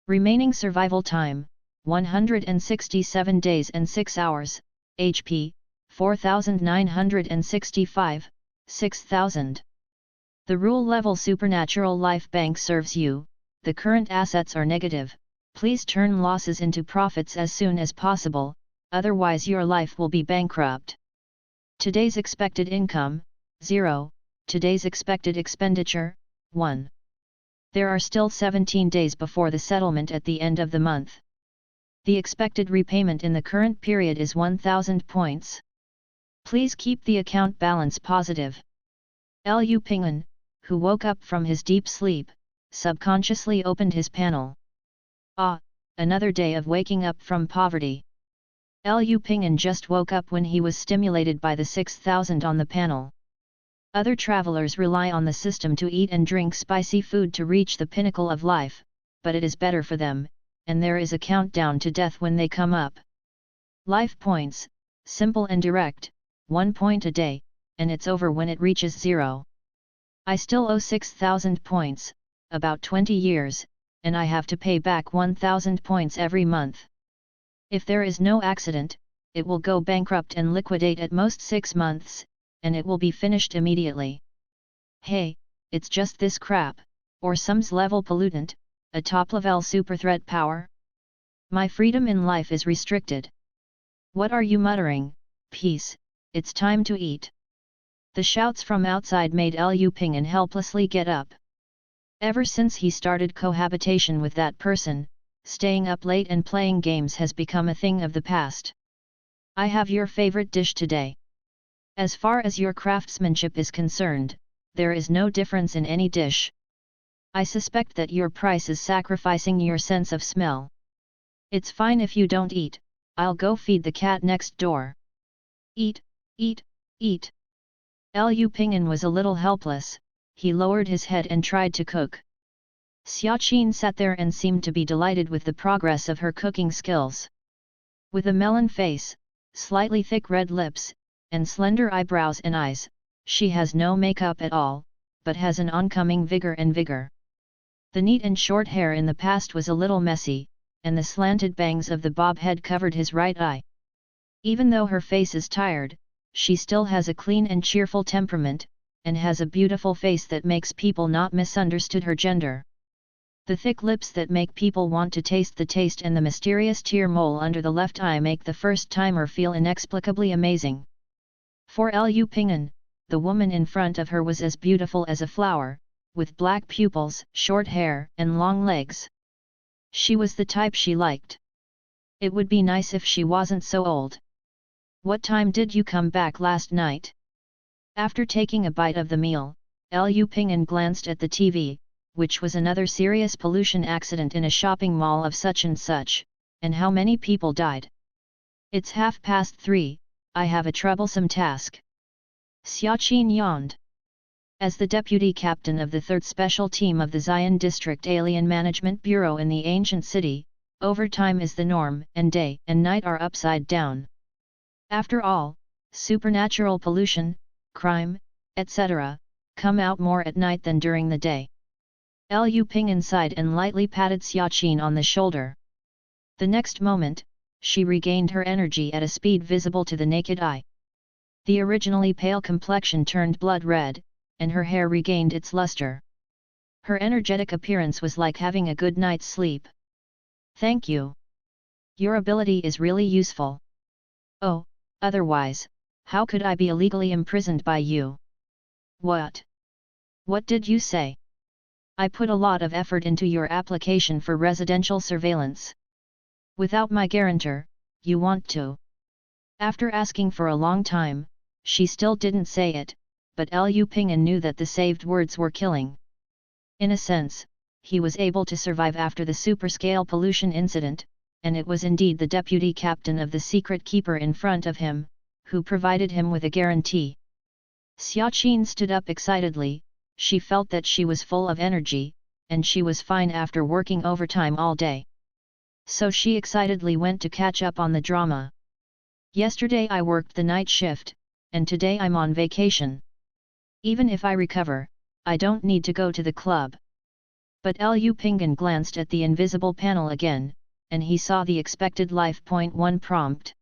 Remaining survival time, 167 days and 6 hours, HP, 4965, 6000. The rule level Supernatural Life Bank serves you. The current assets are negative. Please turn losses into profits as soon as possible, otherwise your life will be bankrupt. Today's expected income, 0. Today's expected expenditure, 1. There are still 17 days before the settlement at the end of the month. The expected repayment in the current period is 1000 points. Please keep the account balance positive. Lu Pingan, who woke up from his deep sleep, subconsciously opened his panel. Ah, another day of waking up from poverty. Lu Pingan just woke up when he was stimulated by the 6000 on the panel. Other travelers rely on the system to eat and drink spicy food to reach the pinnacle of life, but it is better for them, and there is a countdown to death when they come up. Life points, simple and direct, 1 point a day, and it's over when it reaches 0. I still owe 6000 points, about 20 years, and I have to pay back 1000 points every month. If there is no accident, it will go bankrupt and liquidate at most 6 months, and it will be finished immediately. Hey, it's just this crap, or some's level pollutant, a top-level super threat power? My freedom in life is restricted. What are you muttering? Peace, it's time to eat. The shouts from outside made Lu Pingan helplessly get up. Ever since he started cohabitation with that person, staying up late and playing games has become a thing of the past. I have your favorite dish today. As far as your craftsmanship is concerned, there is no difference in any dish. I suspect that your price is sacrificing your sense of smell. It's fine if you don't eat, I'll go feed the cat next door. Eat, eat, eat. Lu Pingan was a little helpless, he lowered his head and tried to cook. Xiaqin sat there and seemed to be delighted with the progress of her cooking skills. With a melon face, slightly thick red lips, and slender eyebrows and eyes, she has no makeup at all, but has an oncoming vigor. The neat and short hair in the past was a little messy, and the slanted bangs of the bob head covered his right eye. Even though her face is tired, she still has a clean and cheerful temperament, and has a beautiful face that makes people not misunderstood her gender. The thick lips that make people want to taste the taste and the mysterious tear mole under the left eye make the first-timer feel inexplicably amazing. For Lu Pingan, the woman in front of her was as beautiful as a flower, with black pupils, short hair, and long legs. She was the type she liked. It would be nice if she wasn't so old. What time did you come back last night? After taking a bite of the meal, Lu Pingan glanced at the TV, which was another serious pollution accident in a shopping mall of such and such, and how many people died. It's 3:30, I have a troublesome task. Xiaqin yawned. As the deputy captain of the 3rd Special Team of the Xian District Alien Management Bureau in the ancient city, overtime is the norm, and day and night are upside down. After all, supernatural pollution, crime, etc., come out more at night than during the day. Lu Pingan sighed and lightly patted Xiaqin on the shoulder. The next moment, she regained her energy at a speed visible to the naked eye. The originally pale complexion turned blood red, and her hair regained its luster. Her energetic appearance was like having a good night's sleep. Thank you. Your ability is really useful. Oh, otherwise, how could I be illegally imprisoned by you? What? What did you say? I put a lot of effort into your application for residential surveillance. Without my guarantor, you want to. After asking for a long time, she still didn't say it, but Lu Pingan knew that the saved words were killing. In a sense, he was able to survive after the superscale pollution incident, and it was indeed the deputy captain of the secret keeper in front of him, who provided him with a guarantee. Xiaqin stood up excitedly, she felt that she was full of energy, and she was fine after working overtime all day. So she excitedly went to catch up on the drama. Yesterday I worked the night shift, and today I'm on vacation. Even if I recover, I don't need to go to the club. But Lu Pingan glanced at the invisible panel again, and he saw the expected life. 1 prompt.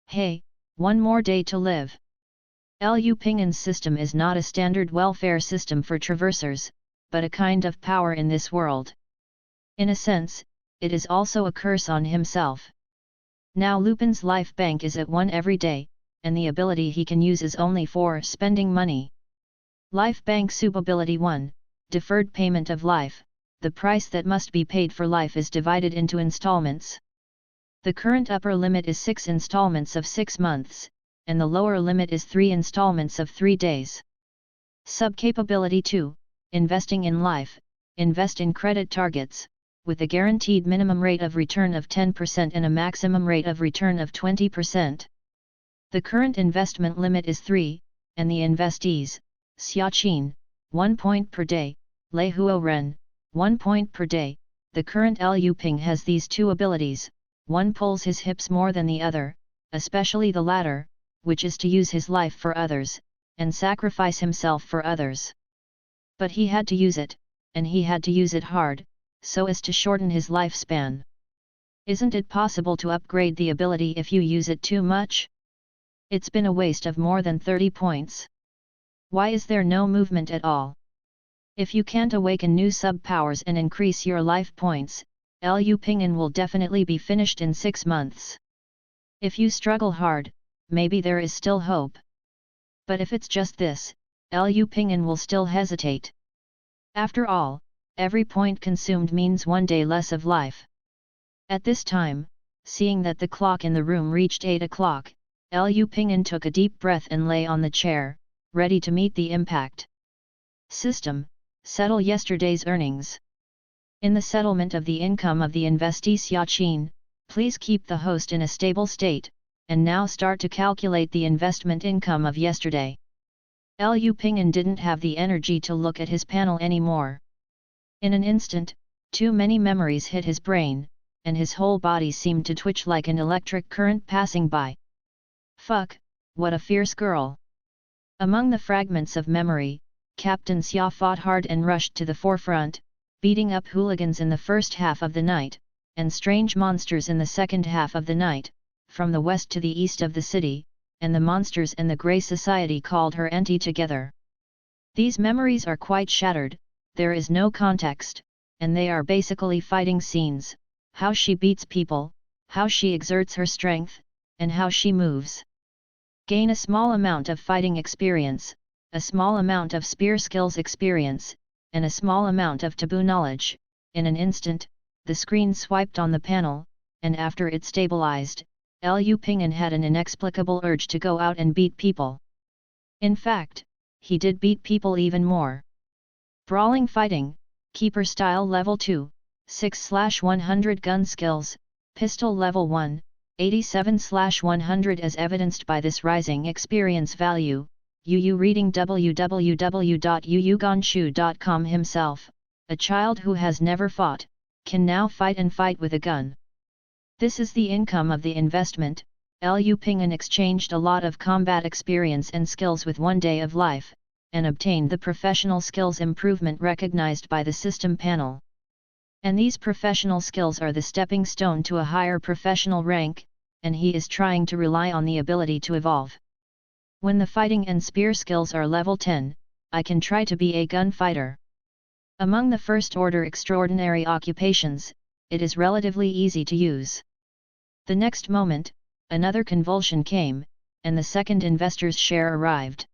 Hey, one more day to live. Lu Pingan's system is not a standard welfare system for traversers, but a kind of power in this world. In a sense, it is also a curse on himself. Now Lupin's life bank is at 1 every day, and the ability he can use is only for spending money. Life bank subability 1, deferred payment of life. The price that must be paid for life is divided into installments. The current upper limit is 6 installments of 6 months, and the lower limit is 3 installments of 3 days. Subcapability 2, investing in life. Invest in credit targets, with a guaranteed minimum rate of return of 10% and a maximum rate of return of 20%. The current investment limit is 3, and the investees, Xiaqin, 1 point per day, Lei Huo Ren, 1 point per day. The current Lu Ping has these two abilities, one pulls his hips more than the other, especially the latter, which is to use his life for others, and sacrifice himself for others. But he had to use it, and he had to use it hard, so as to shorten his lifespan. Isn't it possible to upgrade the ability if you use it too much? It's been a waste of more than 30 points. Why is there no movement at all? If you can't awaken new sub-powers and increase your life points, Lu Pingan will definitely be finished in 6 months. If you struggle hard, maybe there is still hope. But if it's just this, Lu Pingan will still hesitate. After all, every point consumed means 1 day less of life. At this time, seeing that the clock in the room reached 8 o'clock, Lu Pingan took a deep breath and lay on the chair, ready to meet the impact. System, settle yesterday's earnings. In the settlement of the income of the investee Xiaqin, please keep the host in a stable state, and now start to calculate the investment income of yesterday. Lu Pingan didn't have the energy to look at his panel anymore. In an instant, too many memories hit his brain, and his whole body seemed to twitch like an electric current passing by. Fuck, what a fierce girl! Among the fragments of memory, Captain Xia fought hard and rushed to the forefront, beating up hooligans in the first half of the night, and strange monsters in the second half of the night, from the west to the east of the city, and the monsters and the Grey Society called her auntie together. These memories are quite shattered, there is no context, and they are basically fighting scenes, how she beats people, how she exerts her strength, and how she moves. Gain a small amount of fighting experience, a small amount of spear skills experience, and a small amount of taboo knowledge. In an instant, the screen swiped on the panel, and after it stabilized, Lu Pingan had an inexplicable urge to go out and beat people. In fact, he did beat people even more. Brawling fighting, keeper style level 2, 6/100 gun skills, pistol level 1, 87/100 as evidenced by this rising experience value. Yu reading www.yuyugonshu.com himself, a child who has never fought, can now fight and fight with a gun. This is the income of the investment. Lu Pingan exchanged a lot of combat experience and skills with 1 day of life, and obtained the professional skills improvement recognized by the system panel. And these professional skills are the stepping stone to a higher professional rank, and he is trying to rely on the ability to evolve. When the fighting and spear skills are level 10, I can try to be a gunfighter. Among the first-order extraordinary occupations, it is relatively easy to use. The next moment, another convulsion came, and the second investor's share arrived.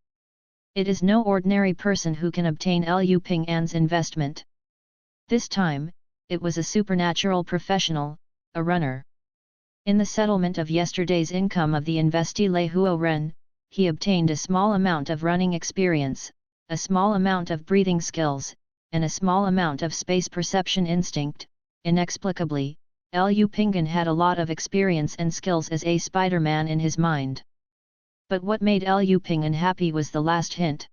It is no ordinary person who can obtain Lu Pingan's investment. This time, it was a supernatural professional, a runner. In the settlement of yesterday's income of the investee Lei Huo Ren, he obtained a small amount of running experience, a small amount of breathing skills, and a small amount of space perception instinct. Inexplicably, Lu Pingan had a lot of experience and skills as a Spider-Man in his mind. But what made Lu Pingan happy was the last hint.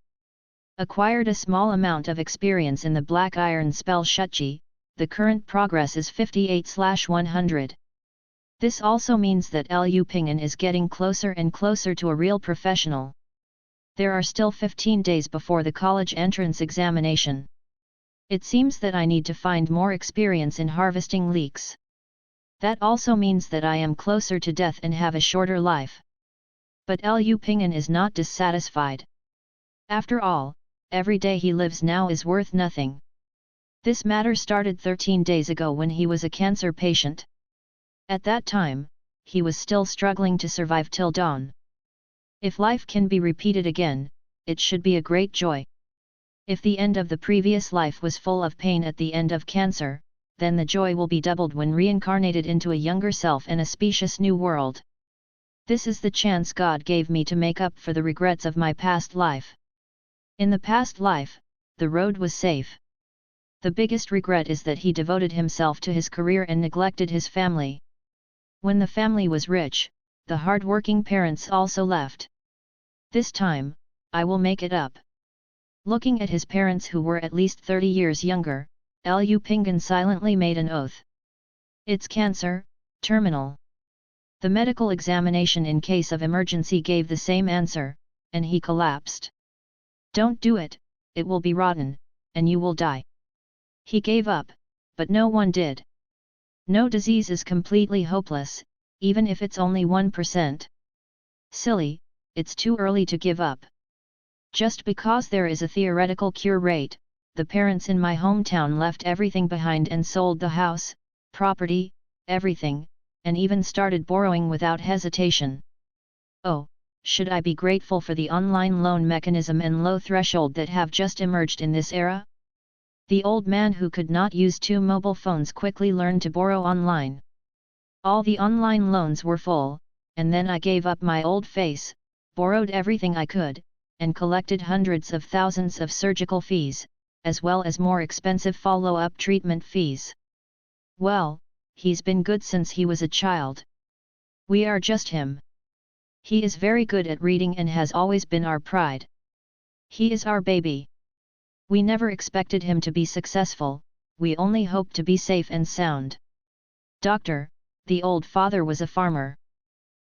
Acquired a small amount of experience in the Black Iron spell Shutji, the current progress is 58/100. This also means that Lu Pingan is getting closer and closer to a real professional. There are still 15 days before the college entrance examination. It seems that I need to find more experience in harvesting leeks. That also means that I am closer to death and have a shorter life. But Liu Ping'an is not dissatisfied. After all, every day he lives now is worth nothing. This matter started 13 days ago when he was a cancer patient. At that time, he was still struggling to survive till dawn. If life can be repeated again, it should be a great joy. If the end of the previous life was full of pain at the end of cancer, then the joy will be doubled when reincarnated into a younger self and a specious new world. This is the chance God gave me to make up for the regrets of my past life. In the past life, the road was safe. The biggest regret is that he devoted himself to his career and neglected his family. When the family was rich, the hard-working parents also left. This time, I will make it up. Looking at his parents who were at least 30 years younger, Liu Ping'an silently made an oath. It's cancer, terminal. The medical examination in case of emergency gave the same answer, and he collapsed. Don't do it, it will be rotten, and you will die. He gave up, but no one did. No disease is completely hopeless, even if it's only 1%. Silly, it's too early to give up. Just because there is a theoretical cure rate, the parents in my hometown left everything behind and sold the house, property, everything, and even started borrowing without hesitation. Oh, should I be grateful for the online loan mechanism and low threshold that have just emerged in this era? The old man who could not use 2 mobile phones quickly learned to borrow online. All the online loans were full, and then I gave up my old face, borrowed everything I could, and collected hundreds of thousands of surgical fees, as well as more expensive follow-up treatment fees. Well, he's been good since he was a child. We are just him. He is very good at reading and has always been our pride. He is our baby. We never expected him to be successful, we only hoped to be safe and sound. Doctor, the old father was a farmer.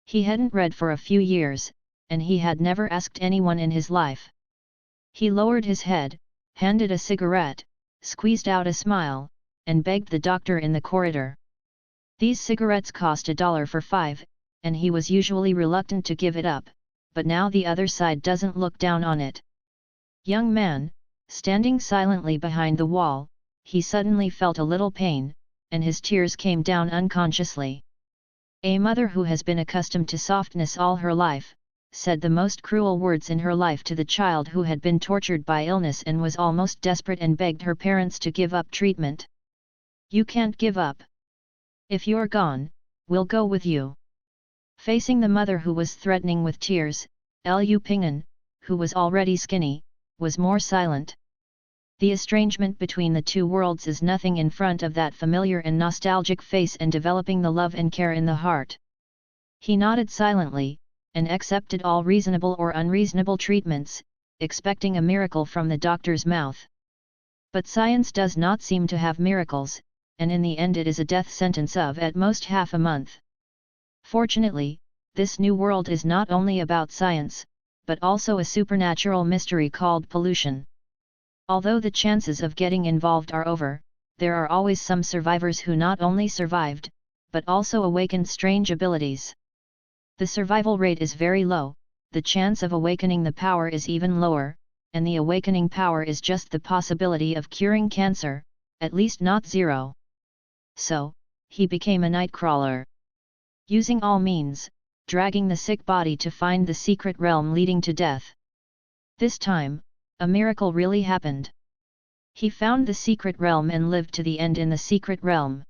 He hadn't read for a few years, and he had never asked anyone in his life. He lowered his head, handed a cigarette, squeezed out a smile, and begged the doctor in the corridor. These cigarettes cost $1 for 5, and he was usually reluctant to give it up, but now the other side doesn't look down on it. Young man, standing silently behind the wall, he suddenly felt a little pain, and his tears came down unconsciously. A mother who has been accustomed to softness all her life, said the most cruel words in her life to the child who had been tortured by illness and was almost desperate and begged her parents to give up treatment. You can't give up. If you're gone, we'll go with you. Facing the mother who was threatening with tears, Liu Ping'an, who was already skinny, was more silent. The estrangement between the two worlds is nothing in front of that familiar and nostalgic face and developing the love and care in the heart. He nodded silently, and accepted all reasonable or unreasonable treatments, expecting a miracle from the doctor's mouth. But science does not seem to have miracles, and in the end it is a death sentence of at most half a month. Fortunately, this new world is not only about science, but also a supernatural mystery called pollution. Although the chances of getting involved are over, there are always some survivors who not only survived, but also awakened strange abilities. The survival rate is very low, the chance of awakening the power is even lower, and the awakening power is just the possibility of curing cancer, at least not zero. So, he became a nightcrawler. Using all means, dragging the sick body to find the secret realm leading to death. This time, a miracle really happened. He found the secret realm and lived to the end in the secret realm.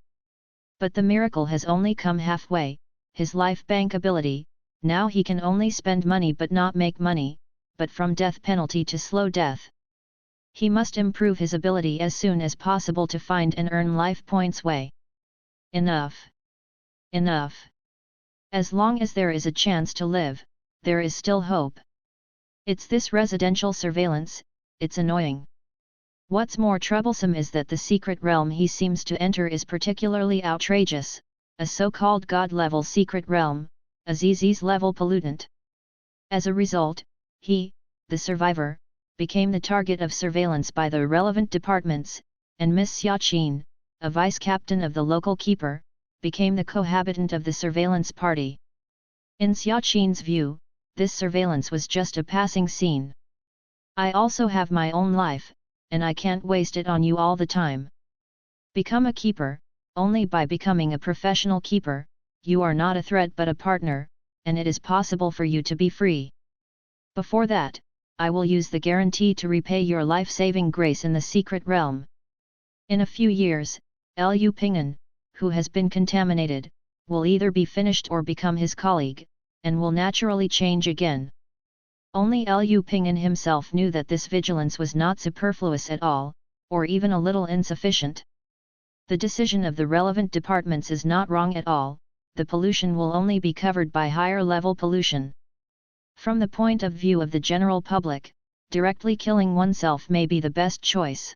But the miracle has only come halfway, his life bank ability, now he can only spend money but not make money, but from death penalty to slow death. He must improve his ability as soon as possible to find and earn life points way. Enough. Enough. As long as there is a chance to live, there is still hope. It's this residential surveillance, it's annoying. What's more troublesome is that the secret realm he seems to enter is particularly outrageous, a so-called God-level secret realm, a ZZ's-level pollutant. As a result, he, the survivor, became the target of surveillance by the relevant departments, and Miss Xiaqin, a vice-captain of the local keeper, became the cohabitant of the surveillance party. In Xiaqin's view, this surveillance was just a passing scene. I also have my own life, and I can't waste it on you all the time. Become a keeper. Only by becoming a professional keeper, you are not a threat but a partner, and it is possible for you to be free. Before that, I will use the guarantee to repay your life-saving grace in the secret realm. In a few years, Lu Ping'an, who has been contaminated, will either be finished or become his colleague, and will naturally change again. Only Lu Ping'an himself knew that this vigilance was not superfluous at all, or even a little insufficient. The decision of the relevant departments is not wrong at all, the pollution will only be covered by higher-level pollution. From the point of view of the general public, directly killing oneself may be the best choice.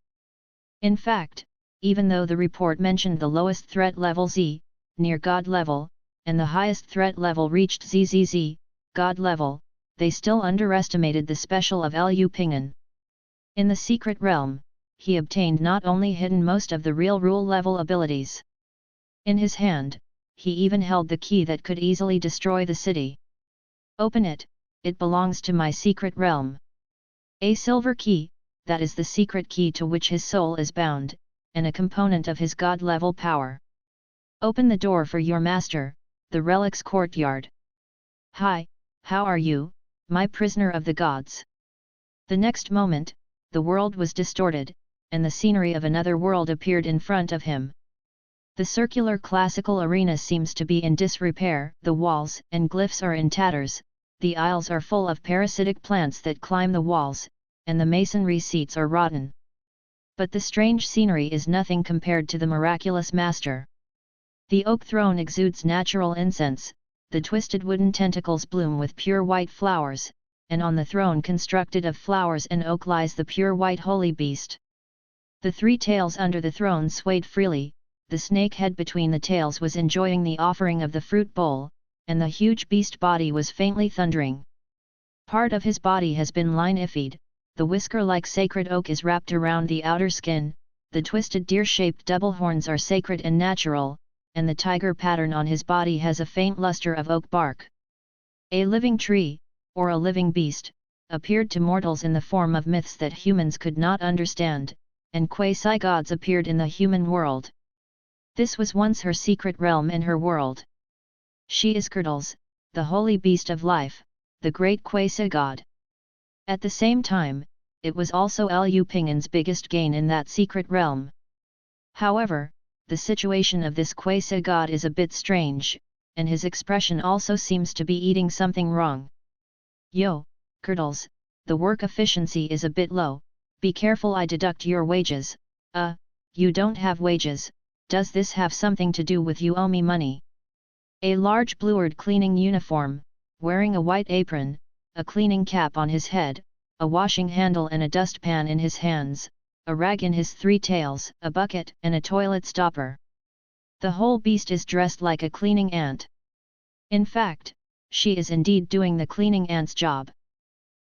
In fact, even though the report mentioned the lowest threat level Z, near God level, and the highest threat level reached ZZZ, God level, they still underestimated the special of Lu Ping'an. In the secret realm, he obtained not only hidden most of the real rule level abilities. In his hand, he even held the key that could easily destroy the city. Open it, it belongs to my secret realm. A silver key, that is the secret key to which his soul is bound, and a component of his god-level power. Open the door for your master, the relic's courtyard. Hi, how are you, my prisoner of the gods? The next moment, the world was distorted, and the scenery of another world appeared in front of him. The circular classical arena seems to be in disrepair, the walls and glyphs are in tatters, the aisles are full of parasitic plants that climb the walls, and the masonry seats are rotten. But the strange scenery is nothing compared to the miraculous master. The oak throne exudes natural incense, the twisted wooden tentacles bloom with pure white flowers, and on the throne constructed of flowers and oak lies the pure white holy beast. The three tails under the throne swayed freely, the snake head between the tails was enjoying the offering of the fruit bowl, and the huge beast body was faintly thundering. Part of his body has been linified, the whisker-like sacred oak is wrapped around the outer skin, the twisted deer-shaped double horns are sacred and natural, and the tiger pattern on his body has a faint luster of oak bark. A living tree, or a living beast, appeared to mortals in the form of myths that humans could not understand, and quasi-gods appeared in the human world. This was once her secret realm and her world. She is Curdles, the holy beast of life, the great quasi-god. At the same time, it was also Lu Ping'an's biggest gain in that secret realm. However, the situation of this quasi-god is a bit strange, and his expression also seems to be eating something wrong. Yo, Curdles, the work efficiency is a bit low, be careful I deduct your wages. You don't have wages, does this have something to do with you owe me money? A large bluard cleaning uniform, wearing a white apron, a cleaning cap on his head, a washing handle and a dustpan in his hands, a rag in his three tails, a bucket and a toilet stopper. The whole beast is dressed like a cleaning ant. In fact, she is indeed doing the cleaning ant's job.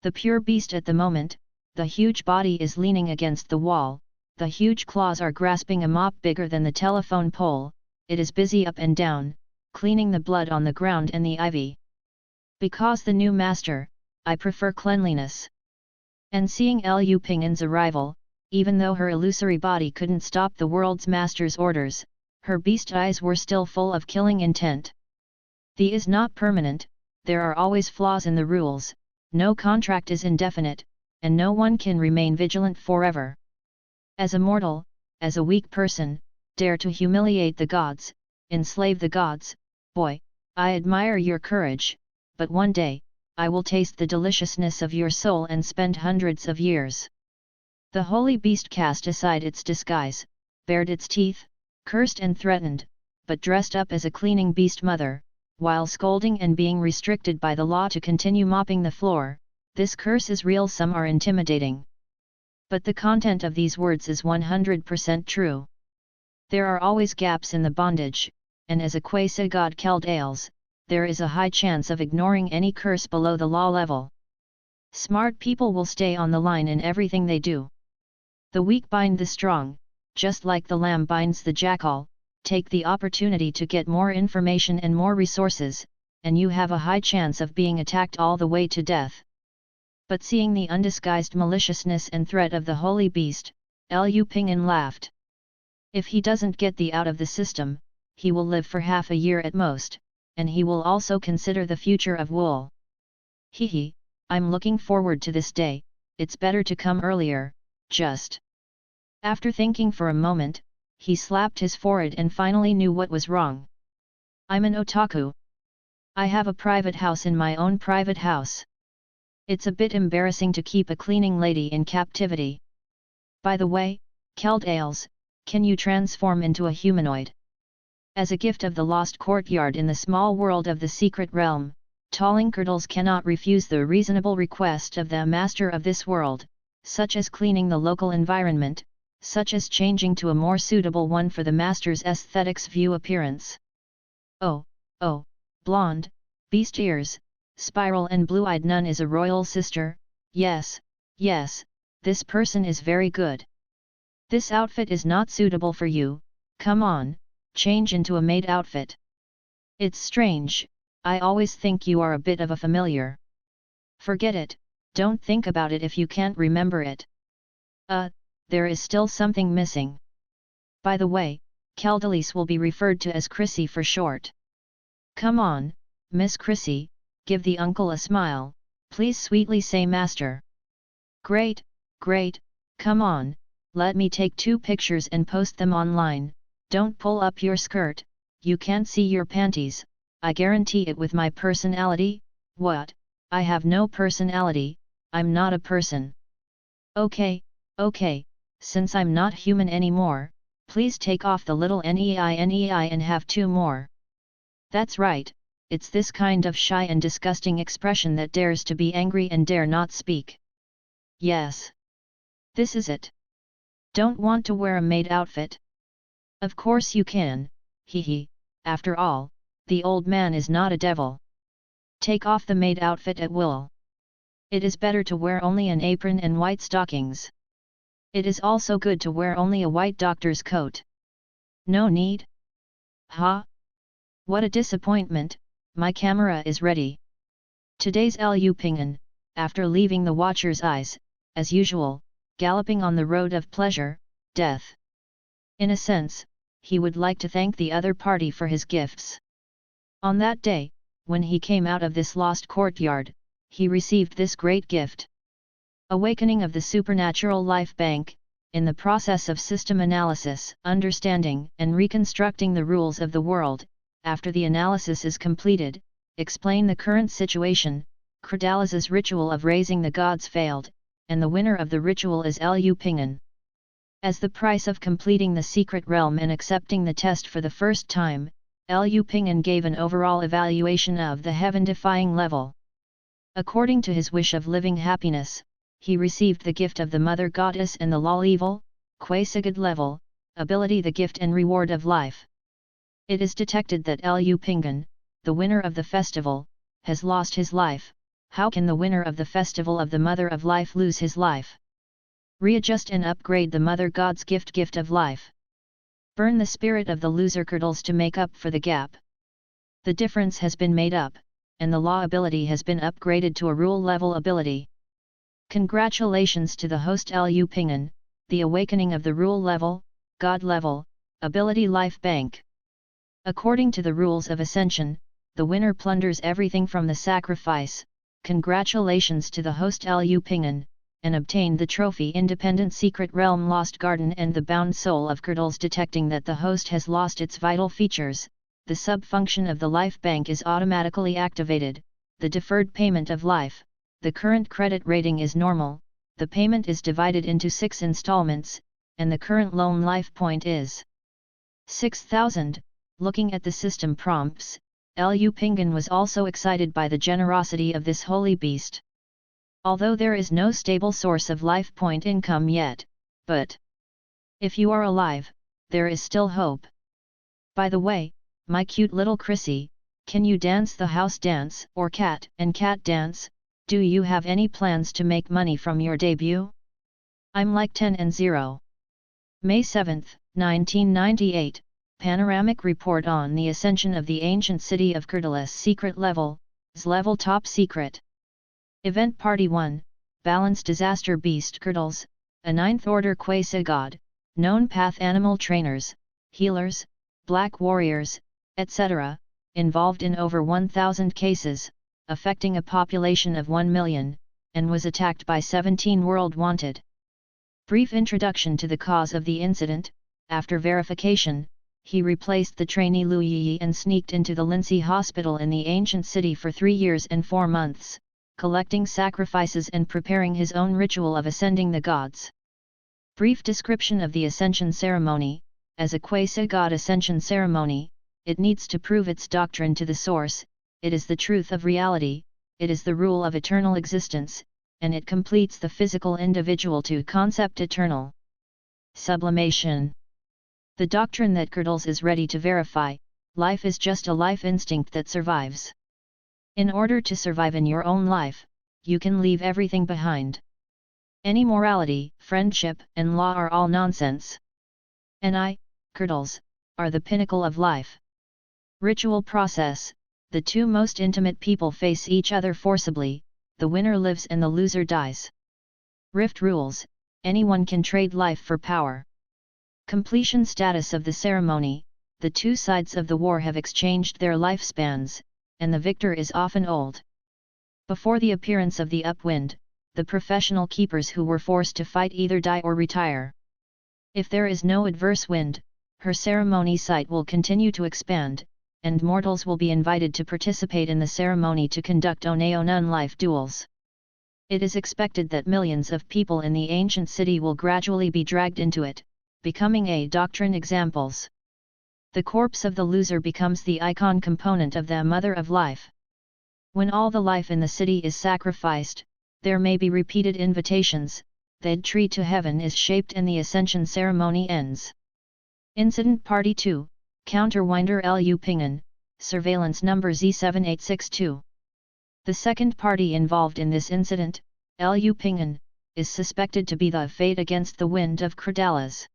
The pure beast at the moment, the huge body is leaning against the wall, the huge claws are grasping a mop bigger than the telephone pole, it is busy up and down, cleaning the blood on the ground and the ivy. Because the new master, I prefer cleanliness. And seeing Lu Ping'an's arrival, even though her illusory body couldn't stop the world's master's orders, her beast eyes were still full of killing intent. The is not permanent, there are always flaws in the rules, no contract is indefinite, and no one can remain vigilant forever. As a mortal, as a weak person, dare to humiliate the gods, enslave the gods, boy, I admire your courage, but one day, I will taste the deliciousness of your soul and spend hundreds of years. The holy beast cast aside its disguise, bared its teeth, cursed and threatened, but dressed up as a cleaning beast mother, while scolding and being restricted by the law to continue mopping the floor. This curse is real, some are intimidating. But the content of these words is 100% true. There are always gaps in the bondage, and as a quasi-god Keld Ales, there is a high chance of ignoring any curse below the law level. Smart people will stay on the line in everything they do. The weak bind the strong, just like the lamb binds the jackal, take the opportunity to get more information and more resources, and you have a high chance of being attacked all the way to death. But seeing the undisguised maliciousness and threat of the holy beast, Liu Ping'an laughed. If he doesn't get the out of the system, he will live for half a year at most, and he will also consider the future of wool. Hehe, I'm looking forward to this day, it's better to come earlier, just. After thinking for a moment, he slapped his forehead and finally knew what was wrong. I'm an otaku. I have a private house in my own private house. It's a bit embarrassing to keep a cleaning lady in captivity. By the way, Keld Ales, can you transform into a humanoid? As a gift of the lost courtyard in the small world of the secret realm, Tollinkerdles cannot refuse the reasonable request of the master of this world, such as cleaning the local environment, such as changing to a more suitable one for the master's aesthetics view appearance. Oh, blonde, beast ears, spiral and blue-eyed nun is a royal sister, yes, this person is very good. This outfit is not suitable for you, come on, change into a maid outfit. It's strange, I always think you are a bit of a familiar. Forget it, don't think about it if you can't remember it. There is still something missing. By the way, Keldalis will be referred to as Chrissy for short. Come on, Miss Chrissy, give the uncle a smile, please sweetly say master. Great, come on, let me take 2 pictures and post them online, don't pull up your skirt, you can't see your panties, I guarantee it with my personality. What, I have no personality, I'm not a person. Okay, since I'm not human anymore, please take off the little nei and have 2 more. That's right, it's this kind of shy and disgusting expression that dares to be angry and dare not speak. Yes. This is it. Don't want to wear a maid outfit? Of course you can, hehe, after all, the old man is not a devil. Take off the maid outfit at will. It is better to wear only an apron and white stockings. It is also good to wear only a white doctor's coat. No need? Ha? What a disappointment, my camera is ready. Today's Liu Ping'an, after leaving the watcher's eyes, as usual, galloping on the road of pleasure, death. In a sense, he would like to thank the other party for his gifts. On that day, when he came out of this lost courtyard, he received this great gift. Awakening of the supernatural life bank, in the process of system analysis, understanding and reconstructing the rules of the world. After the analysis is completed, explain the current situation. Credalis's ritual of raising the gods failed, and the winner of the ritual is Liu Ping'an. As the price of completing the secret realm and accepting the test for the first time, Liu Ping'an gave an overall evaluation of the heaven-defying level. According to his wish of living happiness, he received the gift of the Mother Goddess and the Lal Evil, Quasigod level, ability the gift and reward of life. It is detected that Liu Ping'an, the winner of the festival, has lost his life. How can the winner of the festival of the Mother of Life lose his life? Readjust and upgrade the Mother God's gift of life. Burn the spirit of the loser Curdles to make up for the gap. The difference has been made up, and the law ability has been upgraded to a rule level ability. Congratulations to the host Liu Ping'an, the awakening of the rule level, God level, ability life bank. According to the rules of Ascension, the winner plunders everything from the sacrifice. Congratulations to the host Liu Ping'an, and obtained the trophy Independent Secret Realm Lost Garden and the Bound Soul of Curdles. Detecting that the host has lost its vital features, the sub-function of the life bank is automatically activated. The deferred payment of life, the current credit rating is normal, the payment is divided into 6 installments, and the current loan life point is 6,000. Looking at the system prompts, Liu Ping'an was also excited by the generosity of this holy beast. Although there is no stable source of life point income yet, but if you are alive, there is still hope. By the way, my cute little Chrissy, can you dance the house dance or cat and cat dance? Do you have any plans to make money from your debut? I'm like 10 and 0. May 7, 1998, Panoramic Report on the Ascension of the Ancient City of Kurdalis Secret Level, Level Top Secret. Event Party 1, Balance Disaster Beast Kurdals, a 9th Order Quasi God, known path animal trainers, healers, black warriors, etc., involved in over 1,000 cases, affecting a population of 1 million, and was attacked by 17 World Wanted. Brief introduction to the cause of the incident. After verification, he replaced the trainee Lu Yi and sneaked into the Lindsay Hospital in the ancient city for 3 years and 4 months, collecting sacrifices and preparing his own ritual of ascending the gods. Brief description of the ascension ceremony. As a quasi-god ascension ceremony, it needs to prove its doctrine to the source, it is the truth of reality, it is the rule of eternal existence, and it completes the physical individual to concept eternal. Sublimation. The doctrine that Kurdals is ready to verify, life is just a life instinct that survives. In order to survive in your own life, you can leave everything behind. Any morality, friendship, and law are all nonsense. And Kurdals, are the pinnacle of life. Ritual process. The two most intimate people face each other forcibly, the winner lives and the loser dies. Rift rules. Anyone can trade life for power. Completion status of the ceremony. The two sides of the war have exchanged their lifespans, and the victor is often old. Before the appearance of the upwind, the professional keepers who were forced to fight either die or retire. If there is no adverse wind, her ceremony site will continue to expand, and mortals will be invited to participate in the ceremony to conduct Oneonon life duels. It is expected that millions of people in the ancient city will gradually be dragged into it, becoming a doctrine examples. The corpse of the loser becomes the icon component of the mother of life. When all the life in the city is sacrificed, there may be repeated invitations, the tree to heaven is shaped and the ascension ceremony ends. Incident Party 2, Counterwinder Lu Pingan, Surveillance Number Z7862. The second party involved in this incident, Lu Pingan, is suspected to be the fate against the wind of Kurdalis.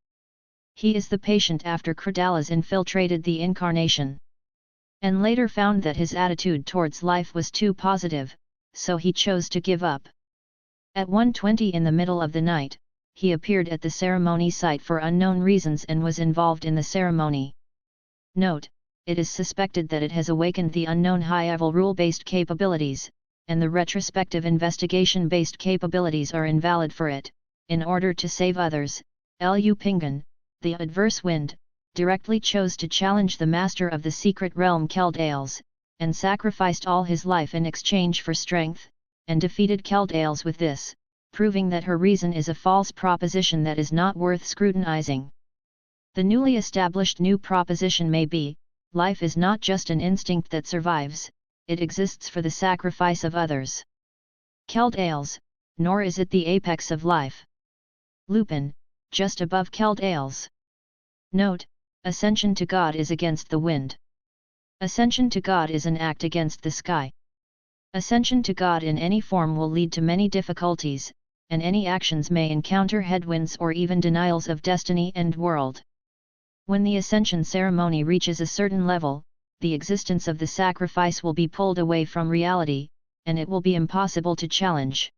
He is the patient after Kurdalis infiltrated the incarnation. And later found that his attitude towards life was too positive, so he chose to give up. At 1:20 in the middle of the night, he appeared at the ceremony site for unknown reasons and was involved in the ceremony. Note, it is suspected that it has awakened the unknown high-level rule-based capabilities, and the retrospective investigation-based capabilities are invalid for it. In order to save others, Lu Pingan, the adverse wind, directly chose to challenge the master of the secret realm Keldales, and sacrificed all his life in exchange for strength, and defeated Keldales with this, proving that her reason is a false proposition that is not worth scrutinizing. The newly established new proposition may be, life is not just an instinct that survives, it exists for the sacrifice of others. Keldales, nor is it the apex of life. Lupin, just above Keldales. Note, ascension to God is against the wind. Ascension to God is an act against the sky. Ascension to God in any form will lead to many difficulties, and any actions may encounter headwinds or even denials of destiny and world. When the ascension ceremony reaches a certain level, the existence of the sacrifice will be pulled away from reality, and it will be impossible to challenge.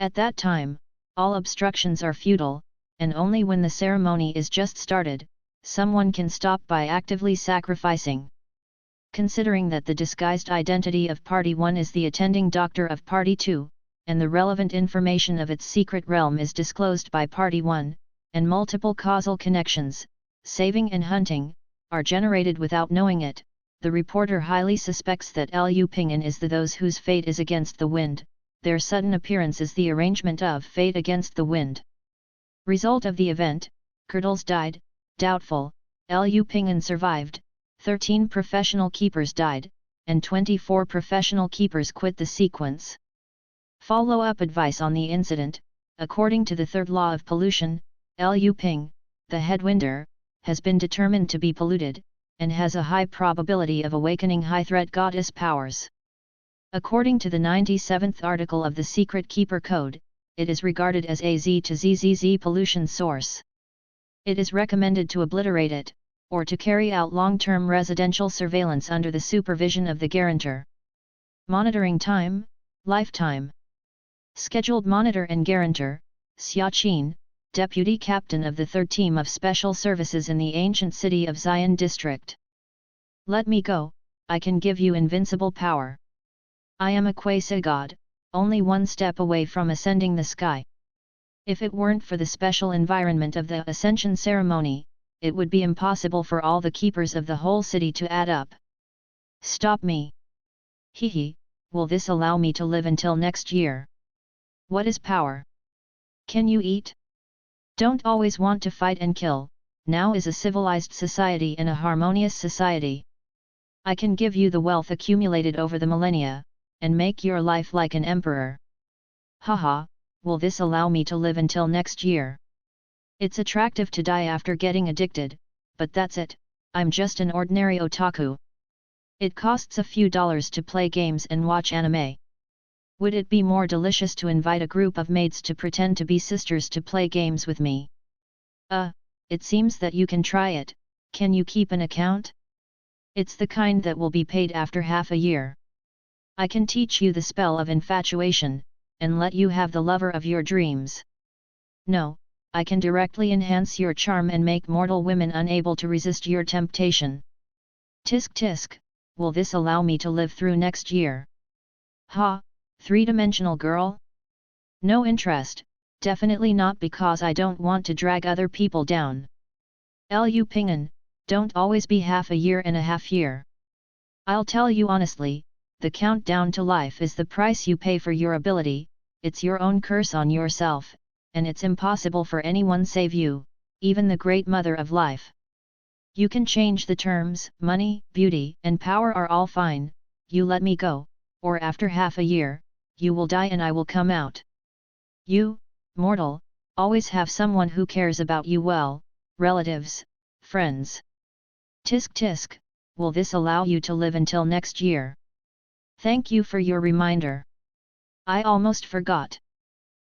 At that time, all obstructions are futile, and only when the ceremony is just started, someone can stop by actively sacrificing. Considering that the disguised identity of Party 1 is the attending doctor of Party 2, and the relevant information of its secret realm is disclosed by Party 1, and multiple causal connections, saving and hunting, are generated without knowing it, the reporter highly suspects that Lu Pingan is those whose fate is against the wind, their sudden appearance is the arrangement of fate against the wind. Result of the event, Kurdals died, doubtful, Lu Pingan survived, 13 professional keepers died, and 24 professional keepers quit the sequence. Follow-up advice on the incident. According to the third law of pollution, Lu Ping, the headwinder, has been determined to be polluted, and has a high probability of awakening high-threat goddess powers. According to the 97th article of the Secret Keeper Code, it is regarded as a Z to ZZZ pollution source. It is recommended to obliterate it, or to carry out long-term residential surveillance under the supervision of the guarantor. Monitoring time, lifetime. Scheduled monitor and guarantor, Xiaqin, Deputy Captain of the 3rd Team of Special Services in the ancient city of Xi'an District. Let me go, I can give you invincible power. I am a quasi-god, only one step away from ascending the sky. If it weren't for the special environment of the ascension ceremony, it would be impossible for all the keepers of the whole city to add up. Stop me. Hehe, will this allow me to live until next year? What is power? Can you eat? Don't always want to fight and kill, now is a civilized society and a harmonious society. I can give you the wealth accumulated over the millennia, and make your life like an emperor. Haha, will this allow me to live until next year? It's attractive to die after getting addicted, but that's it, I'm just an ordinary otaku. It costs a few dollars to play games and watch anime. Would it be more delicious to invite a group of mates to pretend to be sisters to play games with me? It seems that you can try it, can you keep an account? It's the kind that will be paid after half a year. I can teach you the spell of infatuation, and let you have the lover of your dreams. No, I can directly enhance your charm and make mortal women unable to resist your temptation. Tisk tisk, will this allow me to live through next year? Ha! 3-dimensional girl? No interest, definitely not, because I don't want to drag other people down. Lu Pingan, don't always be half a year and a half year. I'll tell you honestly, the countdown to life is the price you pay for your ability, it's your own curse on yourself, and it's impossible for anyone save you, even the great mother of life. You can change the terms, money, beauty, and power are all fine, you let me go, or after half a year, you will die and I will come out. You, mortal, always have someone who cares about you well, relatives, friends. Tisk tisk, will this allow you to live until next year? Thank you for your reminder. I almost forgot.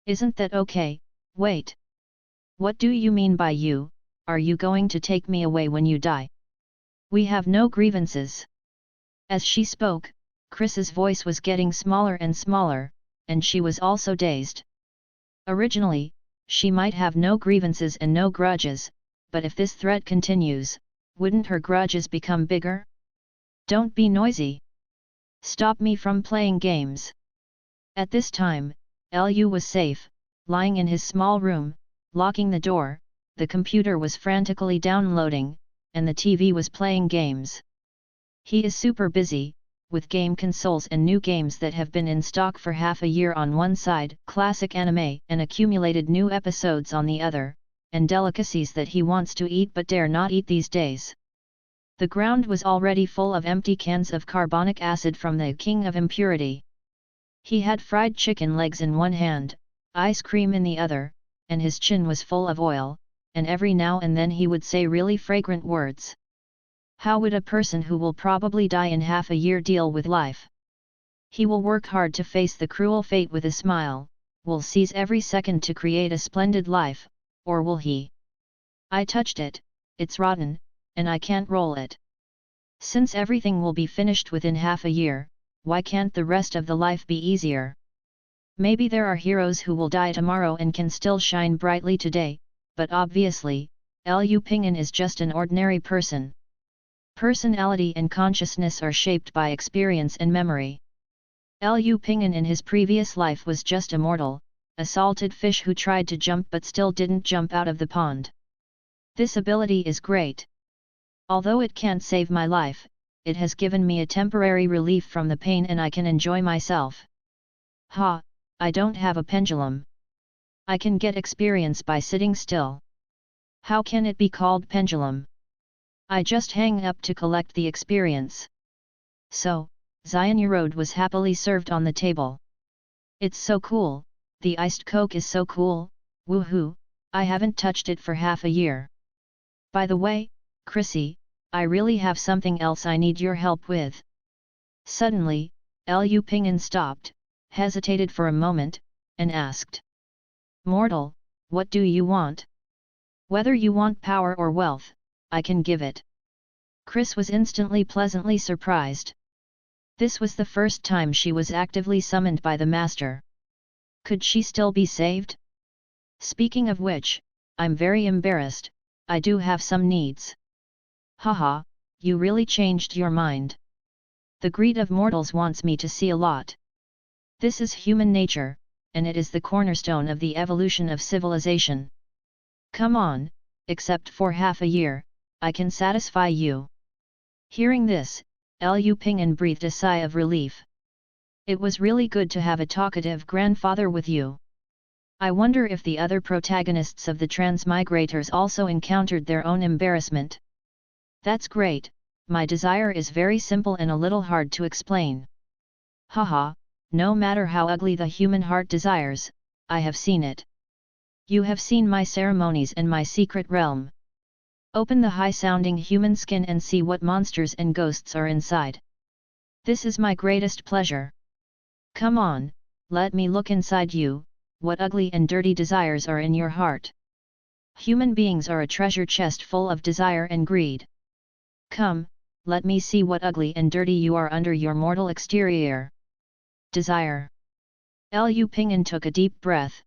Isn't that okay? Wait. What do you mean by you? Are you going to take me away when you die? We have no grievances. As she spoke, Chris's voice was getting smaller and smaller, and she was also dazed. Originally, she might have no grievances and no grudges, but if this threat continues, wouldn't her grudges become bigger? Don't be noisy. Stop me from playing games. At this time, Lu was safe, lying in his small room, locking the door, the computer was frantically downloading, and the TV was playing games. He is super busy, with game consoles and new games that have been in stock for half a year on one side, classic anime and accumulated new episodes on the other, and delicacies that he wants to eat but dare not eat these days. The ground was already full of empty cans of carbonic acid from the king of impurity. He had fried chicken legs in one hand, ice cream in the other, and his chin was full of oil, and every now and then he would say really fragrant words. How would a person who will probably die in half a year deal with life? He will work hard to face the cruel fate with a smile, will seize every second to create a splendid life, or will he? I touched it, it's rotten, and I can't roll it. Since everything will be finished within half a year, why can't the rest of the life be easier? Maybe there are heroes who will die tomorrow and can still shine brightly today, but obviously, Lu Pingan is just an ordinary person. Personality and consciousness are shaped by experience and memory. Lu Pingan in his previous life was just a mortal, a salted fish who tried to jump but still didn't jump out of the pond. This ability is great. Although it can't save my life, it has given me a temporary relief from the pain and I can enjoy myself. Ha, I don't have a pendulum. I can get experience by sitting still. How can it be called pendulum? I just hang up to collect the experience. So, Xianurode was happily served on the table. It's so cool, the iced coke is so cool, woohoo, I haven't touched it for half a year. By the way, Chrissy, I really have something else I need your help with. Suddenly, Lu Pingan stopped, hesitated for a moment, and asked. Mortal, what do you want? Whether you want power or wealth, I can give it. Chris was instantly pleasantly surprised. This was the first time she was actively summoned by the master. Could she still be saved? Speaking of which, I'm very embarrassed, I do have some needs. Haha, you really changed your mind. The greed of mortals wants me to see a lot. This is human nature, and it is the cornerstone of the evolution of civilization. Come on, except for half a year, I can satisfy you. Hearing this, Liu Ping'an breathed a sigh of relief. It was really good to have a talkative grandfather with you. I wonder if the other protagonists of the Transmigrators also encountered their own embarrassment. That's great, my desire is very simple and a little hard to explain. Haha, no matter how ugly the human heart desires, I have seen it. You have seen my ceremonies and my secret realm. Open the high-sounding human skin and see what monsters and ghosts are inside. This is my greatest pleasure. Come on, let me look inside you, what ugly and dirty desires are in your heart. Human beings are a treasure chest full of desire and greed. Come, let me see what ugly and dirty you are under your mortal exterior. Desire. Liu Ping'an took a deep breath.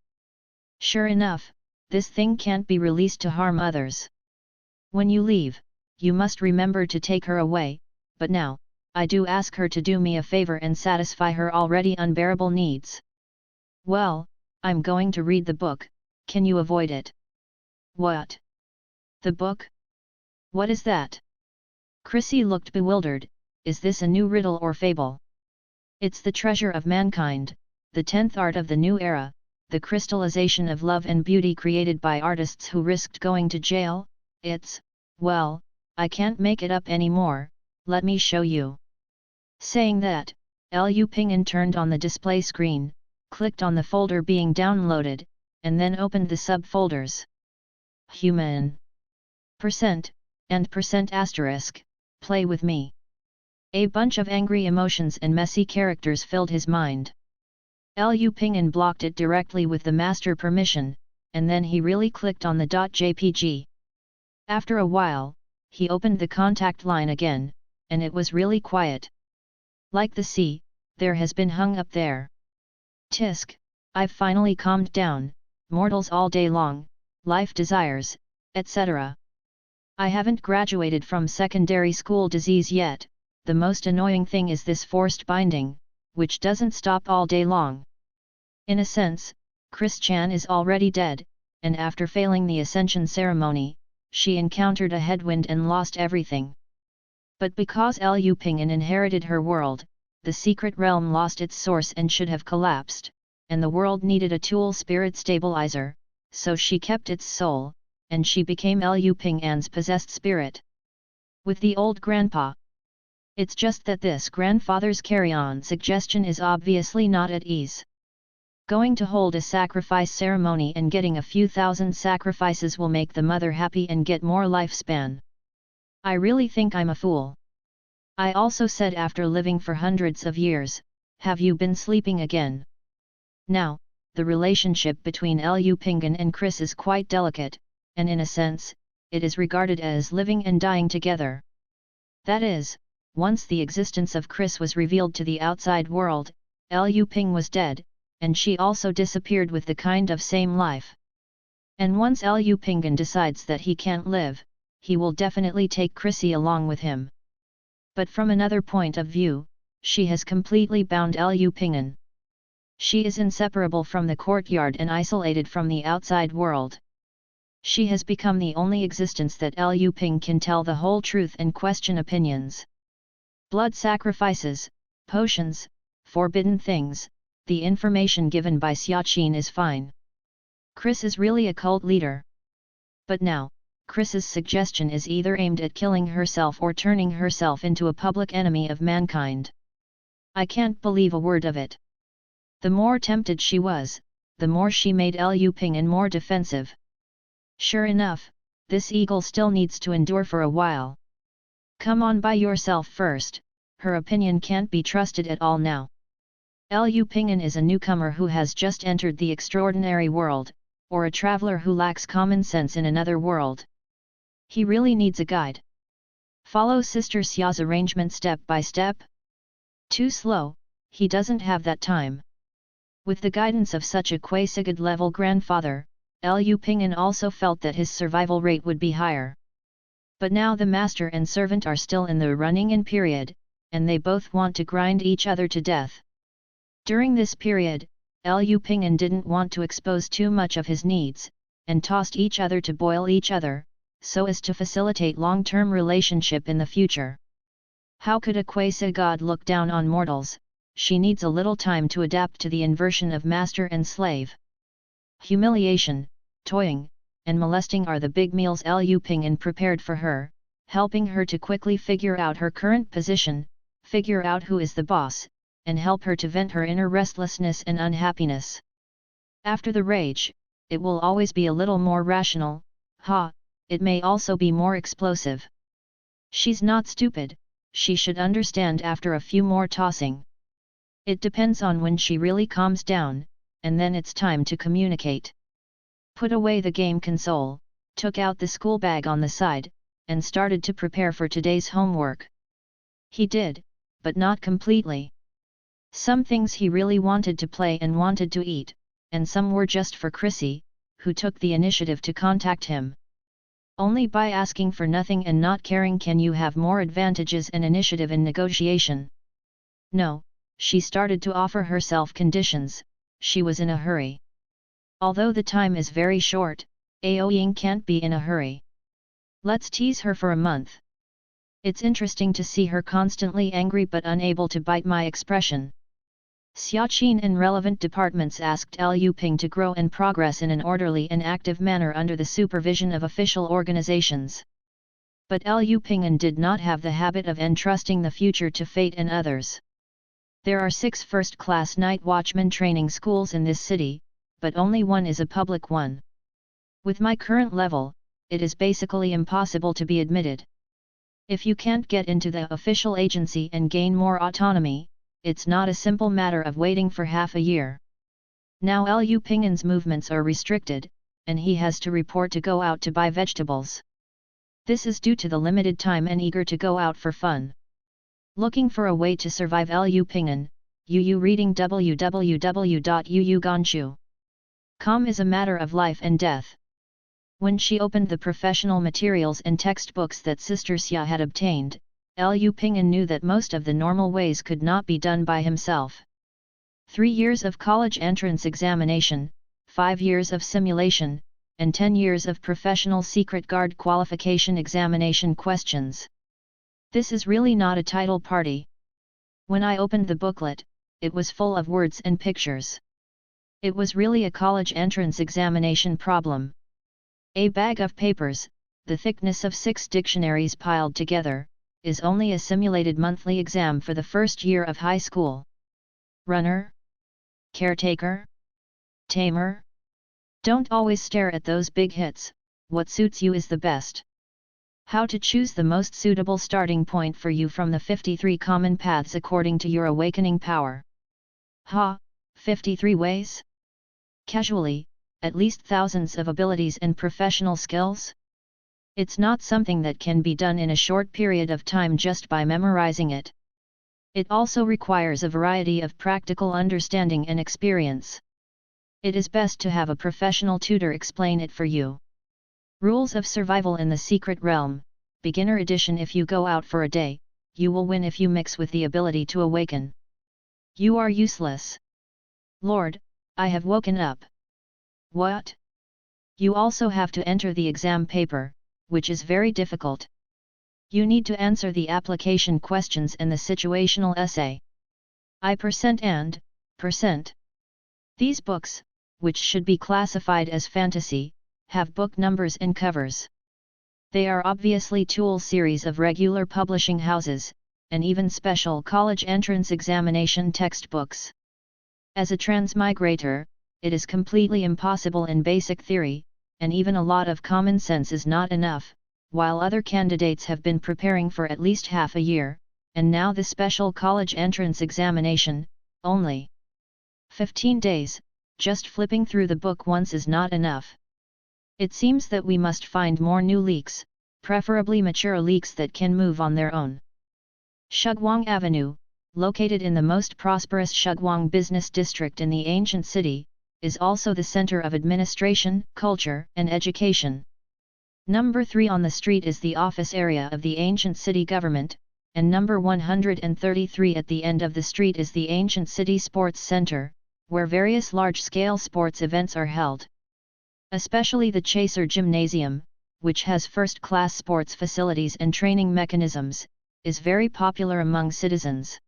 Sure enough, this thing can't be released to harm others. When you leave, you must remember to take her away, but now, I do ask her to do me a favor and satisfy her already unbearable needs. Well, I'm going to read the book, can you avoid it? What? The book? What is that? Chrissy looked bewildered, is this a new riddle or fable? It's the treasure of mankind, the 10th art of the new era, the crystallization of love and beauty created by artists who risked going to jail. It's, well, I can't make it up anymore, let me show you. Saying that, Liu Ping'an turned on the display screen, clicked on the folder being downloaded, and then opened the subfolders. Human. Percent, and percent asterisk, play with me. A bunch of angry emotions and messy characters filled his mind. Liu Ping'an blocked it directly with the master permission, and then he really clicked on the .jpg. After a while, he opened the contact line again, and it was really quiet. Like the sea, there has been hung up there. Tisk, I've finally calmed down, mortals all day long, life desires, etc. I haven't graduated from secondary school disease yet, the most annoying thing is this forced binding, which doesn't stop all day long. In a sense, Chris Chan is already dead, and after failing the ascension ceremony, she encountered a headwind and lost everything. But because Liu Ping'an inherited her world, the secret realm lost its source and should have collapsed, and the world needed a tool spirit stabilizer, so she kept its soul, and she became Liu Ping'an's possessed spirit. With the old grandpa. It's just that this grandfather's carry-on suggestion is obviously not at ease. Going to hold a sacrifice ceremony and getting a few thousand sacrifices will make the mother happy and get more lifespan. I really think I'm a fool. I also said after living for hundreds of years, have you been sleeping again? Now, the relationship between Liu Ping'an and Chris is quite delicate, and in a sense, it is regarded as living and dying together. That is, once the existence of Chris was revealed to the outside world, Liu Ping was dead, and she also disappeared with the kind of same life. And once Liu Ping'an decides that he can't live, he will definitely take Chrissy along with him. But from another point of view, she has completely bound Liu Ping'an. She is inseparable from the courtyard and isolated from the outside world. She has become the only existence that Liu Ping can tell the whole truth and question opinions. Blood sacrifices, potions, forbidden things, the information given by Xiaqin is fine. Chris is really a cult leader. But now, Chris's suggestion is either aimed at killing herself or turning herself into a public enemy of mankind. I can't believe a word of it. The more tempted she was, the more she made Liu Ping'an more defensive. Sure enough, this eagle still needs to endure for a while. Come on by yourself first, her opinion can't be trusted at all now. Liu Ping'an is a newcomer who has just entered the extraordinary world, or a traveler who lacks common sense in another world. He really needs a guide. Follow Sister Xia's arrangement step by step? Too slow, he doesn't have that time. With the guidance of such a Quasi-God level grandfather, Liu Ping'an also felt that his survival rate would be higher. But now the master and servant are still in the running-in period, and they both want to grind each other to death. During this period, Liu Ping'an didn't want to expose too much of his needs, and tossed each other to boil each other, so as to facilitate long-term relationship in the future. How could a Quasi-God look down on mortals? She needs a little time to adapt to the inversion of master and slave. Humiliation, toying, and molesting are the big meals Liu Ping'an prepared for her, helping her to quickly figure out her current position, figure out who is the boss, and help her to vent her inner restlessness and unhappiness. After the rage, it will always be a little more rational, it may also be more explosive. She's not stupid, she should understand after a few more tossing. It depends on when she really calms down, and then it's time to communicate. Put away the game console, took out the school bag on the side, and started to prepare for today's homework. He did, but not completely. Some things he really wanted to play and wanted to eat, and some were just for Chrissy, who took the initiative to contact him. Only by asking for nothing and not caring can you have more advantages and initiative in negotiation. No, she started to offer herself conditions, she was in a hurry. Although the time is very short, Aoying can't be in a hurry. Let's tease her for a month. It's interesting to see her constantly angry but unable to bite my expression. Xiaqin and relevant departments asked Liu Ping to grow and progress in an orderly and active manner under the supervision of official organizations. But Liu Ping'an did not have the habit of entrusting the future to fate and others. There are 6 first-class night watchman training schools in this city, but only one is a public one. With my current level, it is basically impossible to be admitted. If you can't get into the official agency and gain more autonomy, it's not a simple matter of waiting for half a year. Now Liu Ping'an's movements are restricted, and he has to report to go out to buy vegetables. This is due to the limited time and eager to go out for fun. Looking for a way to survive Liu Ping'an, Yu reading www.yuuganshu.com is a matter of life and death. When she opened the professional materials and textbooks that Sister Xia had obtained, Liu Ping'an knew that most of the normal ways could not be done by himself. 3 years of college entrance examination, 5 years of simulation, and 10 years of professional secret guard qualification examination questions. This is really not a title party. When I opened the booklet, it was full of words and pictures. It was really a college entrance examination problem. A bag of papers, the thickness of 6 dictionaries piled together, is only a simulated monthly exam for the first year of high school. Runner? Caretaker? Tamer? Don't always stare at those big hits, what suits you is the best. How to choose the most suitable starting point for you from the 53 common paths according to your awakening power. 53 ways? Casually, at least thousands of abilities and professional skills? It's not something that can be done in a short period of time just by memorizing it. It also requires a variety of practical understanding and experience. It is best to have a professional tutor explain it for you. Rules of Survival in the Secret Realm, Beginner Edition. If you go out for a day, you will win if you mix with the ability to awaken. You are useless. Lord, I have woken up. What? You also have to enter the exam paper, which is very difficult. You need to answer the application questions and the situational essay. I% and %. These books, which should be classified as fantasy, have book numbers and covers. They are obviously tool series of regular publishing houses, and even special college entrance examination textbooks. As a transmigrator, it is completely impossible in basic theory, and even a lot of common sense is not enough, while other candidates have been preparing for at least half a year, and now the special college entrance examination, only 15 days, Just flipping through the book once is not enough. It seems that we must find more new leeks, preferably mature leeks that can move on their own. Shugwang Avenue, located in the most prosperous Shugwang business district in the ancient city, is also the center of administration, culture, and education. Number 3 on the street is the office area of the ancient city government, and number 133 at the end of the street is the ancient city sports center, where various large-scale sports events are held. Especially the Chaser Gymnasium, which has first-class sports facilities and training mechanisms, is very popular among citizens.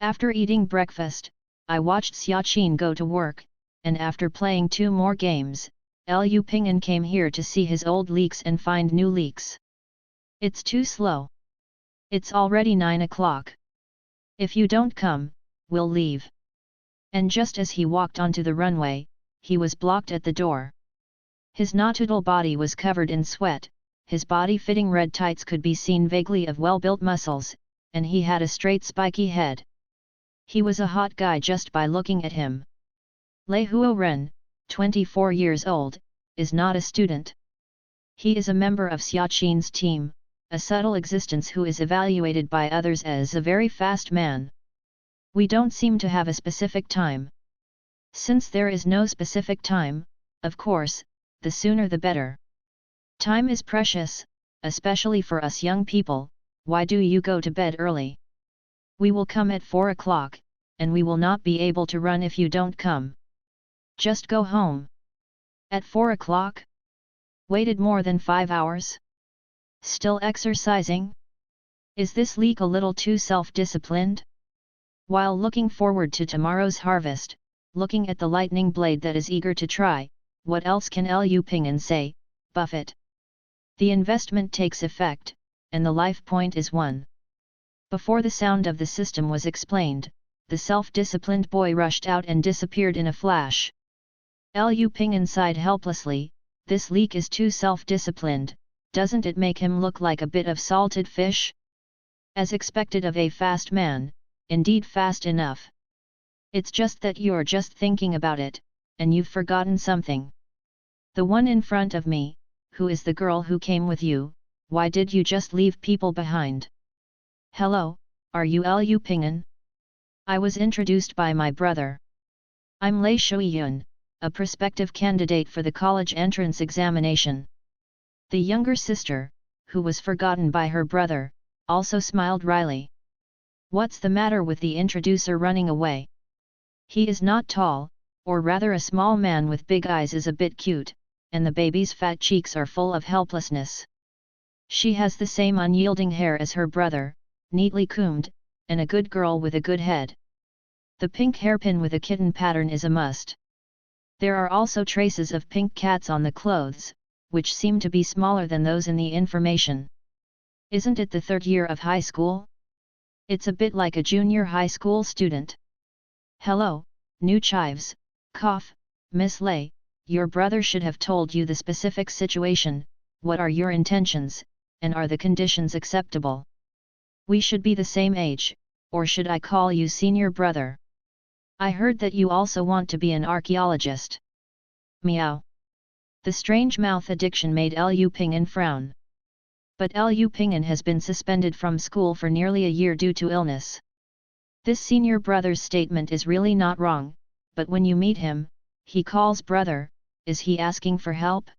After eating breakfast, I watched Xiaqin go to work, and after playing 2 more games, Liu Ping'an came here to see his old leeks and find new leeks. It's too slow. It's already 9 o'clock. If you don't come, we'll leave. And just as he walked onto the runway, he was blocked at the door. His noodle body was covered in sweat, his body-fitting red tights could be seen vaguely of well-built muscles, and he had a straight spiky head. He was a hot guy just by looking at him. Lei Huoren, 24 years old, is not a student. He is a member of Xiaqin's team, a subtle existence who is evaluated by others as a very fast man. We don't seem to have a specific time. Since there is no specific time, of course, the sooner the better. Time is precious, especially for us young people. Why do you go to bed early? We will come at 4 o'clock, and we will not be able to run if you don't come. Just go home. At 4 o'clock? Waited more than 5 hours? Still exercising? Is this leek a little too self-disciplined? While looking forward to tomorrow's harvest, looking at the lightning blade that is eager to try, what else can Liu Ping'an say, Buffett? The investment takes effect, and the life point is 1. Before the sound of the system was explained, the self-disciplined boy rushed out and disappeared in a flash. Liu Ping'an sighed helplessly, this leek is too self-disciplined, doesn't it make him look like a bit of salted fish? As expected of a fast man, indeed fast enough. It's just that you're just thinking about it, and you've forgotten something. The one in front of me, who is the girl who came with you, why did you just leave people behind? Hello, are you Liu Ping'an? I was introduced by my brother. I'm Lei Shuiyun, a prospective candidate for the college entrance examination. The younger sister, who was forgotten by her brother, also smiled wryly. What's the matter with the introducer running away? He is not tall, or rather a small man with big eyes is a bit cute, and the baby's fat cheeks are full of helplessness. She has the same unyielding hair as her brother, neatly combed, and a good girl with a good head. The pink hairpin with a kitten pattern is a must. There are also traces of pink cats on the clothes, which seem to be smaller than those in the information. Isn't it the 3rd year of high school? It's a bit like a junior high school student. Hello, new chives, cough, Miss Lei, your brother should have told you the specific situation, what are your intentions, and are the conditions acceptable? We should be the same age, or should I call you senior brother? I heard that you also want to be an archaeologist. Meow. The strange mouth addiction made Liu Ping'an frown. But Liu Ping'an has been suspended from school for nearly a year due to illness. This senior brother's statement is really not wrong, but when you meet him, he calls brother, is he asking for help?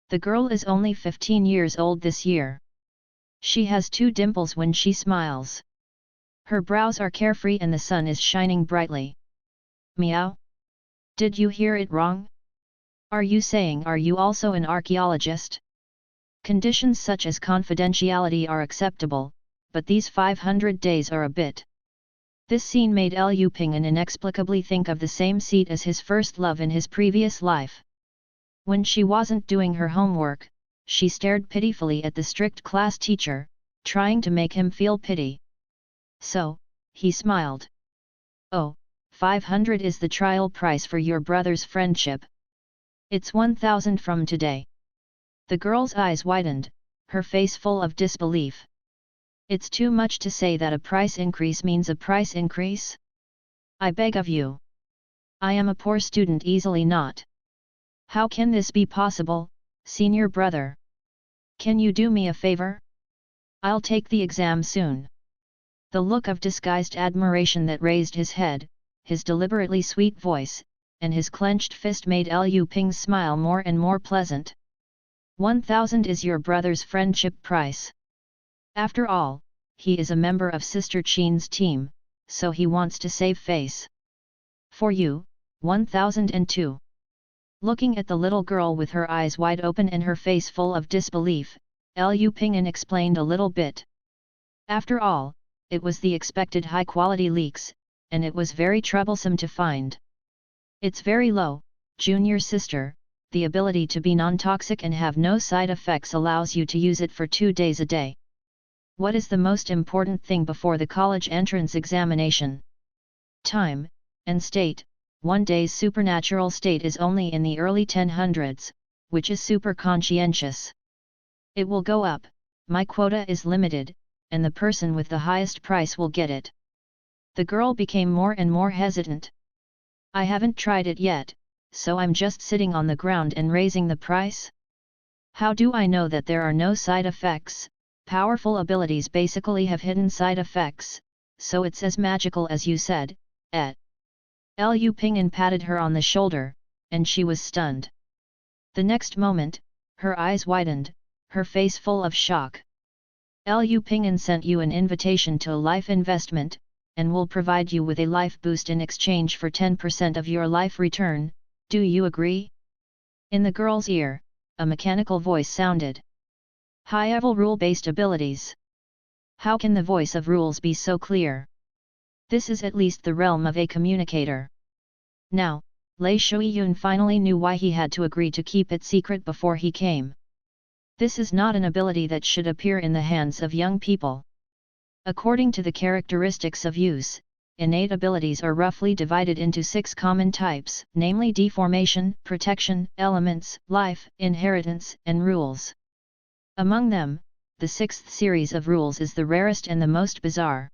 The girl is only 15 years old this year. She has 2 dimples when she smiles. Her brows are carefree and the sun is shining brightly. Meow? Did you hear it wrong? Are you saying are you also an archaeologist? Conditions such as confidentiality are acceptable, but these 500 days are a bit. This scene made Liu Ping'an inexplicably think of the same seat as his first love in his previous life. When she wasn't doing her homework, she stared pitifully at the strict class teacher, trying to make him feel pity. So, he smiled. Oh, 500 is the trial price for your brother's friendship. It's 1,000 from today. The girl's eyes widened, her face full of disbelief. It's too much to say that a price increase means a price increase? I beg of you. I am a poor student, easily not. How can this be possible, senior brother? Can you do me a favor? I'll take the exam soon. The look of disguised admiration that raised his head, his deliberately sweet voice, and his clenched fist made Liu Ping's smile more and more pleasant. 1,000 is your brother's friendship price. After all, he is a member of Sister Qin's team, so he wants to save face. For you, 1,002. Looking at the little girl with her eyes wide open and her face full of disbelief, Liu Ping'an explained a little bit. After all, it was the expected high-quality leaks, and it was very troublesome to find. It's very low, junior sister. The ability to be non-toxic and have no side effects allows you to use it for 2 days a day. What is the most important thing before the college entrance examination? Time and state. 1 day's supernatural state is only in the early 1000s, which is super conscientious. It will go up, my quota is limited, and the person with the highest price will get it. The girl became more and more hesitant. I haven't tried it yet, so I'm just sitting on the ground and raising the price? How do I know that there are no side effects? Powerful abilities basically have hidden side effects, so it's as magical as you said, Liu Ping'an patted her on the shoulder, and she was stunned. The next moment, her eyes widened, her face full of shock. Liu Ping'an sent you an invitation to a life investment, and will provide you with a life boost in exchange for 10% of your life return, do you agree? In the girl's ear, a mechanical voice sounded. High-level rule-based abilities. How can the voice of rules be so clear? This is at least the realm of a communicator. Now, Lei Shuiyun finally knew why he had to agree to keep it secret before he came. This is not an ability that should appear in the hands of young people. According to the characteristics of use, innate abilities are roughly divided into 6 common types, namely deformation, protection, elements, life, inheritance, and rules. Among them, the 6th series of rules is the rarest and the most bizarre.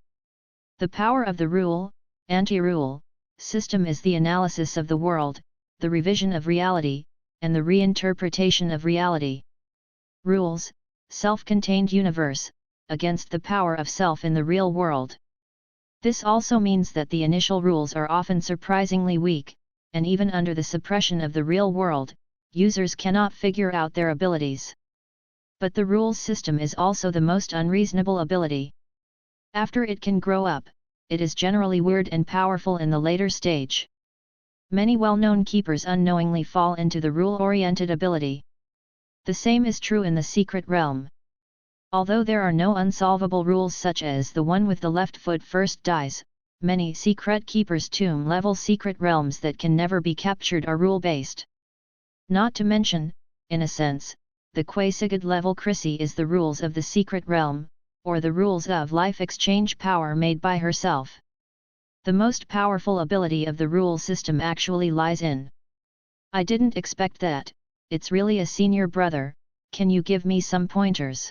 The power of the rule, anti-rule, system is the analysis of the world, the revision of reality, and the reinterpretation of reality. Rules, self-contained universe, against the power of self in the real world. This also means that the initial rules are often surprisingly weak, and even under the suppression of the real world, users cannot figure out their abilities. But the rules system is also the most unreasonable ability. After it can grow up, it is generally weird and powerful in the later stage. Many well-known keepers unknowingly fall into the rule-oriented ability. The same is true in the secret realm. Although there are no unsolvable rules such as the one with the left foot first dies, many secret keepers' tomb-level secret realms that can never be captured are rule-based. Not to mention, in a sense, the Quasigid level Chrissy is the rules of the secret realm, or the rules of life exchange power made by herself. The most powerful ability of the rule system actually lies in. I didn't expect that. It's really a senior brother, can you give me some pointers?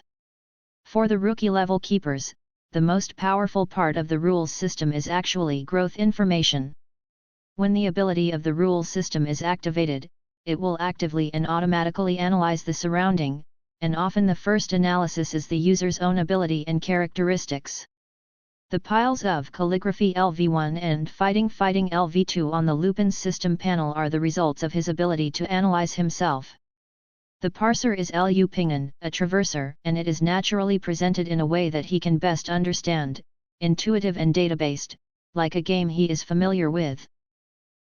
For the rookie-level keepers, the most powerful part of the rules system is actually growth information. When the ability of the rule system is activated, it will actively and automatically analyze the surrounding, and often the first analysis is the user's own ability and characteristics. The piles of calligraphy LV1 and fighting LV2 on the Lupin's system panel are the results of his ability to analyze himself. The parser is Liu Ping'an, a traverser, and it is naturally presented in a way that he can best understand, intuitive and databased, like a game he is familiar with.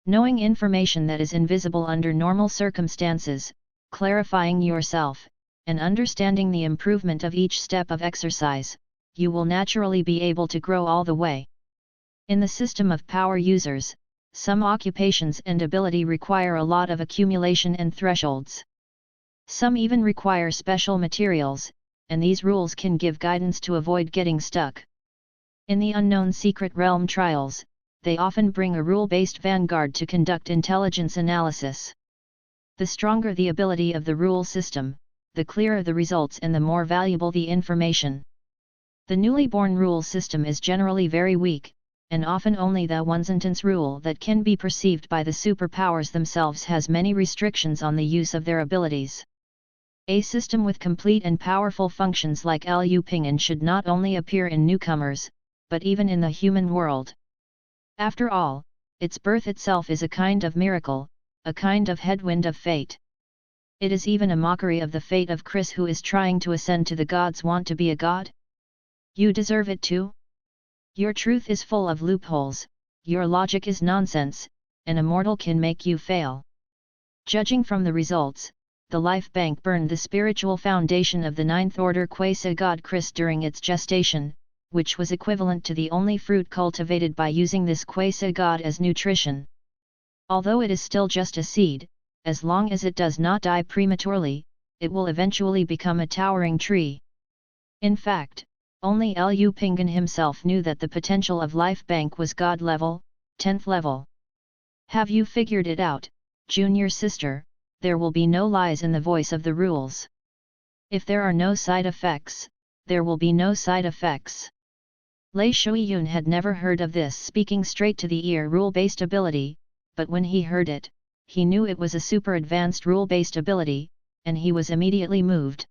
Knowing information that is invisible under normal circumstances, clarifying yourself, and understanding the improvement of each step of exercise, you will naturally be able to grow all the way. In the system of power users, some occupations and ability require a lot of accumulation and thresholds. Some even require special materials, and these rules can give guidance to avoid getting stuck. In the unknown secret realm trials, they often bring a rule-based vanguard to conduct intelligence analysis. The stronger the ability of the rule system, the clearer the results and the more valuable the information. The newly born rule system is generally very weak, and often only the one sentence rule that can be perceived by the superpowers themselves has many restrictions on the use of their abilities. A system with complete and powerful functions like Liu Ping'an should not only appear in newcomers, but even in the human world. After all, its birth itself is a kind of miracle, a kind of headwind of fate. It is even a mockery of the fate of Chris, who is trying to ascend to the gods. Want to be a god? You deserve it too? Your truth is full of loopholes, your logic is nonsense, and a mortal can make you fail. Judging from the results, the life bank burned the spiritual foundation of the ninth order quasi-god Chris during its gestation, which was equivalent to the only fruit cultivated by using this quasi-god as nutrition. Although it is still just a seed, as long as it does not die prematurely, it will eventually become a towering tree. In fact, only Liu Ping'an himself knew that the potential of life bank was god level, 10th level. Have you figured it out, junior sister? There will be no lies in the voice of the rules. If there are no side effects, there will be no side effects. Lei Shuiyun had never heard of this speaking straight to the ear rule-based ability, but when he heard it, he knew it was a super advanced rule-based ability, and he was immediately moved.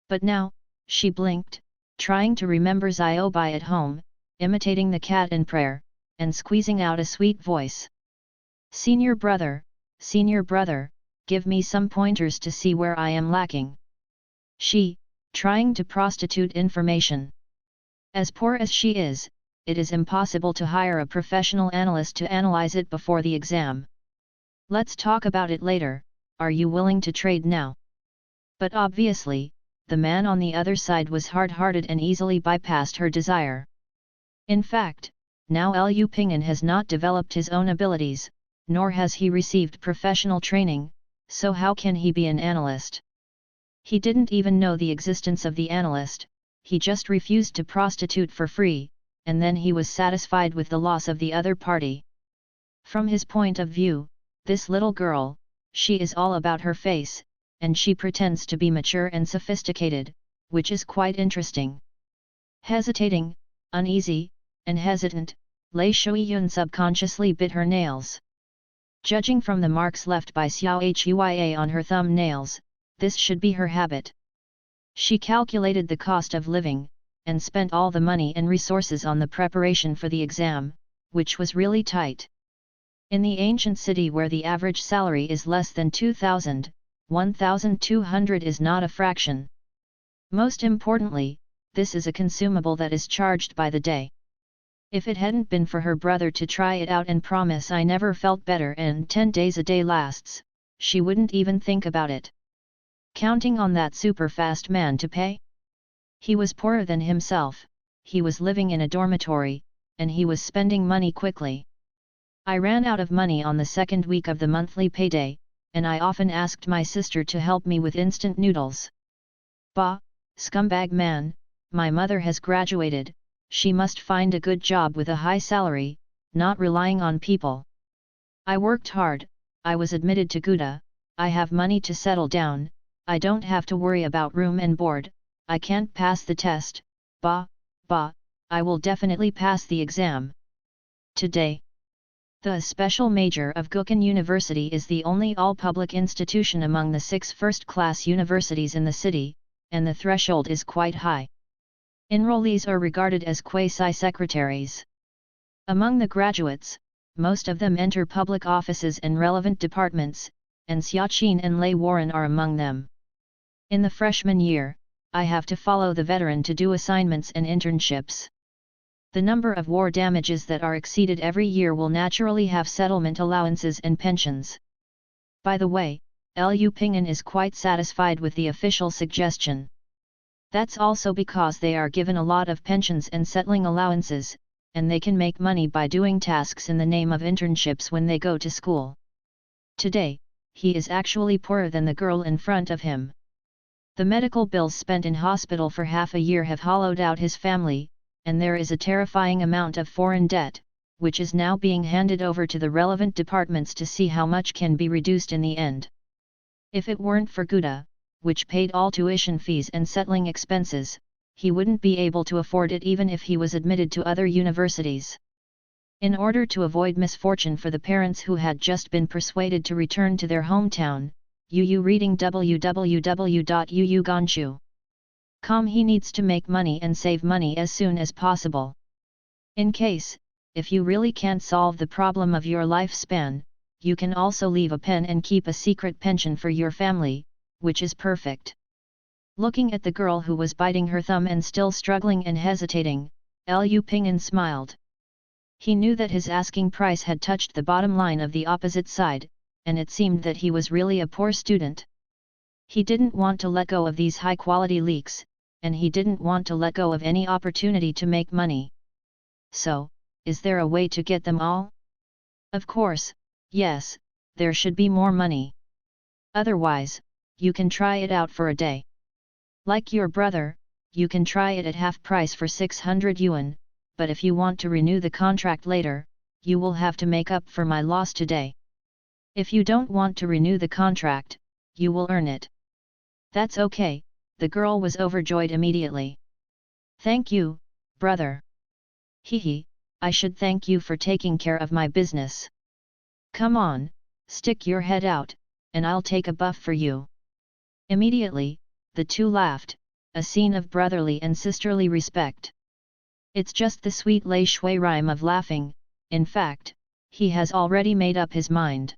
But now, she blinked, trying to remember Ziobai at home, imitating the cat in prayer, and squeezing out a sweet voice. Senior brother, give me some pointers to see where I am lacking. She, trying to prostitute information. As poor as she is, it is impossible to hire a professional analyst to analyze it before the exam. Let's talk about it later, are you willing to trade now? But obviously, the man on the other side was hard-hearted and easily bypassed her desire. In fact, now Liu Ping'an has not developed his own abilities, nor has he received professional training, so how can he be an analyst? He didn't even know the existence of the analyst, he just refused to prostitute for free, and then he was satisfied with the loss of the other party. From his point of view, this little girl, she is all about her face, and she pretends to be mature and sophisticated, which is quite interesting. Hesitating, uneasy, and hesitant, Lei Shuiyun subconsciously bit her nails. Judging from the marks left by Xiao Huya on her thumb nails, this should be her habit. She calculated the cost of living, and spent all the money and resources on the preparation for the exam, which was really tight. In the ancient city where the average salary is less than 2,000, 1,200 is not a fraction. Most importantly, this is a consumable that is charged by the day. If it hadn't been for her brother to try it out and promise I never felt better and 10 days a day lasts, she wouldn't even think about it. Counting on that super fast man to pay? He was poorer than himself, he was living in a dormitory, and he was spending money quickly. I ran out of money on the second week of the monthly payday, and I often asked my sister to help me with instant noodles. Bah, scumbag man, my mother has graduated, she must find a good job with a high salary, not relying on people. I worked hard, I was admitted to Gouda, I have money to settle down, I don't have to worry about room and board, I can't pass the test, bah, I will definitely pass the exam. Today, the special major of Gukhan University is the only all-public institution among the 6 first-class universities in the city, and the threshold is quite high. Enrollees are regarded as quasi-secretaries. Among the graduates, most of them enter public offices and relevant departments, and Xiaqin and Lei Warren are among them. In the freshman year, I have to follow the veteran to do assignments and internships. The number of war damages that are exceeded every year will naturally have settlement allowances and pensions. By the way, Liu Ping'an is quite satisfied with the official suggestion. That's also because they are given a lot of pensions and settling allowances, and they can make money by doing tasks in the name of internships when they go to school. Today, he is actually poorer than the girl in front of him. The medical bills spent in hospital for half a year have hollowed out his family, and there is a terrifying amount of foreign debt, which is now being handed over to the relevant departments to see how much can be reduced in the end. If it weren't for Gouda, which paid all tuition fees and settling expenses, he wouldn't be able to afford it even if he was admitted to other universities. In order to avoid misfortune for the parents who had just been persuaded to return to their hometown, Yu reading www.yuyuganshu.com. He needs to make money and save money as soon as possible. In case, if you really can't solve the problem of your lifespan, you can also leave a pen and keep a secret pension for your family, which is perfect. Looking at the girl who was biting her thumb and still struggling and hesitating, Liu Ping'an smiled. He knew that his asking price had touched the bottom line of the opposite side, and it seemed that he was really a poor student. He didn't want to let go of these high-quality leeks, and he didn't want to let go of any opportunity to make money. So, is there a way to get them all? Of course, yes, there should be more money. Otherwise, you can try it out for a day. Like your brother, you can try it at half price for 600 yuan, but if you want to renew the contract later, you will have to make up for my loss today. If you don't want to renew the contract, you will earn it. That's okay, the girl was overjoyed immediately. Thank you, brother. Hehe, I should thank you for taking care of my business. Come on, stick your head out, and I'll take a buff for you. Immediately, the two laughed, a scene of brotherly and sisterly respect. It's just the sweet lei shui rhyme of laughing. In fact, he has already made up his mind.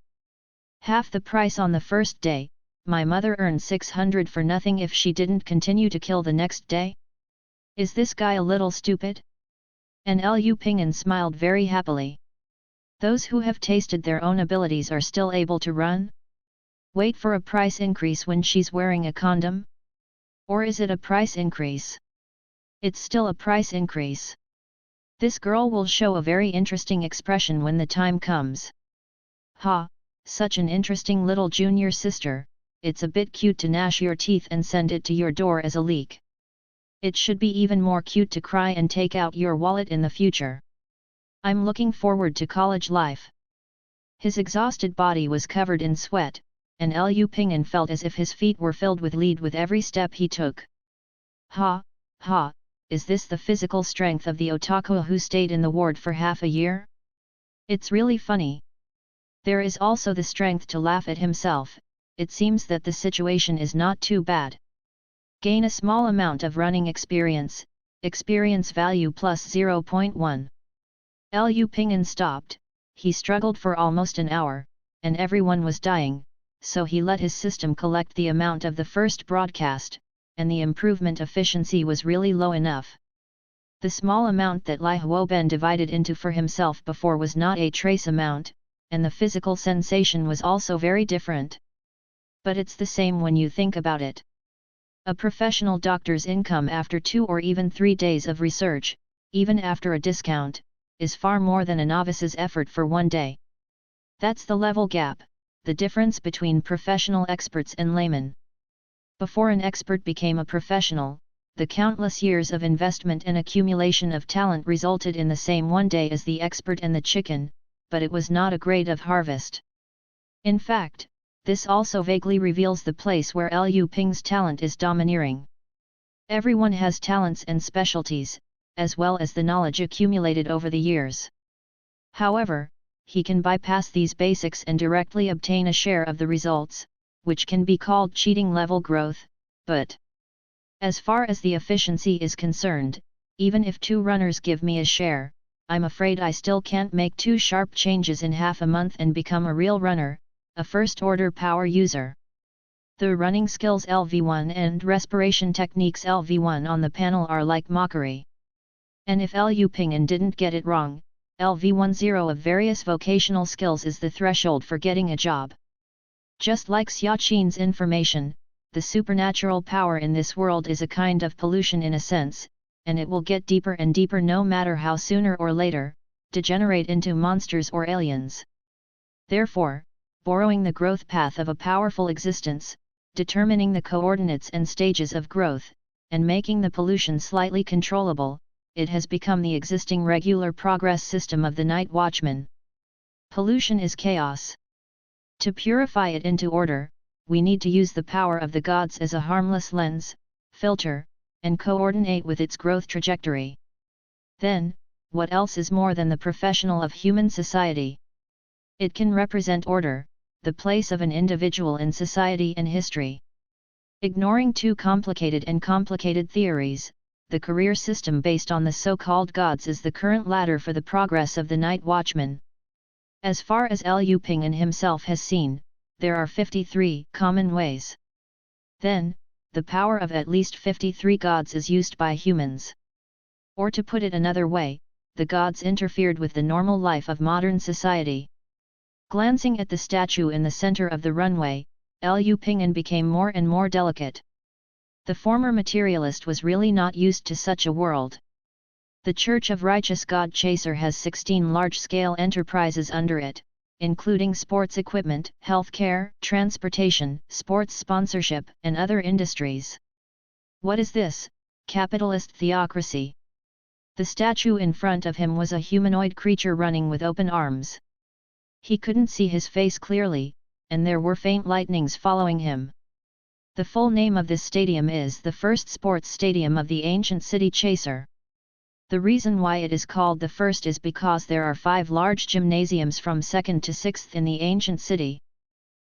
Half the price on the first day, my mother earned 600 for nothing if she didn't continue to kill the next day? Is this guy a little stupid? And Liu Ping'an smiled very happily. Those who have tasted their own abilities are still able to run? Wait for a price increase when she's wearing a condom? Or is it a price increase? It's still a price increase. This girl will show a very interesting expression when the time comes. Ha, such an interesting little junior sister, it's a bit cute to gnash your teeth and send it to your door as a leak. It should be even more cute to cry and take out your wallet in the future. I'm looking forward to college life. His exhausted body was covered in sweat, and Liu Ping'an felt as if his feet were filled with lead with every step he took. Ha, ha, is this the physical strength of the otaku who stayed in the ward for half a year? It's really funny. There is also the strength to laugh at himself. It seems that the situation is not too bad. Gain a small amount of running experience, experience value plus 0.1. Liu Ping'an stopped, he struggled for almost an hour, and everyone was dying, so he let his system collect the amount of the first broadcast, and the improvement efficiency was really low enough. The small amount that Lai Huoben divided into for himself before was not a trace amount, and the physical sensation was also very different. But it's the same when you think about it. A professional doctor's income after 2 or even 3 days of research, even after a discount, is far more than a novice's effort for 1 day. That's the level gap, the difference between professional experts and laymen. Before an expert became a professional, the countless years of investment and accumulation of talent resulted in the same 1 day as the expert and the chicken, but it was not a grade of harvest. In fact, this also vaguely reveals the place where Liu Ping's talent is domineering. Everyone has talents and specialties, as well as the knowledge accumulated over the years. However, he can bypass these basics and directly obtain a share of the results, which can be called cheating level growth, but as far as the efficiency is concerned, even if 2 runners give me a share, I'm afraid I still can't make 2 sharp changes in half a month and become a real runner, a first-order power user. The running skills LV1 and respiration techniques LV1 on the panel are like mockery. And if Liu Ping'an didn't get it wrong, LV10 of various vocational skills is the threshold for getting a job. Just like Xiaqin's information, the supernatural power in this world is a kind of pollution in a sense, and it will get deeper and deeper no matter how sooner or later, degenerate into monsters or aliens. Therefore, borrowing the growth path of a powerful existence, determining the coordinates and stages of growth, and making the pollution slightly controllable, it has become the existing regular progress system of the Night Watchman. Pollution is chaos. To purify it into order, we need to use the power of the gods as a harmless lens, filter, and coordinate with its growth trajectory. Then, what else is more than the professional of human society? It can represent order, the place of an individual in society and history. Ignoring too complicated and complicated theories, the career system based on the so-called gods is the current ladder for the progress of the night watchman. As far as Liu Ping'an himself has seen, there are 53 common ways. Then, the power of at least 53 gods is used by humans. Or to put it another way, the gods interfered with the normal life of modern society. Glancing at the statue in the center of the runway, Liu Ping'an became more and more delicate. The former materialist was really not used to such a world. The Church of Righteous God Chaser has 16 large-scale enterprises under it, including sports equipment, healthcare, transportation, sports sponsorship, and other industries. What is this? Capitalist theocracy. The statue in front of him was a humanoid creature running with open arms. He couldn't see his face clearly, and there were faint lightnings following him. The full name of this stadium is the first sports stadium of the ancient city Chaser. The reason why it is called the first is because there are 5 large gymnasiums from 2nd to 6th in the ancient city.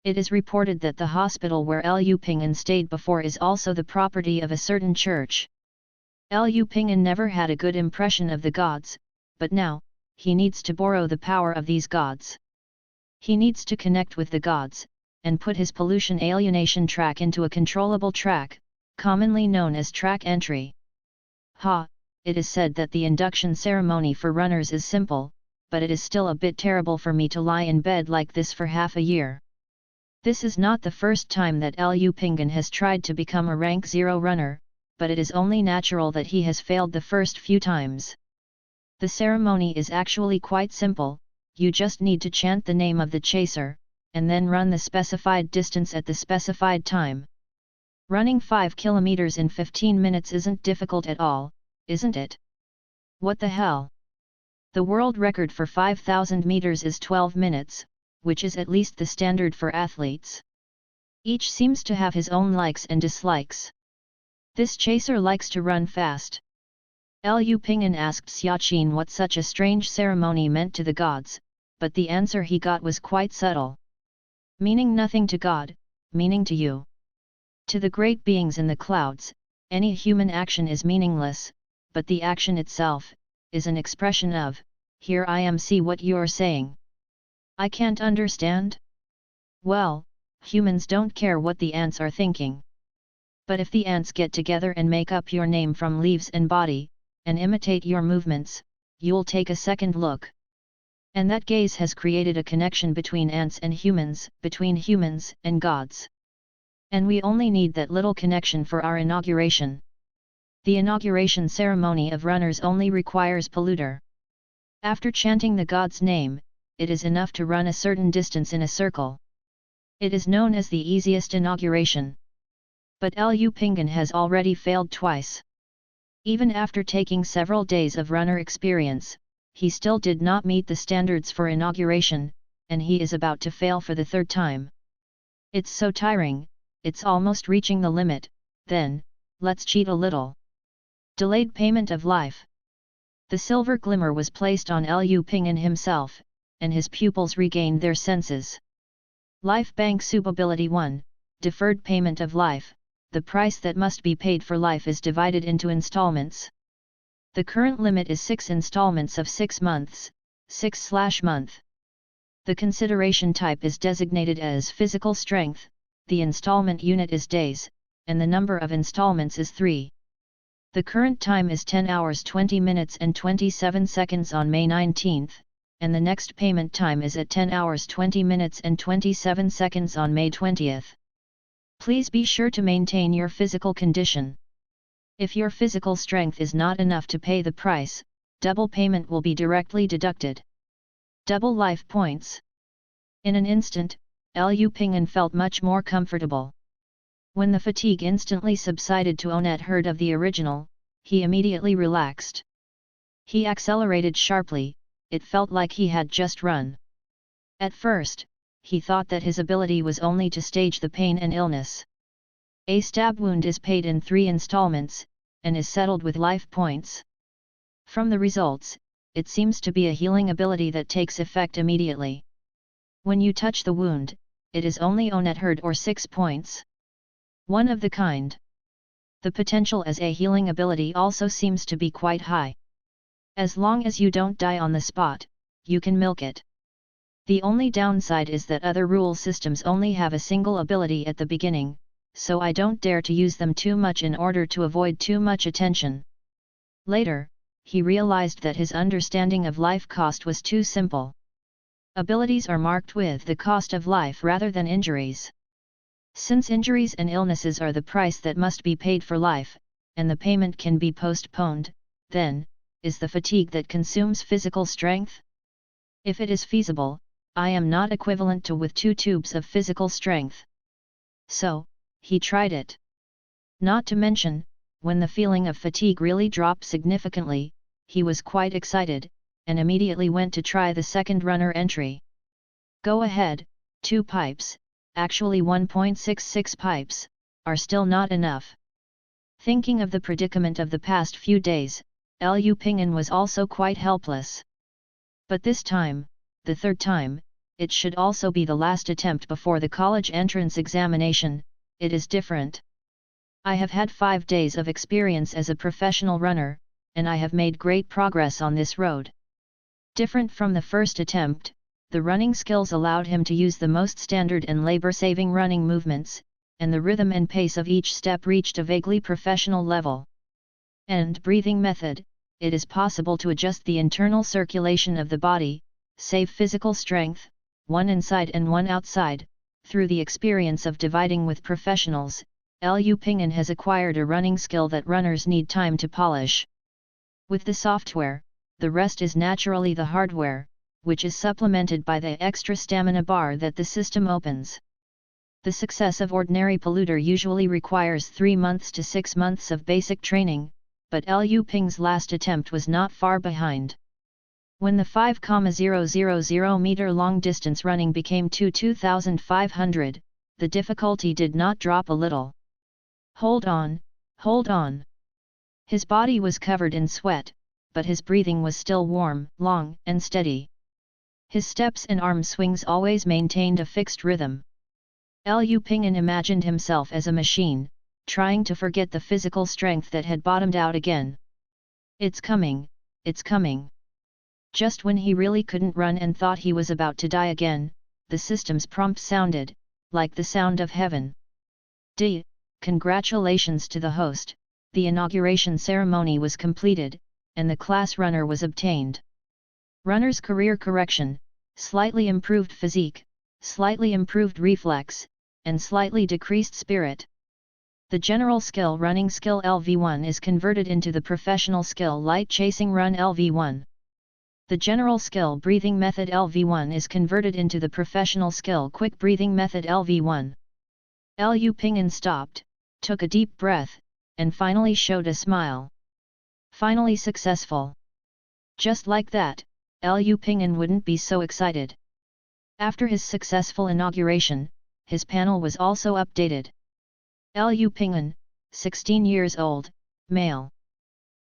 It is reported that the hospital where Liu Ping'an stayed before is also the property of a certain church. Liu Ping'an never had a good impression of the gods, but now, he needs to borrow the power of these gods. He needs to connect with the gods, and put his pollution alienation track into a controllable track, commonly known as track entry. It is said that the induction ceremony for runners is simple, but it is still a bit terrible for me to lie in bed like this for half a year. This is not the first time that Liu Ping'an has tried to become a rank 0 runner, but it is only natural that he has failed the first few times. The ceremony is actually quite simple, you just need to chant the name of the chaser, and then run the specified distance at the specified time. Running 5 kilometers in 15 minutes isn't difficult at all, isn't it? What the hell? The world record for 5,000 meters is 12 minutes, which is at least the standard for athletes. Each seems to have his own likes and dislikes. This chaser likes to run fast. Liu Ping'an asked Xiaqin what such a strange ceremony meant to the gods, but the answer he got was quite subtle. Meaning nothing to God, meaning to you. To the great beings in the clouds, any human action is meaningless, but the action itself is an expression of, here I am, see what you're saying. I can't understand? Well, humans don't care what the ants are thinking. But if the ants get together and make up your name from leaves and body, and imitate your movements, you'll take a second look. And that gaze has created a connection between ants and humans, between humans and gods. And we only need that little connection for our inauguration. The inauguration ceremony of runners only requires polluter. After chanting the god's name, it is enough to run a certain distance in a circle. It is known as the easiest inauguration. But Liu Ping'an has already failed twice. Even after taking several days of runner experience, he still did not meet the standards for inauguration, and he is about to fail for the 3rd time. It's so tiring, it's almost reaching the limit, then, let's cheat a little. Delayed payment of life. The silver glimmer was placed on Liu Ping'an himself, and his pupils regained their senses. Life Bank Subability 1, Deferred Payment of Life. The price that must be paid for life is divided into installments. The current limit is 6 installments of 6 months, 6/month. The consideration type is designated as physical strength, the installment unit is days, and the number of installments is 3. The current time is 10 hours 20 minutes and 27 seconds on May 19, and the next payment time is at 10 hours 20 minutes and 27 seconds on May 20. Please be sure to maintain your physical condition. If your physical strength is not enough to pay the price, double payment will be directly deducted. Double life points. In an instant, Liu Ping'an felt much more comfortable. When the fatigue instantly subsided to onet heard of the original, he immediately relaxed. He accelerated sharply, it felt like he had just run. At first, he thought that his ability was only to stage the pain and illness. A stab wound is paid in 3 installments, and is settled with life points. From the results, it seems to be a healing ability that takes effect immediately. When you touch the wound, it is only on at hurt or 6 points. One of the kind. The potential as a healing ability also seems to be quite high. As long as you don't die on the spot, you can milk it. The only downside is that other rule systems only have a single ability at the beginning, so I don't dare to use them too much in order to avoid too much attention. Later, he realized that his understanding of life cost was too simple. Abilities are marked with the cost of life rather than injuries. Since injuries and illnesses are the price that must be paid for life, and the payment can be postponed, then, is the fatigue that consumes physical strength? If it is feasible, I am not equivalent to with 2 tubes of physical strength. So, he tried it. Not to mention, when the feeling of fatigue really dropped significantly, he was quite excited, and immediately went to try the second runner entry. Go ahead, 2 pipes, actually 1.66 pipes, are still not enough. Thinking of the predicament of the past few days, Liu Ping'an was also quite helpless. But this time, the third time, it should also be the last attempt before the college entrance examination, it is different. I have had 5 days of experience as a professional runner, and I have made great progress on this road. Different from the first attempt, the running skills allowed him to use the most standard and labor-saving running movements, and the rhythm and pace of each step reached a vaguely professional level. And breathing method, it is possible to adjust the internal circulation of the body, save physical strength, one inside and one outside. Through the experience of dividing with professionals, Liu Ping'an has acquired a running skill that runners need time to polish. With the software, the rest is naturally the hardware, which is supplemented by the extra stamina bar that the system opens. The success of ordinary polluter usually requires 3 months to 6 months of basic training, but Liu Ping's last attempt was not far behind. When the 5,000 meter long distance running became 2,500, the difficulty did not drop a little. Hold on, hold on. His body was covered in sweat, but his breathing was still warm, long, and steady. His steps and arm swings always maintained a fixed rhythm. Liu Ping'an imagined himself as a machine, trying to forget the physical strength that had bottomed out again. It's coming, it's coming. Just when he really couldn't run and thought he was about to die again, the system's prompt sounded, like the sound of heaven. Congratulations to the host, the inauguration ceremony was completed, and the class runner was obtained. Runner's career correction, slightly improved physique, slightly improved reflex, and slightly decreased spirit. The general skill running skill LV1 is converted into the professional skill light chasing run LV1. The general skill breathing method LV1 is converted into the professional skill quick breathing method LV1. Liu Ping'an stopped, took a deep breath, and finally showed a smile. Finally successful. Just like that, Liu Ping'an wouldn't be so excited. After his successful inauguration, his panel was also updated. Liu Ping'an, 16 years old, male.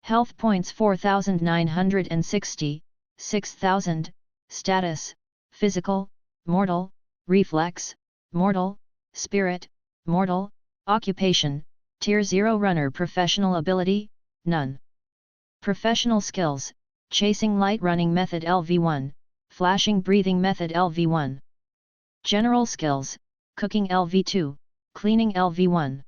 Health points 4,960, 6,000, status, physical, mortal, reflex, mortal, spirit, mortal, occupation, Tier 0 runner professional ability, none. Professional skills, chasing light running method LV1, flashing breathing method LV1. General skills, cooking LV2, cleaning LV1.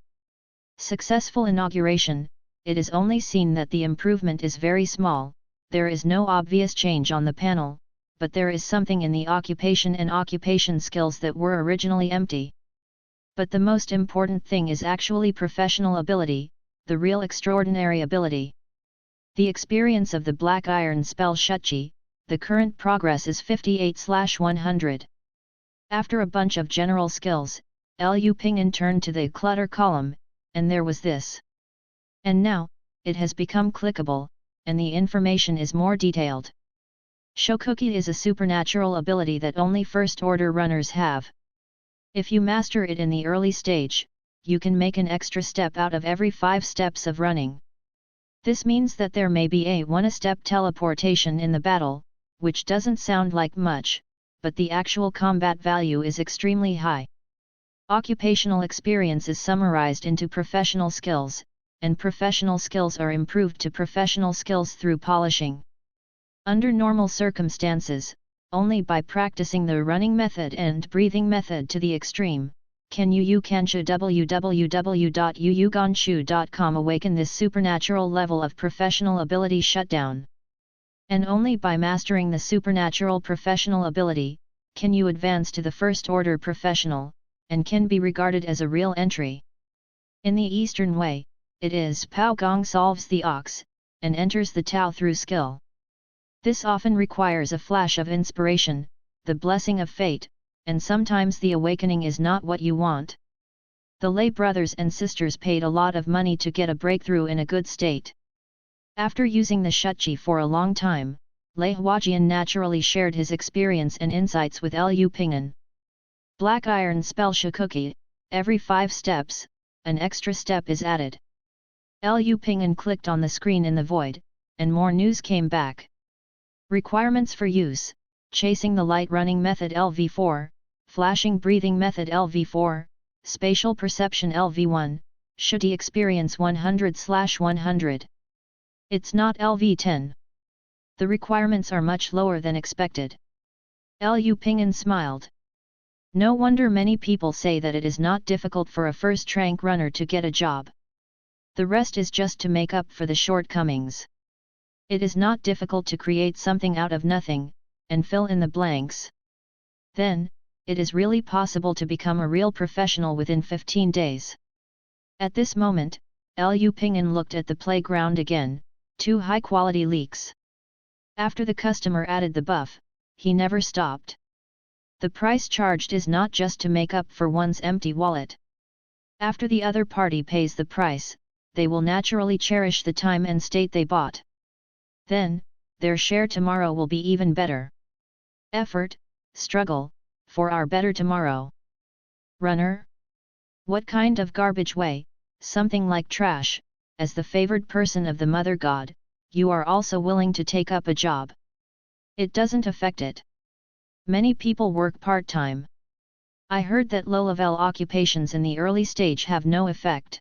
Successful inauguration, it is only seen that the improvement is very small, there is no obvious change on the panel, but there is something in the occupation and occupation skills that were originally empty. But the most important thing is actually professional ability, the real extraordinary ability. The experience of the Black Iron spell Shutchi, the current progress is 58/100. After a bunch of general skills, Liu Ping'an turned to the clutter column, and there was this. And now, it has become clickable, and the information is more detailed. Shokuki is a supernatural ability that only first-order runners have. If you master it in the early stage, you can make an extra step out of every 5 steps of running. This means that there may be a one-step teleportation in the battle, which doesn't sound like much, but the actual combat value is extremely high. Occupational experience is summarized into professional skills, and professional skills are improved to professional skills through polishing. Under normal circumstances, only by practicing the running method and breathing method to the extreme, can Yuganshu www.yuganshu.com awaken this supernatural level of professional ability shutdown. And only by mastering the supernatural professional ability, can you advance to the first order professional, and can be regarded as a real entry. In the Eastern way, it is Pao Gong solves the ox, and enters the Tao through skill. This often requires a flash of inspiration, the blessing of fate, and sometimes the awakening is not what you want. The lay brothers and sisters paid a lot of money to get a breakthrough in a good state. After using the Shutji for a long time, Lei Huajian naturally shared his experience and insights with Lu Pingan. Black iron spell Shikuki, every 5 steps, an extra step is added. Lu Pingan clicked on the screen in the void, and more news came back. Requirements for use: chasing the light running method LV4, flashing breathing method LV4, spatial perception LV1, Shuti experience 100/100. It's not LV10. The requirements are much lower than expected. Lu Pingan smiled. No wonder many people say that it is not difficult for a first rank runner to get a job. The rest is just to make up for the shortcomings. It is not difficult to create something out of nothing, and fill in the blanks. Then, it is really possible to become a real professional within 15 days. At this moment, Lu Pingan looked at the playground again, 2 high-quality leaks. After the customer added the buff, he never stopped. The price charged is not just to make up for one's empty wallet. After the other party pays the price, they will naturally cherish the time and state they bought. Then, their share tomorrow will be even better. Effort, struggle, for our better tomorrow. Runner? What kind of garbage way, something like trash, as the favored person of the Mother God, you are also willing to take up a job. It doesn't affect it. Many people work part-time. I heard that low-level occupations in the early stage have no effect.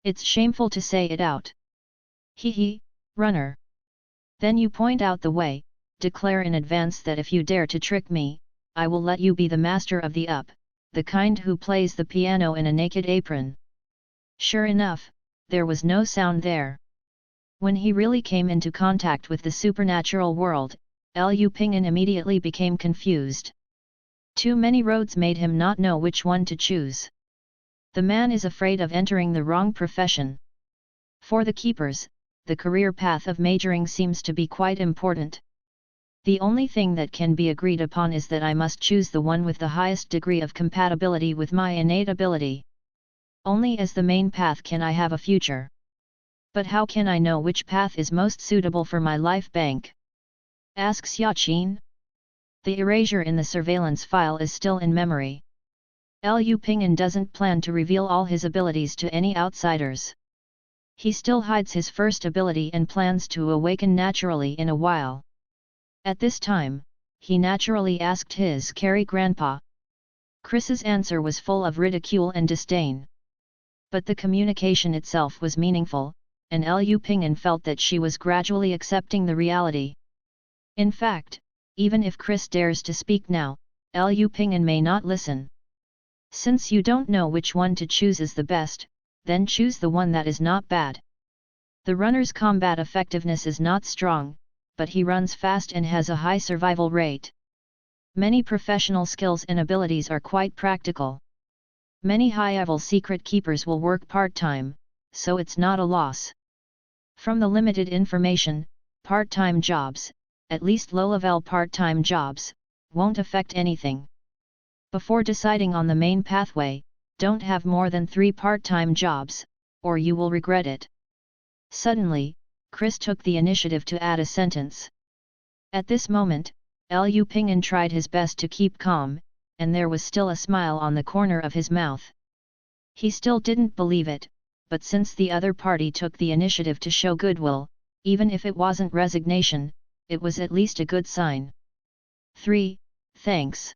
It's shameful to say it out. Hee, runner. Then you point out the way, declare in advance that if you dare to trick me, I will let you be the master of the up, the kind who plays the piano in a naked apron. Sure enough, there was no sound there. When he really came into contact with the supernatural world, Lu Pingan immediately became confused. Too many roads made him not know which one to choose. The man is afraid of entering the wrong profession. For the keepers, the career path of majoring seems to be quite important. The only thing that can be agreed upon is that I must choose the one with the highest degree of compatibility with my innate ability. Only as the main path can I have a future. But how can I know which path is most suitable for my life bank? Asks Yaqin. The erasure in the surveillance file is still in memory. Lu Pingan doesn't plan to reveal all his abilities to any outsiders. He still hides his first ability and plans to awaken naturally in a while. At this time, he naturally asked his Carrie grandpa. Chris's answer was full of ridicule and disdain. But the communication itself was meaningful, and Lu Pingan felt that she was gradually accepting the reality. In fact, even if Chris dares to speak now, Lu Pingan may not listen. Since you don't know which one to choose is the best, then choose the one that is not bad. The runner's combat effectiveness is not strong, but he runs fast and has a high survival rate. Many professional skills and abilities are quite practical. Many high-level secret keepers will work part-time, so it's not a loss. From the limited information, part-time jobs, at least low-level part-time jobs, won't affect anything. Before deciding on the main pathway, don't have more than 3 part-time jobs, or you will regret it. Suddenly, Chris took the initiative to add a sentence. At this moment, Lu Pingan tried his best to keep calm, and there was still a smile on the corner of his mouth. He still didn't believe it, but since the other party took the initiative to show goodwill, even if it wasn't resignation, it was at least a good sign. 3. Thanks.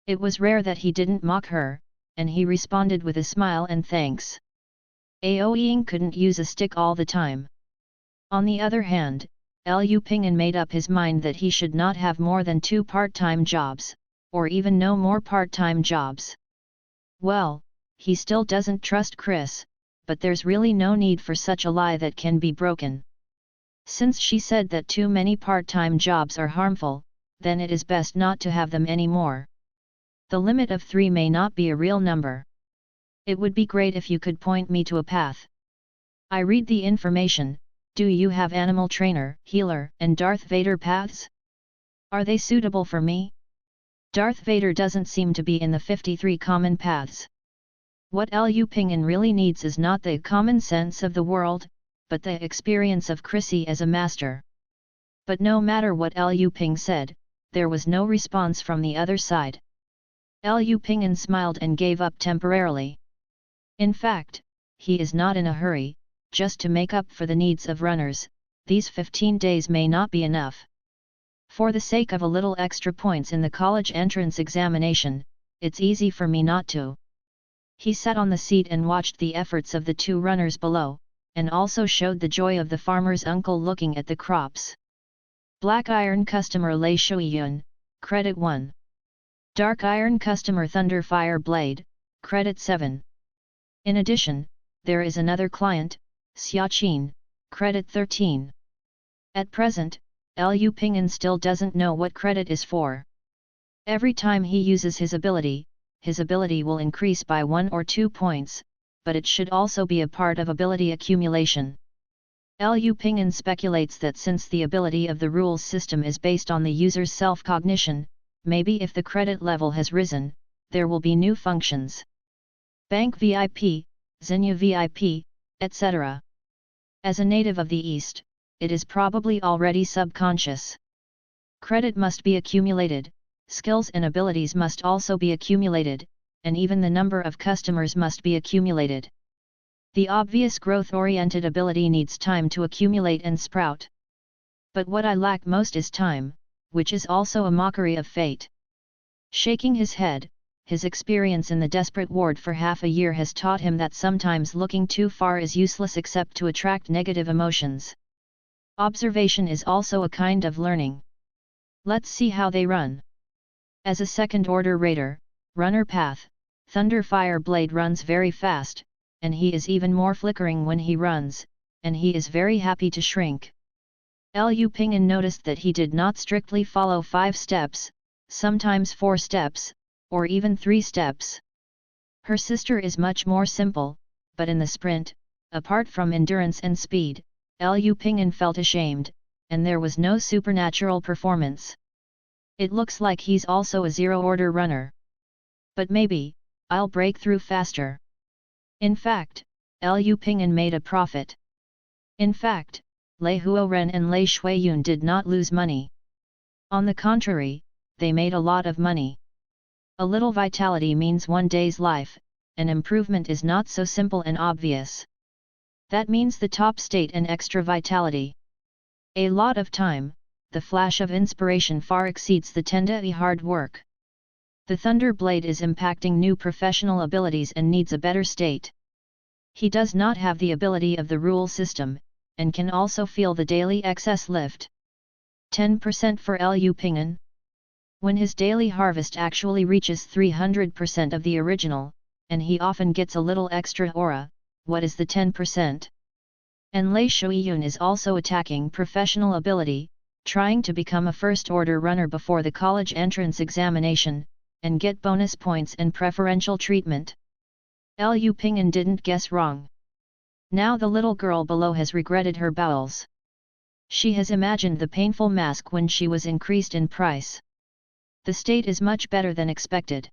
It was rare that he didn't mock her, and he responded with a smile and thanks. Ao Ying couldn't use a stick all the time. On the other hand, Liu Ping'an made up his mind that he should not have more than 2 part-time jobs, or even no more part-time jobs. Well, he still doesn't trust Chris, but there's really no need for such a lie that can be broken. Since she said that too many part-time jobs are harmful, then it is best not to have them anymore. The limit of 3 may not be a real number. It would be great if you could point me to a path. I read the information. Do you have animal trainer, healer, and Darth Vader paths? Are they suitable for me? Darth Vader doesn't seem to be in the 53 common paths. What Liu Ping'an really needs is not the common sense of the world, but the experience of Chrissy as a master. But no matter what Liu Ping said, there was no response from the other side. Liu Ping'an smiled and gave up temporarily. In fact, he is not in a hurry. Just to make up for the needs of runners, these 15 days may not be enough. For the sake of a little extra points in the college entrance examination, it's easy for me not to. He sat on the seat and watched the efforts of the 2 runners below, and also showed the joy of the farmer's uncle looking at the crops. Black Iron customer Lei Shuiyun, credit 1. Dark Iron customer Thunder Fire Blade, credit 7. In addition, there is another client, Xiaqin, credit 13. At present, Liu Ping'an still doesn't know what credit is for. Every time he uses his ability will increase by 1 or 2 points, but it should also be a part of ability accumulation. Liu Ping'an speculates that since the ability of the rules system is based on the user's self-cognition, maybe if the credit level has risen, there will be new functions. Bank VIP, Xenia VIP, etc. As a native of the East, it is probably already subconscious. Credit must be accumulated, skills and abilities must also be accumulated, and even the number of customers must be accumulated. The obvious growth-oriented ability needs time to accumulate and sprout. But what I lack most is time, which is also a mockery of fate. Shaking his head, his experience in the desperate ward for half a year has taught him that sometimes looking too far is useless except to attract negative emotions. Observation is also a kind of learning. Let's see how they run. As a second-order raider, runner path, Thunder Fire Blade runs very fast, and he is even more flickering when he runs, and he is very happy to shrink. Liu Ping'an noticed that he did not strictly follow 5 steps, sometimes 4 steps, or even 3 steps. Her sister is much more simple, but in the sprint, apart from endurance and speed, Liu Ping'an felt ashamed, and there was no supernatural performance. It looks like he's also a 0-order runner. But maybe, I'll break through faster. In fact, Liu Ping'an made a profit. In fact, Lei Huoren and Lei Shuiyun did not lose money. On the contrary, they made a lot of money. A little vitality means 1 day's life, and improvement is not so simple and obvious. That means the top state and extra vitality. A lot of time, the flash of inspiration far exceeds the tendai hard work. The Thunder Blade is impacting new professional abilities and needs a better state. He does not have the ability of the rule system, and can also feel the daily excess lift. 10% for Liu Ping'an. When his daily harvest actually reaches 300% of the original, and he often gets a little extra aura, what is the 10%? And Lei Shuiyun is also attacking professional ability, trying to become a first-order runner before the college entrance examination, and get bonus points and preferential treatment. Liu Ping'an didn't guess wrong. Now the little girl below has regretted her bowels. She has imagined the painful mask when she was increased in price. The state is much better than expected.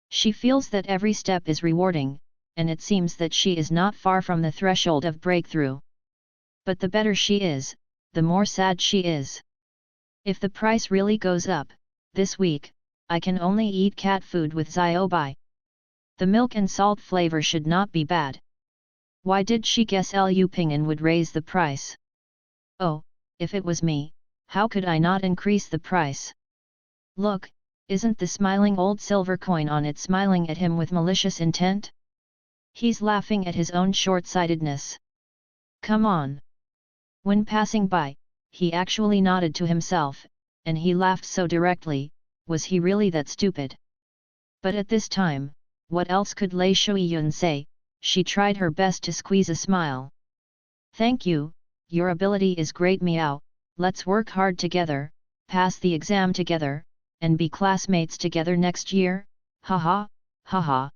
She feels that every step is rewarding, and it seems that she is not far from the threshold of breakthrough. But the better she is, the more sad she is. If the price really goes up, this week, I can only eat cat food with Ziobai. The milk and salt flavor should not be bad. Why did she guess Liu Ping'an would raise the price? Oh, if it was me, how could I not increase the price? Look, isn't the smiling old silver coin on it smiling at him with malicious intent? He's laughing at his own short-sightedness. Come on! When passing by, he actually nodded to himself, and he laughed so directly. Was he really that stupid? But at this time, what else could Lei Shuiyun say? She tried her best to squeeze a smile. Thank you, your ability is great, Miao. Let's work hard together, pass the exam together, and be classmates together next year, haha, haha.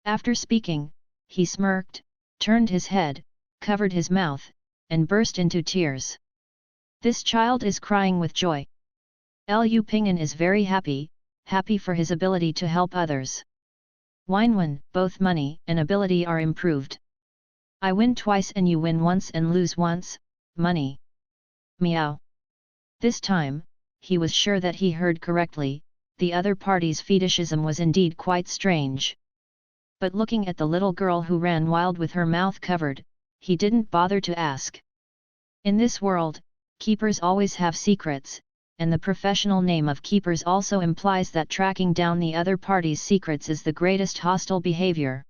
After speaking, he smirked, turned his head, covered his mouth, and burst into tears. This child is crying with joy. Liu Ping'an is very happy, happy for his ability to help others. When both money and ability are improved. I win twice and you win once and lose once, money. Meow. This time, he was sure that he heard correctly, the other party's fetishism was indeed quite strange. But looking at the little girl who ran wild with her mouth covered, he didn't bother to ask. In this world, keepers always have secrets, and the professional name of keepers also implies that tracking down the other party's secrets is the greatest hostile behavior.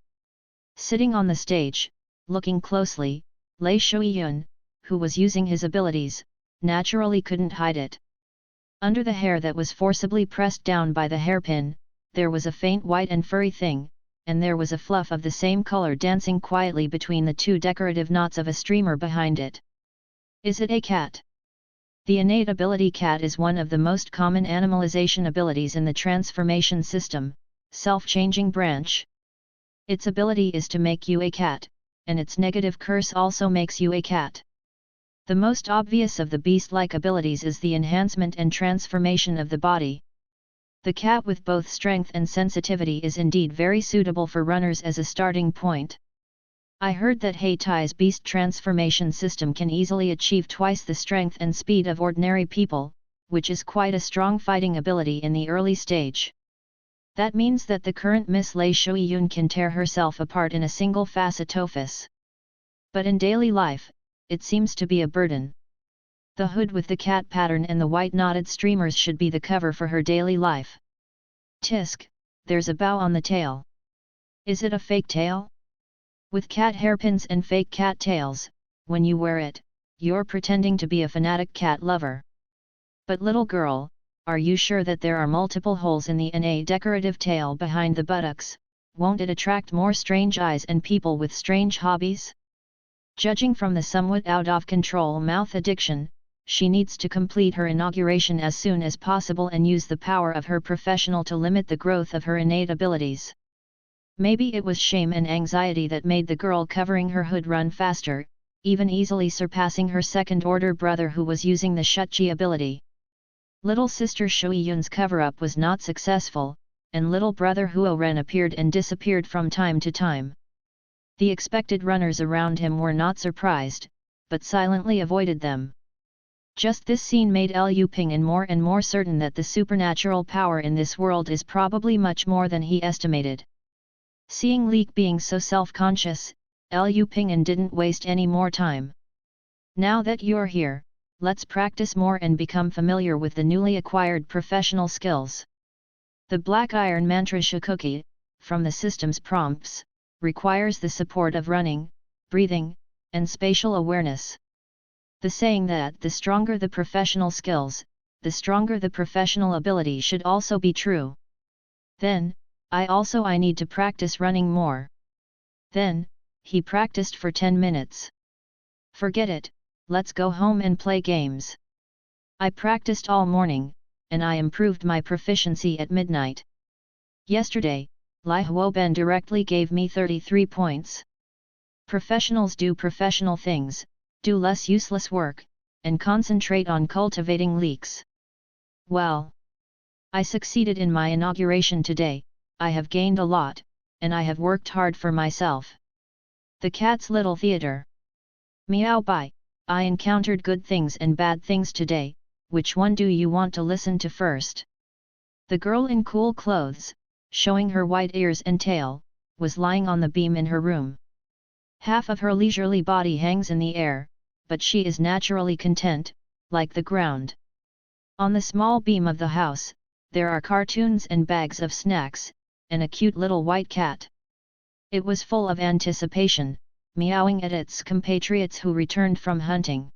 Sitting on the stage, looking closely, Lei Shuiyun, who was using his abilities, naturally couldn't hide it. Under the hair that was forcibly pressed down by the hairpin, there was a faint white and furry thing, and there was a fluff of the same color dancing quietly between the two decorative knots of a streamer behind it. Is it a cat? The innate ability cat is one of the most common animalization abilities in the transformation system, self-changing branch. Its ability is to make you a cat, and its negative curse also makes you a cat. The most obvious of the beast-like abilities is the enhancement and transformation of the body. The cat with both strength and sensitivity is indeed very suitable for runners as a starting point. I heard that Hei Tai's beast transformation system can easily achieve twice the strength and speed of ordinary people, which is quite a strong fighting ability in the early stage. That means that the current Miss Lei Shuiyun can tear herself apart in a single facetoffice. But in daily life, it seems to be a burden. The hood with the cat pattern and the white knotted streamers should be the cover for her daily life. Tisk, there's a bow on the tail. Is it a fake tail? With cat hairpins and fake cat tails, when you wear it, you're pretending to be a fanatic cat lover. But little girl, are you sure that there are multiple holes in the NA decorative tail behind the buttocks? Won't it attract more strange eyes and people with strange hobbies? Judging from the somewhat out-of-control mouth addiction, she needs to complete her inauguration as soon as possible and use the power of her professional to limit the growth of her innate abilities. Maybe it was shame and anxiety that made the girl covering her hood run faster, even easily surpassing her second-order brother who was using the Shutji ability. Little sister Shuiyun's cover-up was not successful, and little brother Huo Ren appeared and disappeared from time to time. The expected runners around him were not surprised, but silently avoided them. Just this scene made Liu Ping'an more and more certain that the supernatural power in this world is probably much more than he estimated. Seeing Leek being so self-conscious, Liu Ping'an didn't waste any more time. Now that you're here, let's practice more and become familiar with the newly acquired professional skills. The Black Iron Mantra Shikuki, from the system's prompts, requires the support of running, breathing, and spatial awareness. The saying that the stronger the professional skills, the stronger the professional ability should also be true. Then, I need to practice running more. Then, he practiced for 10 minutes. Forget it, let's go home and play games. I practiced all morning, and I improved my proficiency at midnight. Yesterday, Lai Huoben directly gave me 33 points. Professionals do professional things, do less useless work, and concentrate on cultivating leaks. Well, I succeeded in my inauguration today. I have gained a lot, and I have worked hard for myself. The Cat's Little Theatre. Meow Bai, I encountered good things and bad things today, which one do you want to listen to first? The girl in cool clothes, showing her white ears and tail, was lying on the beam in her room. Half of her leisurely body hangs in the air, but she is naturally content, like the ground. On the small beam of the house, there are cartoons and bags of snacks, and a cute little white cat. It was full of anticipation, meowing at its compatriots who returned from hunting.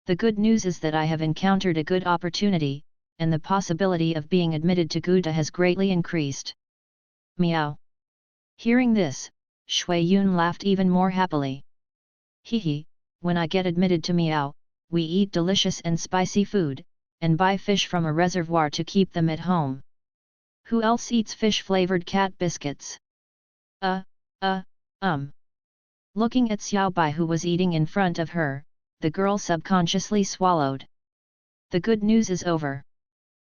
The good news is that I have encountered a good opportunity, and the possibility of being admitted to Gouda has greatly increased. Meow. Hearing this, Shui Yun laughed even more happily. Hee, when I get admitted to Meow, we eat delicious and spicy food, and buy fish from a reservoir to keep them at home. Who else eats fish-flavored cat biscuits? Looking at Xiao Bai who was eating in front of her, the girl subconsciously swallowed. The good news is over.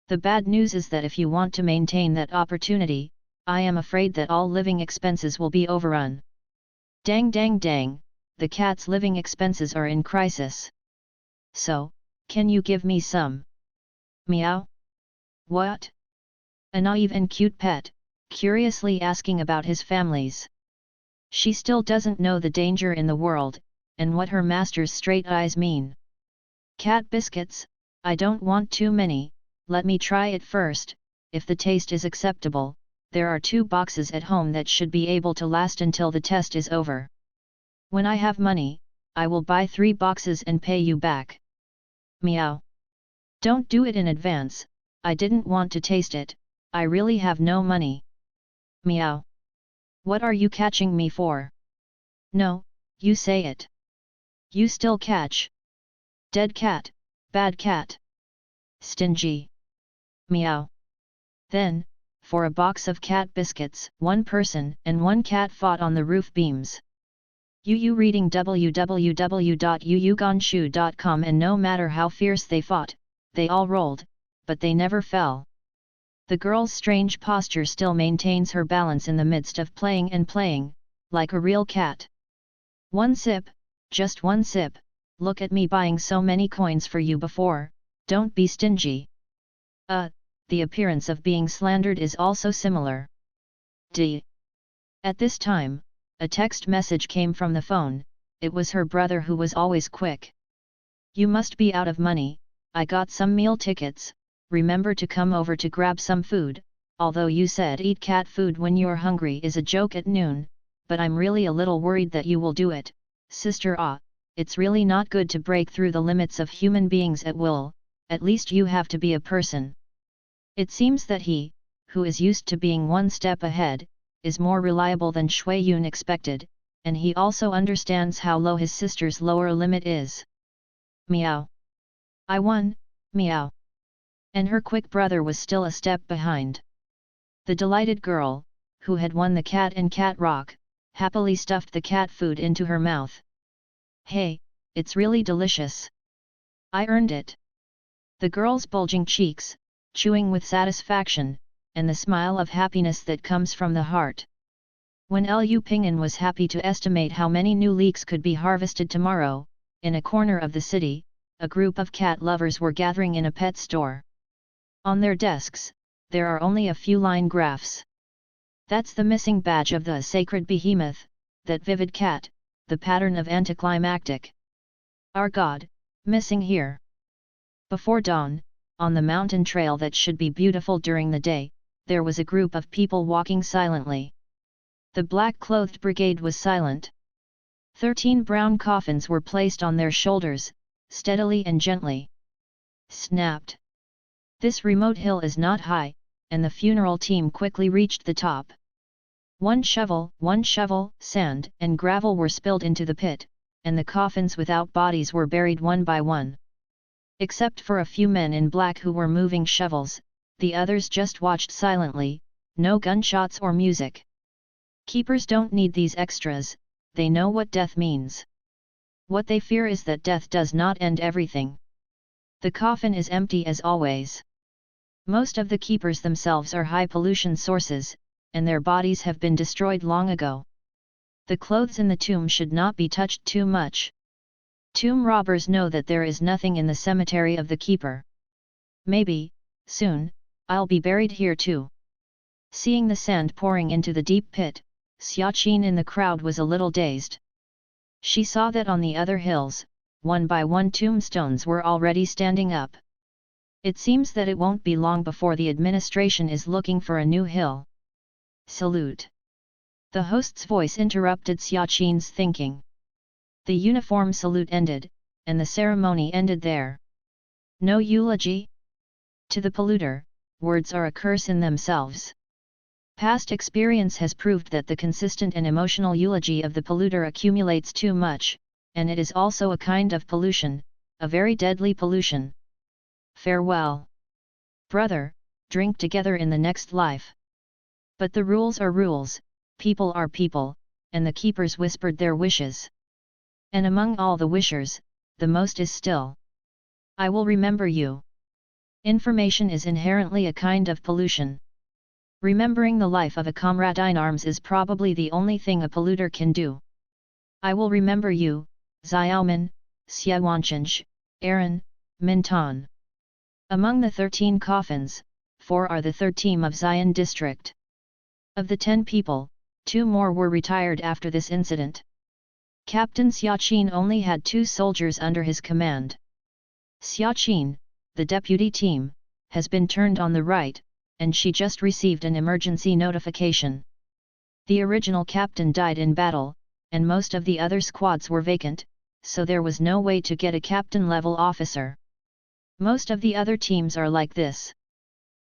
The bad news is that if you want to maintain that opportunity, I am afraid that all living expenses will be overrun. Dang dang dang, the cat's living expenses are in crisis. So, can you give me some? Meow? What? A naive and cute pet, curiously asking about his family's. She still doesn't know the danger in the world, and what her master's straight eyes mean. Cat biscuits, I don't want too many, let me try it first. If the taste is acceptable, there are 2 boxes at home that should be able to last until the test is over. When I have money, I will buy 3 boxes and pay you back. Meow. Don't do it in advance, I didn't want to taste it, I really have no money. Meow. What are you catching me for? No, you say it. You still catch. Dead cat, bad cat. Stingy. Meow. Then, for a box of cat biscuits, 1 person and 1 cat fought on the roof beams. Yu reading www.yuyuganshu.com, and no matter how fierce they fought, they all rolled, but they never fell. The girl's strange posture still maintains her balance in the midst of playing and playing, like a real cat. 1 sip, just 1 sip, look at me buying so many coins for you before, don't be stingy. The appearance of being slandered is also similar. D. At this time, a text message came from the phone. It was her brother who was always quick. You must be out of money, I got some meal tickets, remember to come over to grab some food, although you said eat cat food when you're hungry is a joke at noon, but I'm really a little worried that you will do it, sister. It's really not good to break through the limits of human beings at will, at least you have to be a person. It seems that he, who is used to being 1 step ahead, is more reliable than Shui Yun expected, and he also understands how low his sister's lower limit is. Meow. I won, meow. And her quick brother was still a step behind. The delighted girl, who had won the cat and cat rock, happily stuffed the cat food into her mouth. Hey, it's really delicious. I earned it. The girl's bulging cheeks, chewing with satisfaction, and the smile of happiness that comes from the heart. When Liu Ping'an was happy to estimate how many new leeks could be harvested tomorrow, in a corner of the city, a group of cat lovers were gathering in a pet store. On their desks, there are only a few line graphs. That's the missing badge of the sacred behemoth, that vivid cat, the pattern of anticlimactic. Our God, missing here. Before dawn, on the mountain trail that should be beautiful during the day, there was a group of people walking silently. The black-clothed brigade was silent. 13 brown coffins were placed on their shoulders, steadily and gently. Snapped. This remote hill is not high, and the funeral team quickly reached the top. 1 shovel, sand and gravel were spilled into the pit, and the coffins without bodies were buried one by one. Except for a few men in black who were moving shovels, the others just watched silently, no gunshots or music. Keepers don't need these extras, they know what death means. What they fear is that death does not end everything. The coffin is empty as always. Most of the keepers themselves are high pollution sources, and their bodies have been destroyed long ago. The clothes in the tomb should not be touched too much. Tomb robbers know that there is nothing in the cemetery of the keeper. Maybe, soon, I'll be buried here too. Seeing the sand pouring into the deep pit, Xiaqin in the crowd was a little dazed. She saw that on the other hills, one by one tombstones were already standing up. It seems that it won't be long before the administration is looking for a new hill. Salute. The host's voice interrupted Xiaqin's thinking. The uniform salute ended, and the ceremony ended there. No eulogy? To the polluter, words are a curse in themselves. Past experience has proved that the consistent and emotional eulogy of the polluter accumulates too much, and it is also a kind of pollution, a very deadly pollution. Farewell. Brother, drink together in the next life. But the rules are rules, people are people, and the keepers whispered their wishes. And among all the wishers, the most is still. I will remember you. Information is inherently a kind of pollution. Remembering the life of a comrade in arms is probably the only thing a polluter can do. I will remember you, Xiaoman, Xiaowanchenj, Aaron, Mintan. Among the 13 coffins, 4 are the 3rd team of Xi'an district. Of the 10 people, 2 more were retired after this incident. Captain Xiaqin only had 2 soldiers under his command. Xiaqin, the deputy team, has been turned on the right, and she just received an emergency notification. The original captain died in battle, and most of the other squads were vacant, so there was no way to get a captain-level officer. Most of the other teams are like this.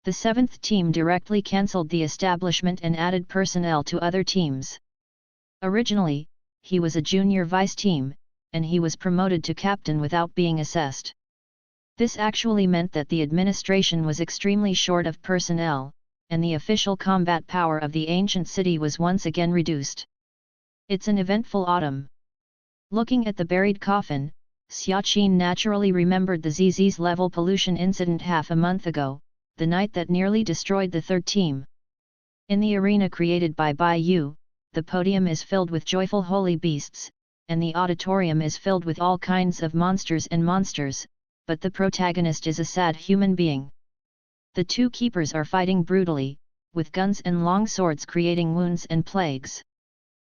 The 7th team directly cancelled the establishment and added personnel to other teams. Originally, he was a junior vice team, and he was promoted to captain without being assessed. This actually meant that the administration was extremely short of personnel, and the official combat power of the ancient city was once again reduced. It's an eventful autumn. Looking at the buried coffin, Xiaqin naturally remembered the ZZ's level pollution incident half a month ago, the night that nearly destroyed the 3rd team. In the arena created by Bai Yu, the podium is filled with joyful holy beasts, and the auditorium is filled with all kinds of monsters, but the protagonist is a sad human being. The 2 keepers are fighting brutally, with guns and long swords creating wounds and plagues.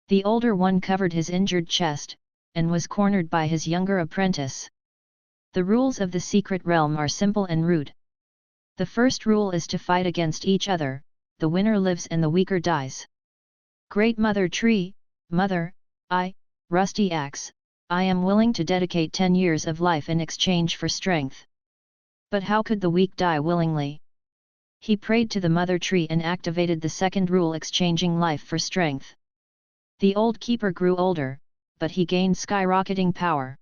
The older one covered his injured chest, and was cornered by his younger apprentice. The rules of the secret realm are simple and rude. The first rule is to fight against each other, the winner lives and the weaker dies. Great Mother Tree, Mother, Rusty Axe, I am willing to dedicate 10 years of life in exchange for strength. But how could the weak die willingly? He prayed to the Mother Tree and activated the second rule, exchanging life for strength. The old keeper grew older, but he gained skyrocketing power.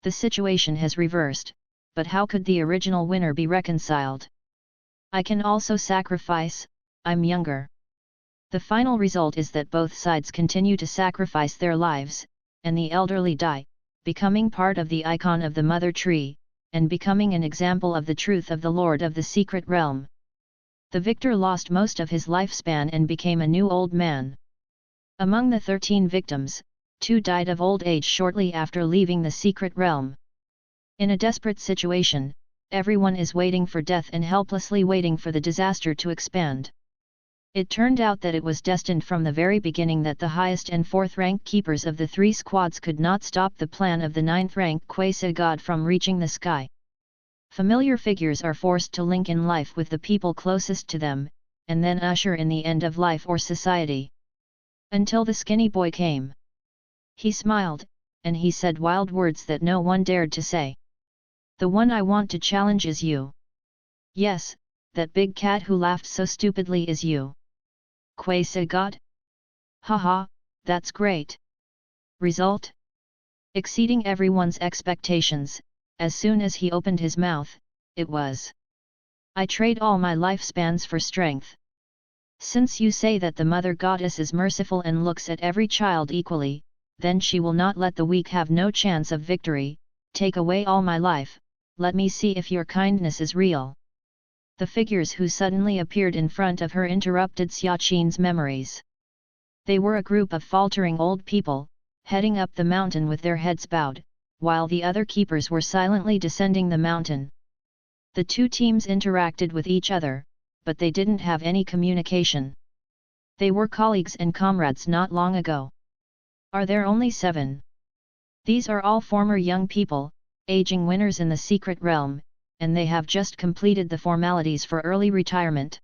The situation has reversed, but how could the original winner be reconciled? I can also sacrifice, I'm younger. The final result is that both sides continue to sacrifice their lives, and the elderly die, becoming part of the icon of the Mother Tree, and becoming an example of the truth of the Lord of the Secret Realm. The victor lost most of his lifespan and became a new old man. Among the 13 victims, 2 died of old age shortly after leaving the Secret Realm. In a desperate situation, everyone is waiting for death and helplessly waiting for the disaster to expand. It turned out that it was destined from the very beginning that the highest and 4th rank keepers of the 3 squads could not stop the plan of the 9th rank Quasi God from reaching the sky. Familiar figures are forced to link in life with the people closest to them, and then usher in the end of life or society. Until the skinny boy came. He smiled, and he said wild words that no one dared to say. The one I want to challenge is you. Yes, that big cat who laughed so stupidly is you. Quasi God? Haha, that's great. Result? Exceeding everyone's expectations, as soon as he opened his mouth, it was. I trade all my lifespans for strength. Since you say that the Mother Goddess is merciful and looks at every child equally, then she will not let the weak have no chance of victory. Take away all my life, let me see if your kindness is real. The figures who suddenly appeared in front of her interrupted Xiaqin's memories. They were a group of faltering old people, heading up the mountain with their heads bowed, while the other keepers were silently descending the mountain. The 2 teams interacted with each other, but they didn't have any communication. They were colleagues and comrades not long ago. Are there only 7? These are all former young people, aging winners in the secret realm, and they have just completed the formalities for early retirement.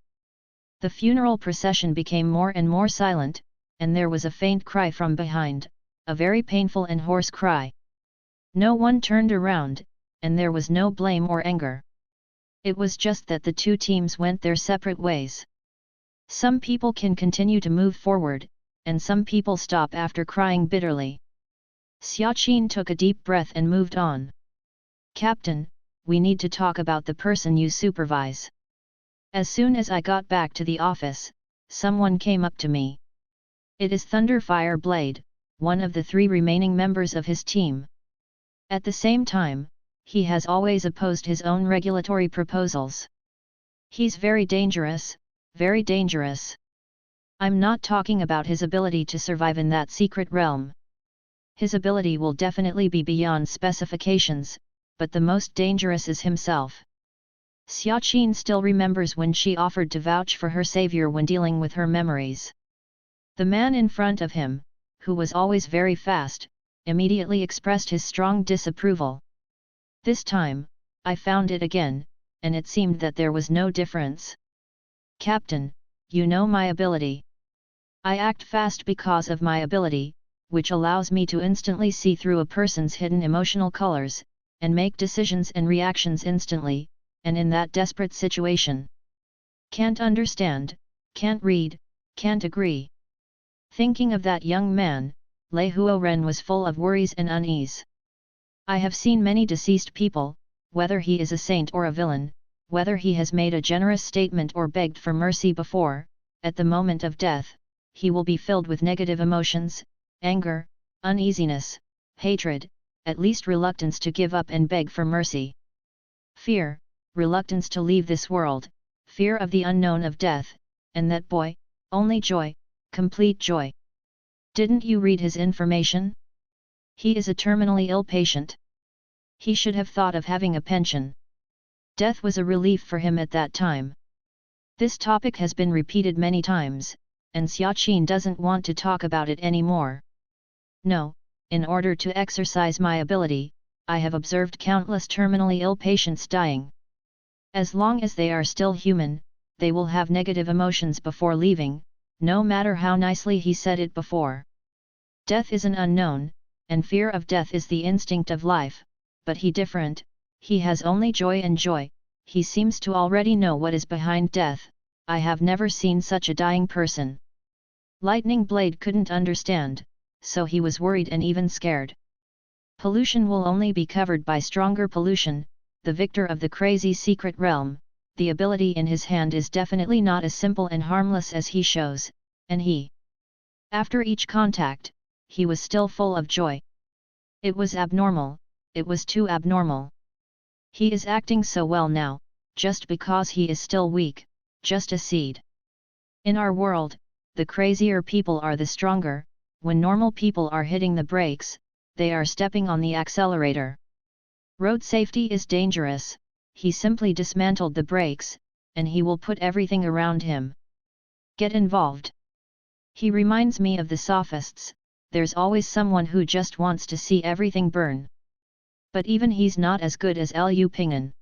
The funeral procession became more and more silent, and there was a faint cry from behind, a very painful and hoarse cry. No one turned around, and there was no blame or anger. It was just that the two teams went their separate ways. Some people can continue to move forward, and some people stop after crying bitterly. Xiaqin took a deep breath and moved on. Captain, we need to talk about the person you supervise. As soon as I got back to the office, someone came up to me. It is Thunderfire Blade, one of the 3 remaining members of his team. At the same time, he has always opposed his own regulatory proposals. He's very dangerous, very dangerous. I'm not talking about his ability to survive in that secret realm. His ability will definitely be beyond specifications, but the most dangerous is himself. Xiaqin still remembers when she offered to vouch for her savior when dealing with her memories. The man in front of him, who was always very fast, immediately expressed his strong disapproval. This time, I found it again, and it seemed that there was no difference. Captain, you know my ability. I act fast because of my ability, which allows me to instantly see through a person's hidden emotional colors, and make decisions and reactions instantly, and in that desperate situation. Can't understand, can't read, can't agree. Thinking of that young man, Lei Huoren was full of worries and unease. I have seen many deceased people, whether he is a saint or a villain, whether he has made a generous statement or begged for mercy before, at the moment of death, he will be filled with negative emotions, anger, uneasiness, hatred, at least reluctance to give up and beg for mercy. Fear, reluctance to leave this world, fear of the unknown of death, and that boy, only joy, complete joy. Didn't you read his information? He is a terminally ill patient. He should have thought of having a pension. Death was a relief for him at that time. This topic has been repeated many times, and Xiaqin doesn't want to talk about it anymore. No, in order to exercise my ability, I have observed countless terminally ill patients dying. As long as they are still human, they will have negative emotions before leaving, no matter how nicely he said it before. Death is an unknown, and fear of death is the instinct of life, but he different, he has only joy and joy, he seems to already know what is behind death. I have never seen such a dying person. Lightning Blade couldn't understand, so he was worried and even scared. Pollution will only be covered by stronger pollution, the victor of the crazy secret realm. The ability in his hand is definitely not as simple and harmless as he shows, and he. After each contact, he was still full of joy. It was abnormal, it was too abnormal. He is acting so well now, just because he is still weak, just a seed. In our world, the crazier people are the stronger. When normal people are hitting the brakes, they are stepping on the accelerator. Road safety is dangerous. He simply dismantled the brakes, and he will put everything around him. Get involved. He reminds me of the sophists. There's always someone who just wants to see everything burn. But even he's not as good as Liu Ping'an.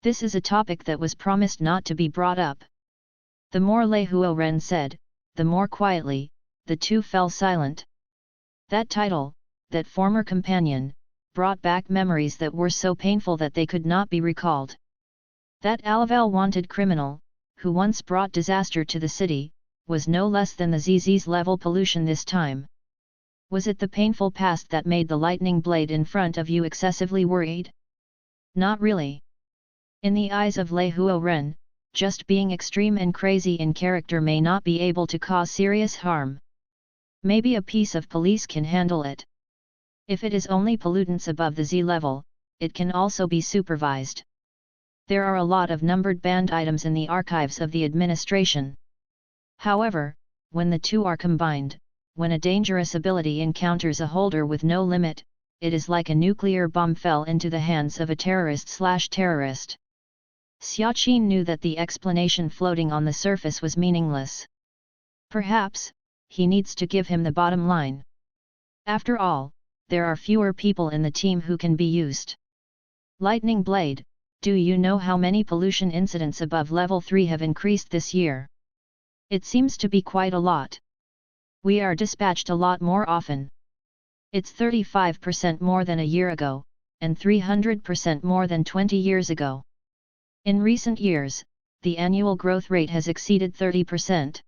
This is a topic that was promised not to be brought up. The more Lei Huoren said, the more quietly, the two fell silent. That title, that former companion, brought back memories that were so painful that they could not be recalled. That Alavel wanted criminal, who once brought disaster to the city, was no less than the ZZ's level pollution this time. Was it the painful past that made the lightning blade in front of you excessively worried? Not really. In the eyes of Lei Huoren, just being extreme and crazy in character may not be able to cause serious harm. Maybe a piece of police can handle it. If it is only pollutants above the Z level, it can also be supervised. There are a lot of numbered banned items in the archives of the administration. However, when the two are combined, when a dangerous ability encounters a holder with no limit, it is like a nuclear bomb fell into the hands of a terrorist/terrorist. Xiaqin knew that the explanation floating on the surface was meaningless. Perhaps, he needs to give him the bottom line. After all, there are fewer people in the team who can be used. Lightning Blade, do you know how many pollution incidents above level 3 have increased this year? It seems to be quite a lot. We are dispatched a lot more often. It's 35% more than a year ago, and 300% more than 20 years ago. In recent years, the annual growth rate has exceeded 30%.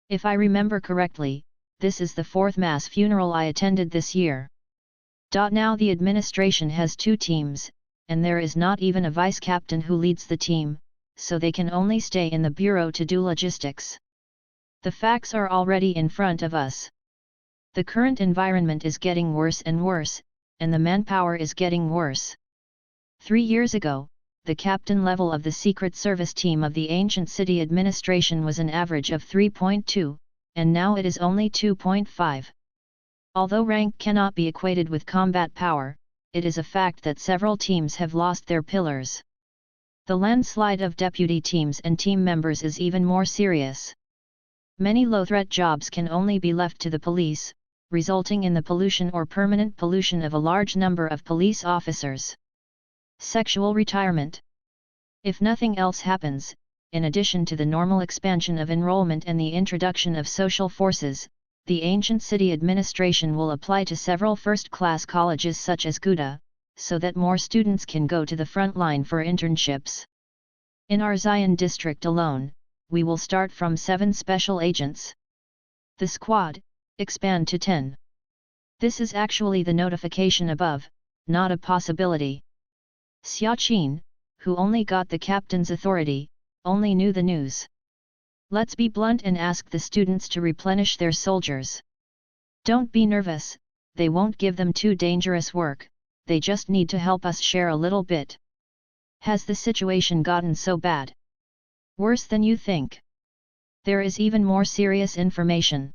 If I remember correctly, this is the fourth mass funeral I attended this year. Now the administration has 2 teams, and there is not even a vice captain who leads the team, so they can only stay in the bureau to do logistics. The facts are already in front of us. The current environment is getting worse and worse, and the manpower is getting worse. 3 years ago, the captain level of the Secret Service team of the ancient city administration was an average of 3.2, and now it is only 2.5. Although rank cannot be equated with combat power, it is a fact that several teams have lost their pillars. The landslide of deputy teams and team members is even more serious. Many low-threat jobs can only be left to the police, resulting in the pollution or permanent pollution of a large number of police officers. Sexual retirement. If nothing else happens, in addition to the normal expansion of enrollment and the introduction of social forces, the ancient city administration will apply to several first-class colleges such as Gouda, so that more students can go to the front line for internships. In our Zion district alone, we will start from 7 special agents. The squad, expand to 10. This is actually the notification above, not a possibility. Xiaqin, who only got the captain's authority, only knew the news. Let's be blunt and ask the students to replenish their soldiers. Don't be nervous, they won't give them too dangerous work, they just need to help us share a little bit. Has the situation gotten so bad? Worse than you think. There is even more serious information.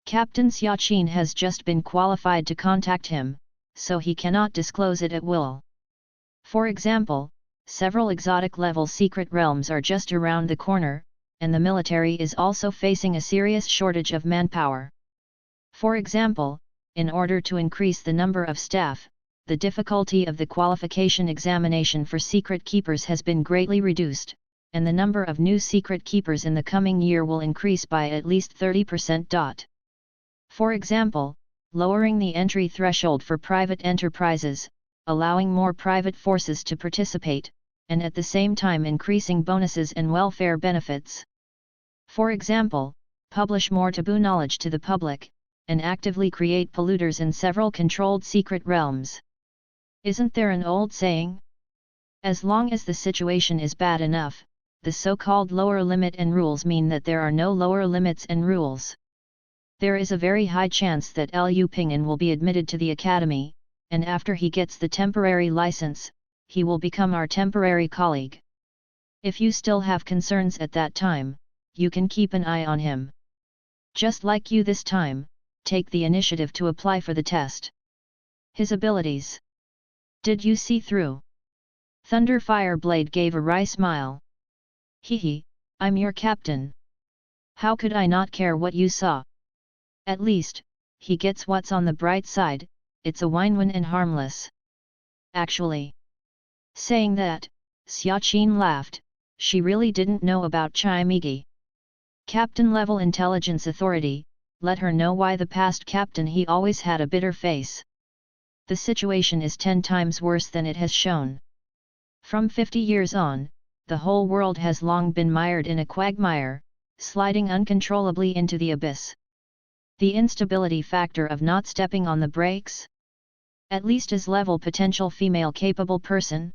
Captain Xiaqin has just been qualified to contact him, so he cannot disclose it at will. For example, several exotic-level secret realms are just around the corner, and the military is also facing a serious shortage of manpower. For example, in order to increase the number of staff, the difficulty of the qualification examination for secret keepers has been greatly reduced, and the number of new secret keepers in the coming year will increase by at least 30%. For example, lowering the entry threshold for private enterprises, allowing more private forces to participate, and at the same time increasing bonuses and welfare benefits. For example, publish more taboo knowledge to the public, and actively create polluters in several controlled secret realms. Isn't there an old saying? As long as the situation is bad enough, the so-called lower limit and rules mean that there are no lower limits and rules. There is a very high chance that Liu Ping'an will be admitted to the academy, and after he gets the temporary license, he will become our temporary colleague. If you still have concerns at that time, you can keep an eye on him. Just like you this time, take the initiative to apply for the test. His abilities. Did you see through? Thunderfire Blade gave a wry smile. Hehe, I'm your captain. How could I not care what you saw? At least, he gets what's on the bright side, it's a Winewin and harmless. Actually. Saying that, Xiaqin laughed, she really didn't know about Chai Migi. Captain-level intelligence authority, let her know why the past captain he always had a bitter face. The situation is 10 times worse than it has shown. From 50 years on, the whole world has long been mired in a quagmire, sliding uncontrollably into the abyss. The instability factor of not stepping on the brakes? At least as level potential female capable person?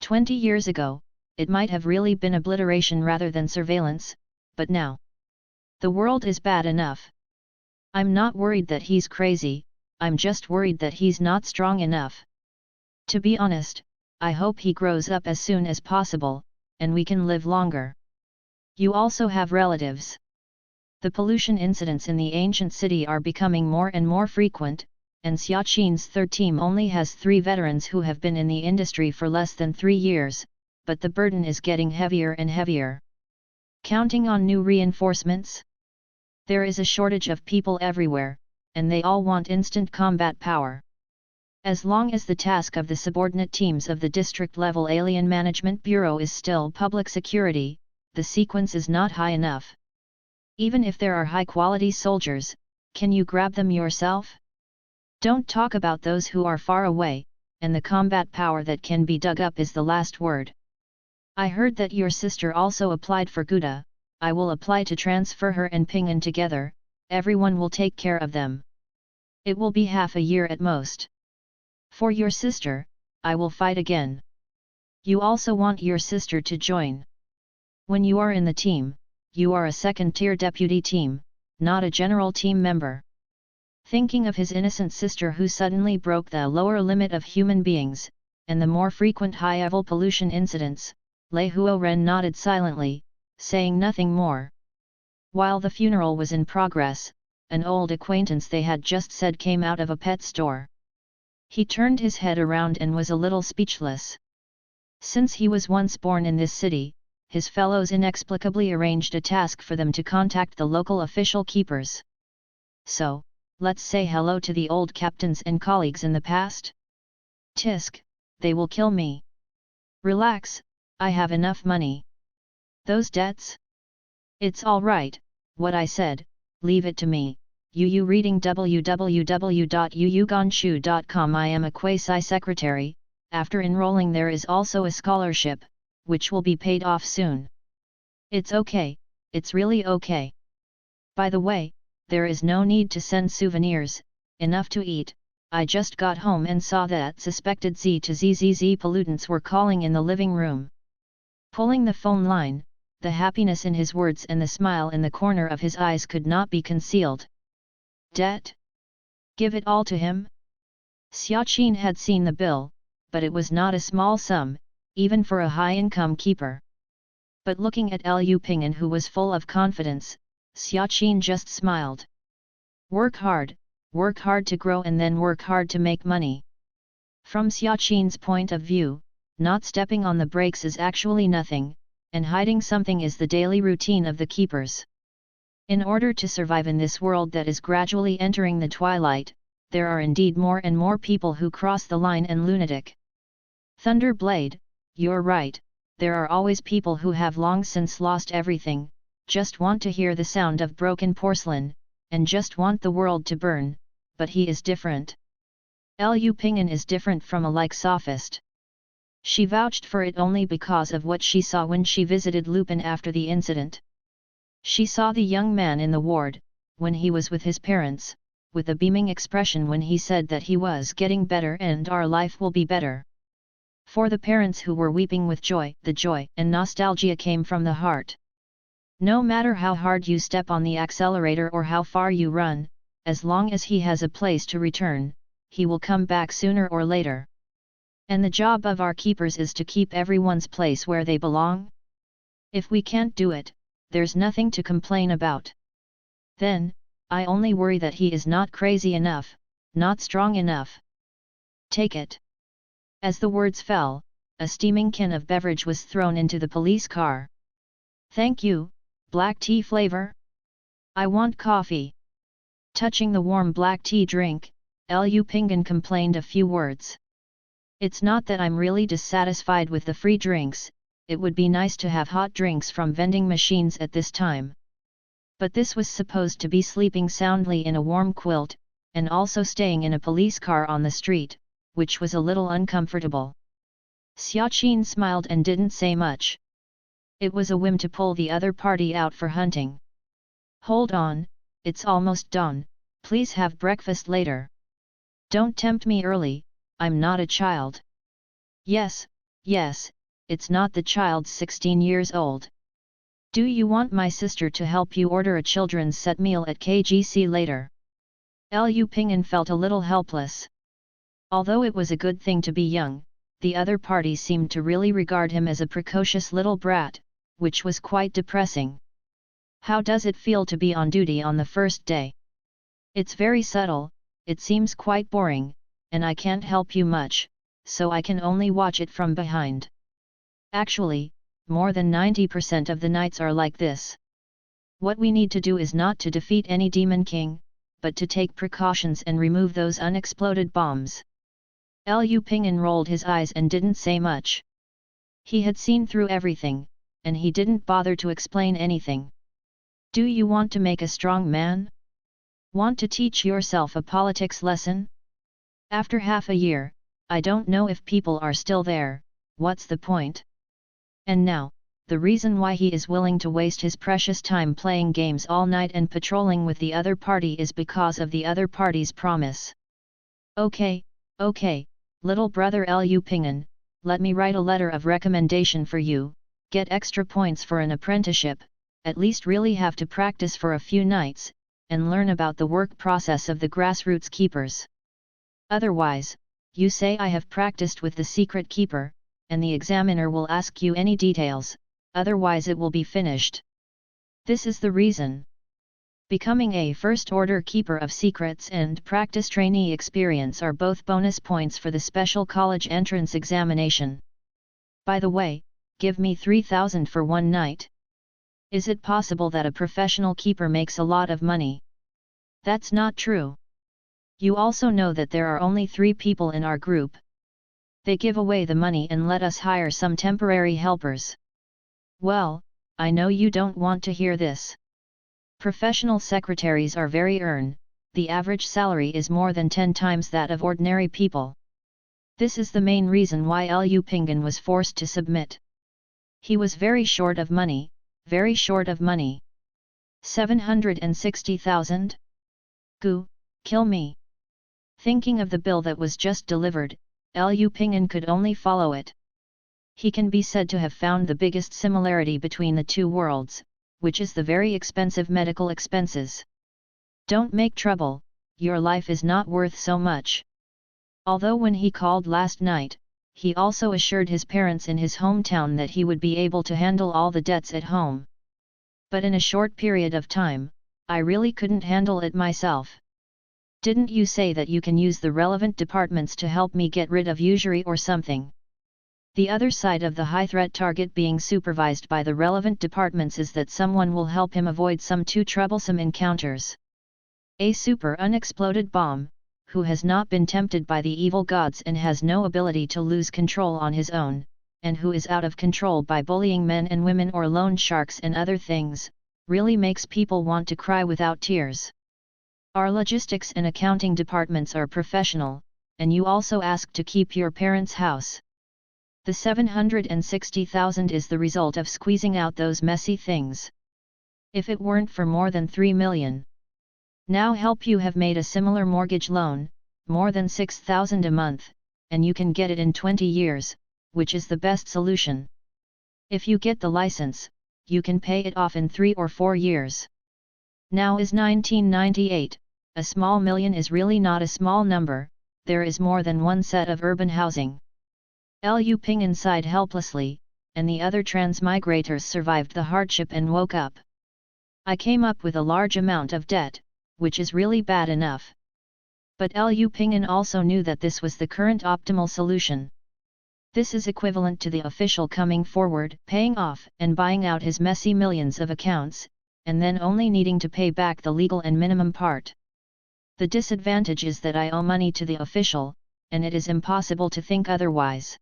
20 years ago, it might have really been obliteration rather than surveillance, but now. The world is bad enough. I'm not worried that he's crazy, I'm just worried that he's not strong enough. To be honest, I hope he grows up as soon as possible, and we can live longer. You also have relatives. The pollution incidents in the ancient city are becoming more and more frequent, and Xiaqin's third team only has 3 veterans who have been in the industry for less than 3 years, but the burden is getting heavier and heavier. Counting on new reinforcements? There is a shortage of people everywhere, and they all want instant combat power. As long as the task of the subordinate teams of the district-level Alien Management Bureau is still public security, the sequence is not high enough. Even if there are high-quality soldiers, can you grab them yourself? Don't talk about those who are far away, and the combat power that can be dug up is the last word. I heard that your sister also applied for Gouda. I will apply to transfer her and Pingan together, everyone will take care of them. It will be half a year at most. For your sister, I will fight again. You also want your sister to join. When you are in the team, you are a second-tier deputy team, not a general team member. Thinking of his innocent sister who suddenly broke the lower limit of human beings, and the more frequent high-level pollution incidents, Lei Huoren nodded silently, saying nothing more. While the funeral was in progress, an old acquaintance they had just said came out of a pet store. He turned his head around and was a little speechless. Since he was once born in this city, his fellows inexplicably arranged a task for them to contact the local official keepers. So, let's say hello to the old captains and colleagues in the past? Tisk, they will kill me. Relax, I have enough money. Those debts? It's all right, what I said, leave it to me. Yu reading www.yuyugonshu.com. I am a quasi-secretary, after enrolling there is also a scholarship, which will be paid off soon. It's okay, it's really okay. By the way, there is no need to send souvenirs, enough to eat. I just got home and saw that suspected Z to ZZZ pollutants were calling in the living room. Pulling the phone line, the happiness in his words and the smile in the corner of his eyes could not be concealed. Debt? Give it all to him? Xiaqin had seen the bill, but it was not a small sum, even for a high-income keeper. But looking at Lu Pingan who was full of confidence, Xiaqin just smiled. Work hard to grow and then work hard to make money. From Xiaqin's point of view, not stepping on the brakes is actually nothing, and hiding something is the daily routine of the keepers. In order to survive in this world that is gradually entering the twilight, there are indeed more and more people who cross the line and lunatic. Thunderblade, you're right, there are always people who have long since lost everything, just want to hear the sound of broken porcelain, and just want the world to burn, but he is different. Lu Pingan is different from a like sophist. She vouched for it only because of what she saw when she visited Lupin after the incident. She saw the young man in the ward, when he was with his parents, with a beaming expression when he said that he was getting better and our life will be better. For the parents who were weeping with joy, the joy and nostalgia came from the heart. No matter how hard you step on the accelerator or how far you run, as long as he has a place to return, he will come back sooner or later. And the job of our keepers is to keep everyone's place where they belong? If we can't do it, there's nothing to complain about. Then, I only worry that he is not crazy enough, not strong enough. Take it. As the words fell, a steaming can of beverage was thrown into the police car. Thank you, black tea flavor? I want coffee. Touching the warm black tea drink, Lu Pingan complained a few words. It's not that I'm really dissatisfied with the free drinks, it would be nice to have hot drinks from vending machines at this time. But this was supposed to be sleeping soundly in a warm quilt, and also staying in a police car on the street, which was a little uncomfortable. Xiaqin smiled and didn't say much. It was a whim to pull the other party out for hunting. Hold on, it's almost dawn, please have breakfast later. Don't tempt me early, I'm not a child. Yes, it's not the child's 16 years old. Do you want my sister to help you order a children's set meal at KGC later? Lu Pingan felt a little helpless. Although it was a good thing to be young, the other party seemed to really regard him as a precocious little brat, which was quite depressing. How does it feel to be on duty on the first day? It's very subtle, it seems quite boring, and I can't help you much, so I can only watch it from behind. Actually, more than 90% of the nights are like this. What we need to do is not to defeat any demon king, but to take precautions and remove those unexploded bombs. Liu Ping'an rolled his eyes and didn't say much. He had seen through everything, and he didn't bother to explain anything. Do you want to make a strong man? Want to teach yourself a politics lesson? After half a year, I don't know if people are still there, what's the point? And now, the reason why he is willing to waste his precious time playing games all night and patrolling with the other party is because of the other party's promise. Okay, little brother Liu Ping'an, let me write a letter of recommendation for you, get extra points for an apprenticeship, at least really have to practice for a few nights, and learn about the work process of the grassroots keepers. Otherwise, you say I have practiced with the secret keeper, and the examiner will ask you any details, otherwise it will be finished. This is the reason. Becoming a first-order keeper of secrets and practice trainee experience are both bonus points for the special college entrance examination. By the way, give me 3,000 for one night. Is it possible that a professional keeper makes a lot of money? That's not true. You also know that there are only 3 people in our group. They give away the money and let us hire some temporary helpers. Well, I know you don't want to hear this. Professional secretaries are very the average salary is more than 10 times that of ordinary people. This is the main reason why Liu Ping'an was forced to submit. He was very short of money, very short of money. 760,000? Goo, kill me. Thinking of the bill that was just delivered, Liu Ping'an could only follow it. He can be said to have found the biggest similarity between the two worlds, which is the very expensive medical expenses. Don't make trouble, your life is not worth so much. Although when he called last night, he also assured his parents in his hometown that he would be able to handle all the debts at home. But in a short period of time, I really couldn't handle it myself. Didn't you say that you can use the relevant departments to help me get rid of usury or something? The other side of the high-threat target being supervised by the relevant departments is that someone will help him avoid some too troublesome encounters. A super unexploded bomb, who has not been tempted by the evil gods and has no ability to lose control on his own, and who is out of control by bullying men and women or loan sharks and other things, really makes people want to cry without tears. Our logistics and accounting departments are professional, and you also ask to keep your parents' house. The 760,000 is the result of squeezing out those messy things. If it weren't for more than 3 million. Now help you have made a similar mortgage loan, more than 6,000 a month, and you can get it in 20 years, which is the best solution. If you get the license, you can pay it off in 3 or 4 years. Now is 1998, a small million is really not a small number, there is more than one set of urban housing. Liu Ping'an sighed helplessly, and the other transmigrators survived the hardship and woke up. I came up with a large amount of debt, which is really bad enough. But Liu Ping'an also knew that this was the current optimal solution. This is equivalent to the official coming forward, paying off and buying out his messy millions of accounts, and then only needing to pay back the legal and minimum part. The disadvantage is that I owe money to the official, and it is impossible to think otherwise.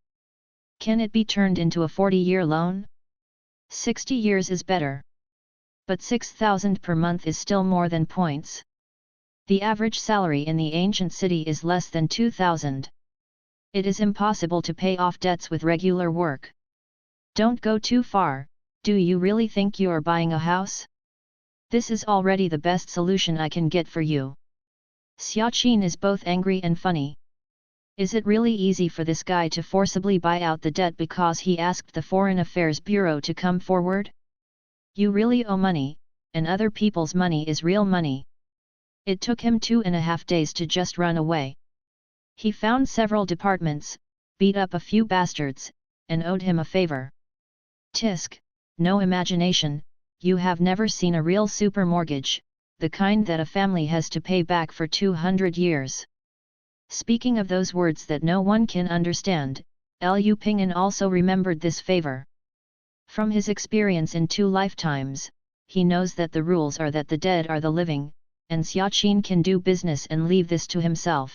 Can it be turned into a 40-year loan? 60 years is better. But 6,000 per month is still more than points. The average salary in the ancient city is less than 2,000. It is impossible to pay off debts with regular work. Don't go too far, do you really think you are buying a house? This is already the best solution I can get for you. Xiaqin is both angry and funny. Is it really easy for this guy to forcibly buy out the debt because he asked the Foreign Affairs Bureau to come forward? You really owe money, and other people's money is real money. It took him 2.5 days to just run away. He found several departments, beat up a few bastards, and owed him a favor. Tisk, no imagination, you have never seen a real super mortgage, the kind that a family has to pay back for 200 years. Speaking of those words that no one can understand, Liu Ping'an also remembered this favor. From his experience in 2 lifetimes, he knows that the rules are that the dead are the living, and Xiaqin can do business and leave this to himself.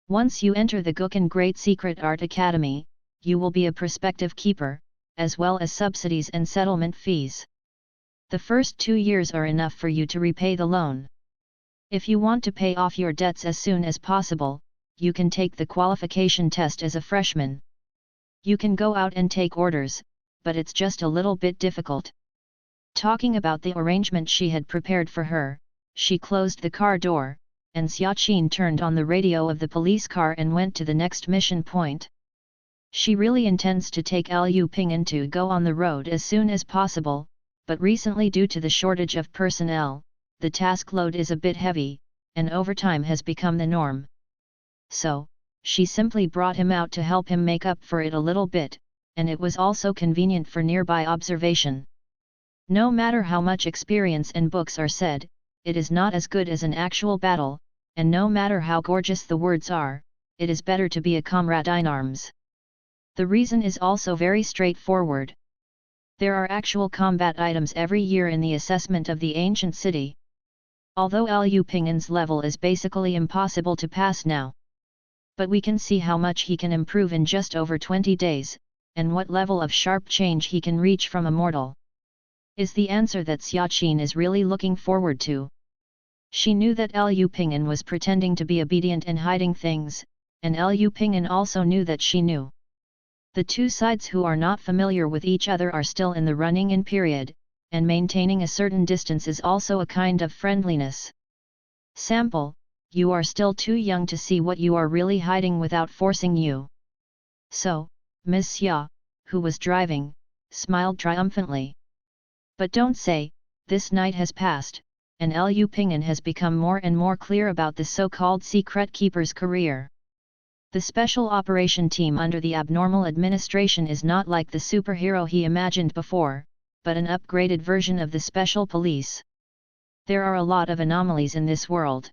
Once you enter the Gukhan Great Secret Art Academy, you will be a prospective keeper, as well as subsidies and settlement fees. The first 2 years are enough for you to repay the loan. If you want to pay off your debts as soon as possible, you can take the qualification test as a freshman. You can go out and take orders, but it's just a little bit difficult. Talking about the arrangement she had prepared for her, she closed the car door, and Xiaqin turned on the radio of the police car and went to the next mission point. She really intends to take Liu Ping'an to go on the road as soon as possible, but recently due to the shortage of personnel, the task load is a bit heavy, and overtime has become the norm. So, she simply brought him out to help him make up for it a little bit, and it was also convenient for nearby observation. No matter how much experience and books are said, it is not as good as an actual battle, and no matter how gorgeous the words are, it is better to be a comrade in arms. The reason is also very straightforward. There are actual combat items every year in the assessment of the ancient city. Although Liu Ping'an's level is basically impossible to pass now. But we can see how much he can improve in just over 20 days, and what level of sharp change he can reach from a mortal. Is the answer that Xiaqin is really looking forward to. She knew that Liu Ping'an was pretending to be obedient and hiding things, and Liu Ping'an also knew that she knew. The two sides who are not familiar with each other are still in the running-in period, and maintaining a certain distance is also a kind of friendliness. Sample, you are still too young to see what you are really hiding without forcing you. So, Ms. Xia, who was driving, smiled triumphantly. But don't say, this night has passed, and Liu Ping'an has become more and more clear about the so-called secret keeper's career. The special operation team under the abnormal administration is not like the superhero he imagined before, but an upgraded version of the special police. There are a lot of anomalies in this world.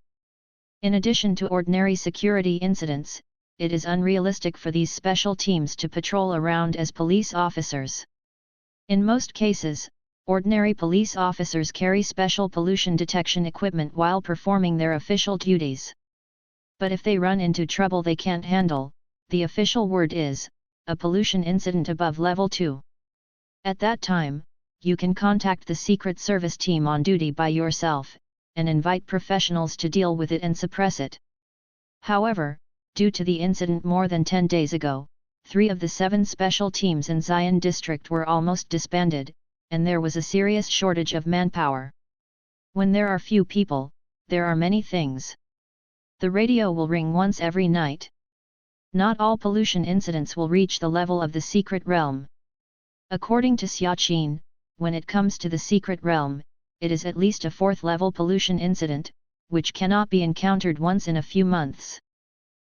In addition to ordinary security incidents, it is unrealistic for these special teams to patrol around as police officers. In most cases, ordinary police officers carry special pollution detection equipment while performing their official duties. But if they run into trouble they can't handle, the official word is, a pollution incident above level 2. At that time, you can contact the Secret Service team on duty by yourself, and invite professionals to deal with it and suppress it. However, due to the incident more than 10 days ago, 3 of the 7 special teams in Xi'an district were almost disbanded, and there was a serious shortage of manpower. When there are few people, there are many things. The radio will ring once every night. Not all pollution incidents will reach the level of the secret realm. According to Xiaqin, when it comes to the secret realm, it is at least a 4th level pollution incident, which cannot be encountered once in a few months.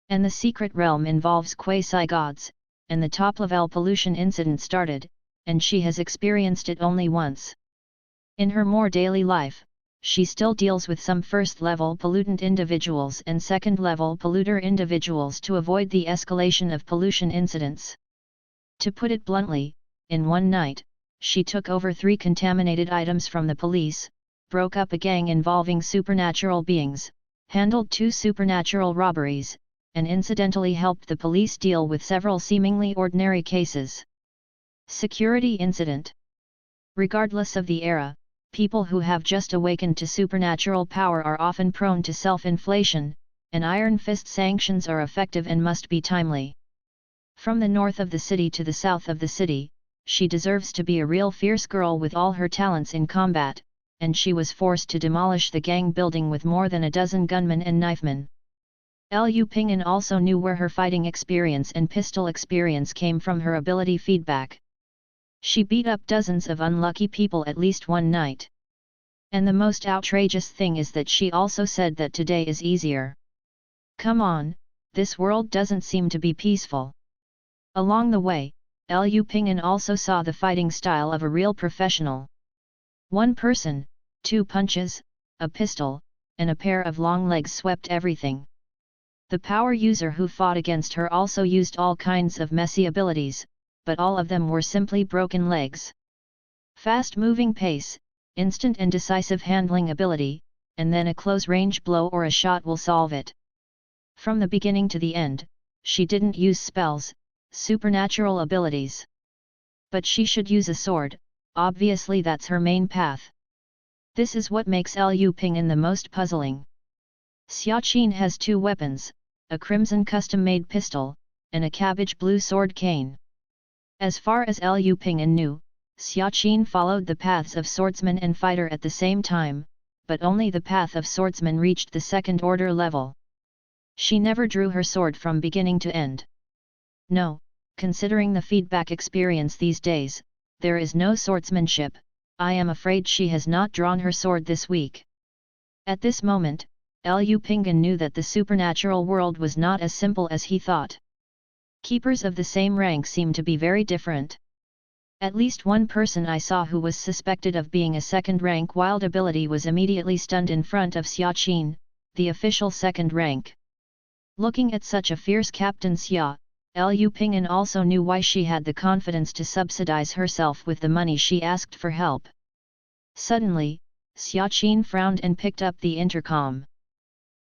And the secret realm involves quasi-gods, and the top-level pollution incident started, and she has experienced it only once. In her more daily life, she still deals with some first-level pollutant individuals and second-level polluter individuals to avoid the escalation of pollution incidents. To put it bluntly, in one night, she took over 3 contaminated items from the police, broke up a gang involving supernatural beings, handled 2 supernatural robberies, and incidentally helped the police deal with several seemingly ordinary cases. Security incident. Regardless of the era, people who have just awakened to supernatural power are often prone to self-inflation, and iron fist sanctions are effective and must be timely. From the north of the city to the south of the city, she deserves to be a real fierce girl with all her talents in combat, and she was forced to demolish the gang building with more than a dozen gunmen and knifemen. Liu Ping'an also knew where her fighting experience and pistol experience came from, her ability feedback. She beat up dozens of unlucky people at least one night. And the most outrageous thing is that she also said that today is easier. Come on, this world doesn't seem to be peaceful. Along the way, Liu Ping'an also saw the fighting style of a real professional. 1 person, 2 punches, a pistol, and a pair of long legs swept everything. The power user who fought against her also used all kinds of messy abilities, but all of them were simply broken legs. Fast-moving pace, instant and decisive handling ability, and then a close-range blow or a shot will solve it. From the beginning to the end, she didn't use spells, supernatural abilities. But she should use a sword, obviously that's her main path. This is what makes Liu Ping'an the most puzzling. Xia Qin has two weapons, a crimson custom-made pistol, and a cabbage blue sword cane. As far as Liu Ping'an knew, Xia Qin followed the paths of swordsman and fighter at the same time, but only the path of swordsman reached the second-order level. She never drew her sword from beginning to end. No, considering the feedback experience these days, there is no swordsmanship. I am afraid she has not drawn her sword this week. At this moment, Liu Ping'an knew that the supernatural world was not as simple as he thought. Keepers of the same rank seem to be very different. At least one person I saw who was suspected of being a second-rank wild ability was immediately stunned in front of Xia Qin, the official second rank. Looking at such a fierce Captain Xia, Liu Ping'an also knew why she had the confidence to subsidize herself with the money she asked for help. Suddenly, Xia Qin frowned and picked up the intercom.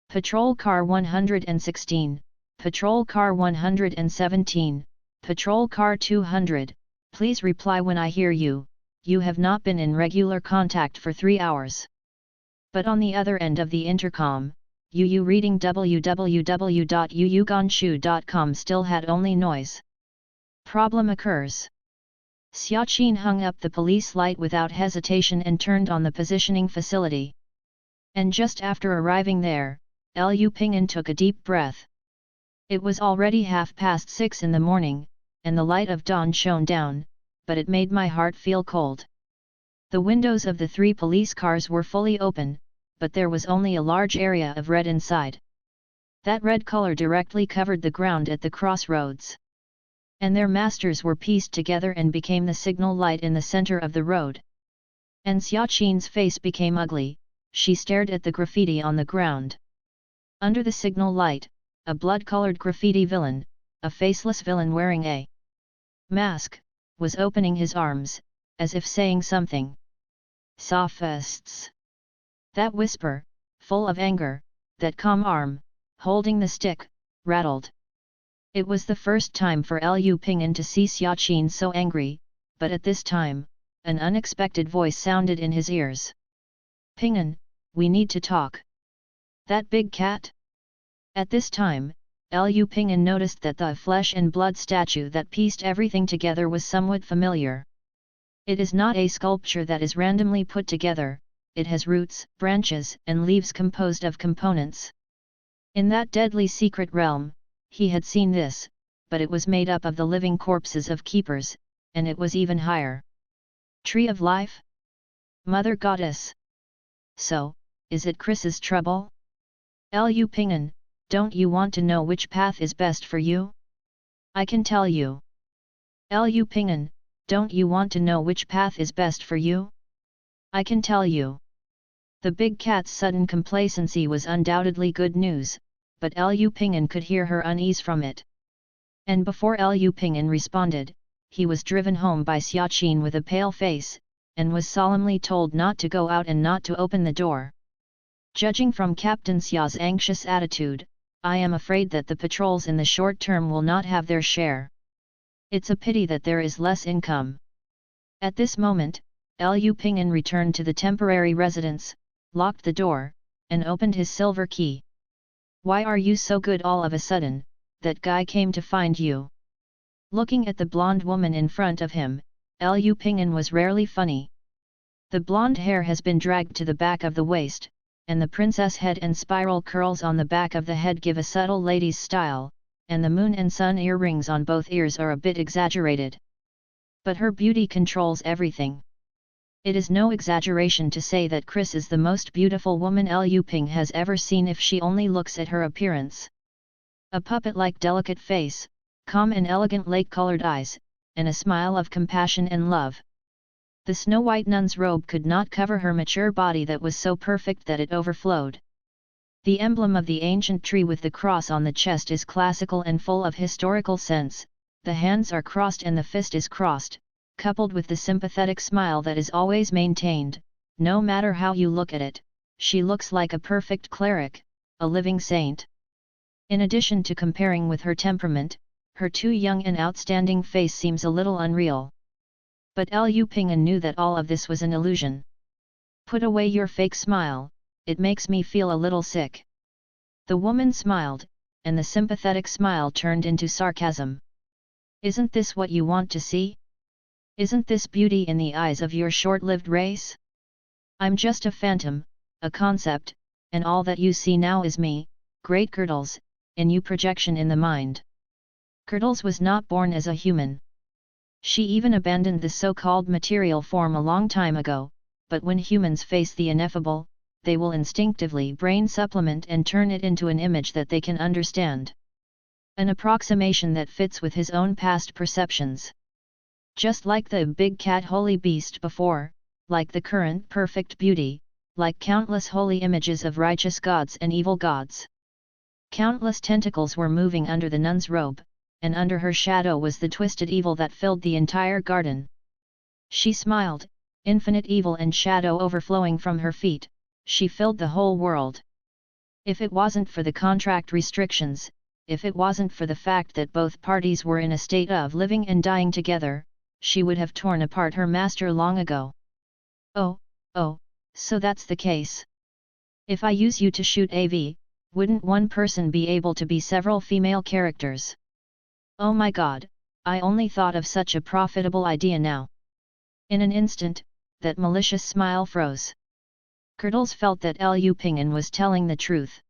Patrol Car 116, Patrol Car 117, Patrol Car 200, please reply when I hear you. You have not been in regular contact for 3 hours. But on the other end of the intercom, Yu reading www.yuyuganshu.com still had only noise. Problem occurs. Xia Qin hung up the police light without hesitation and turned on the positioning facility. And just after arriving there, Liu Ping'an took a deep breath. It was already 6:30 in the morning, and the light of dawn shone down, but it made my heart feel cold. The windows of the 3 police cars were fully open, but there was only a large area of red inside. That red color directly covered the ground at the crossroads. And their masters were pieced together and became the signal light in the center of the road. And Xia Qin's face became ugly, she stared at the graffiti on the ground. Under the signal light, a blood-colored graffiti villain, a faceless villain wearing a mask, was opening his arms, as if saying something. Sophists! That whisper, full of anger, that calm arm, holding the stick, rattled. It was the first time for Liu Ping'an to see Xia Qin so angry, but at this time, an unexpected voice sounded in his ears. Ping'an, we need to talk. That big cat? At this time, Liu Ping'an noticed that the flesh and blood statue that pieced everything together was somewhat familiar. It is not a sculpture that is randomly put together, it has roots, branches, and leaves composed of components. In that deadly secret realm, he had seen this, but it was made up of the living corpses of keepers, and it was even higher. Tree of Life? Mother Goddess! So, is it Chris's trouble? Liu Ping'an, don't you want to know which path is best for you? I can tell you. Liu Ping'an, don't you want to know which path is best for you? I can tell you. The big cat's sudden complacency was undoubtedly good news, but Liu Ping'an could hear her unease from it. And before Liu Ping'an responded, he was driven home by Xia Qin with a pale face, and was solemnly told not to go out and not to open the door. Judging from Captain Xia's anxious attitude, I am afraid that the patrols in the short term will not have their share. It's a pity that there is less income. At this moment, Liu Ping'an returned to the temporary residence, locked the door, and opened his silver key. Why are you so good all of a sudden? That guy came to find you. Looking at the blonde woman in front of him, Liu Ping'an was rarely funny. The blonde hair has been dragged to the back of the waist, and the princess head and spiral curls on the back of the head give a subtle lady's style, and the moon and sun earrings on both ears are a bit exaggerated. But her beauty controls everything. It is no exaggeration to say that Chris is the most beautiful woman Liu Ping has ever seen if she only looks at her appearance. A puppet-like delicate face, calm and elegant lake-colored eyes, and a smile of compassion and love. The snow-white nun's robe could not cover her mature body that was so perfect that it overflowed. The emblem of the ancient tree with the cross on the chest is classical and full of historical sense, the hands are crossed and the fist is crossed, coupled with the sympathetic smile that is always maintained, no matter how you look at it, she looks like a perfect cleric, a living saint. In addition to comparing with her temperament, her too young and outstanding face seems a little unreal. But Liu Ping'an knew that all of this was an illusion. Put away your fake smile, it makes me feel a little sick. The woman smiled, and the sympathetic smile turned into sarcasm. Isn't this what you want to see? Isn't this beauty in the eyes of your short-lived race? I'm just a phantom, a concept, and all that you see now is me, great Girdles, in you projection in the mind. Girdles was not born as a human. She even abandoned the so-called material form a long time ago, but when humans face the ineffable, they will instinctively brain supplement and turn it into an image that they can understand. An approximation that fits with his own past perceptions. Just like the big cat holy beast before, like the current perfect beauty, like countless holy images of righteous gods and evil gods. Countless tentacles were moving under the nun's robe, and under her shadow was the twisted evil that filled the entire garden. She smiled, infinite evil and shadow overflowing from her feet, she filled the whole world. If it wasn't for the contract restrictions, if it wasn't for the fact that both parties were in a state of living and dying together, she would have torn apart her master long ago. Oh, so that's the case. If I use you to shoot AV, wouldn't one person be able to be several female characters? Oh my god, I only thought of such a profitable idea now. In an instant, that malicious smile froze. Girdles felt that Liu Ping'an was telling the truth.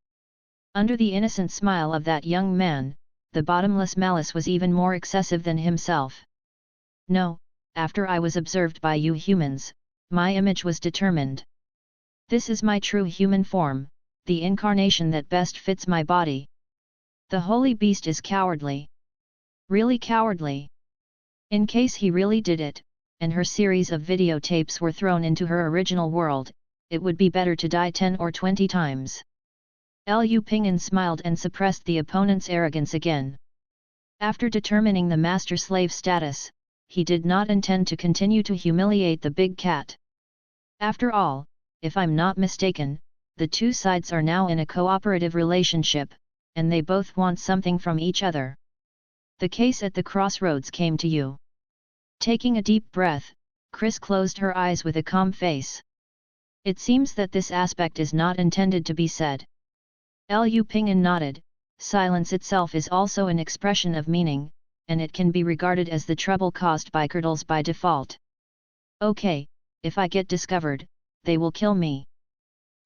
Under the innocent smile of that young man, the bottomless malice was even more excessive than himself. No, after I was observed by you humans, my image was determined. This is my true human form, the incarnation that best fits my body. The holy beast is cowardly. Really cowardly. In case he really did it, and her series of videotapes were thrown into her original world, it would be better to die 10 or 20 times. Liu Ping'an smiled and suppressed the opponent's arrogance again. After determining the master-slave status, he did not intend to continue to humiliate the big cat. After all, if I'm not mistaken, the two sides are now in a cooperative relationship, and they both want something from each other. The case at the crossroads came to you. Taking a deep breath, Chris closed her eyes with a calm face. It seems that this aspect is not intended to be said. Liu Ping'an nodded. Silence itself is also an expression of meaning, and it can be regarded as the trouble caused by Girdles by default. Okay, if I get discovered, they will kill me.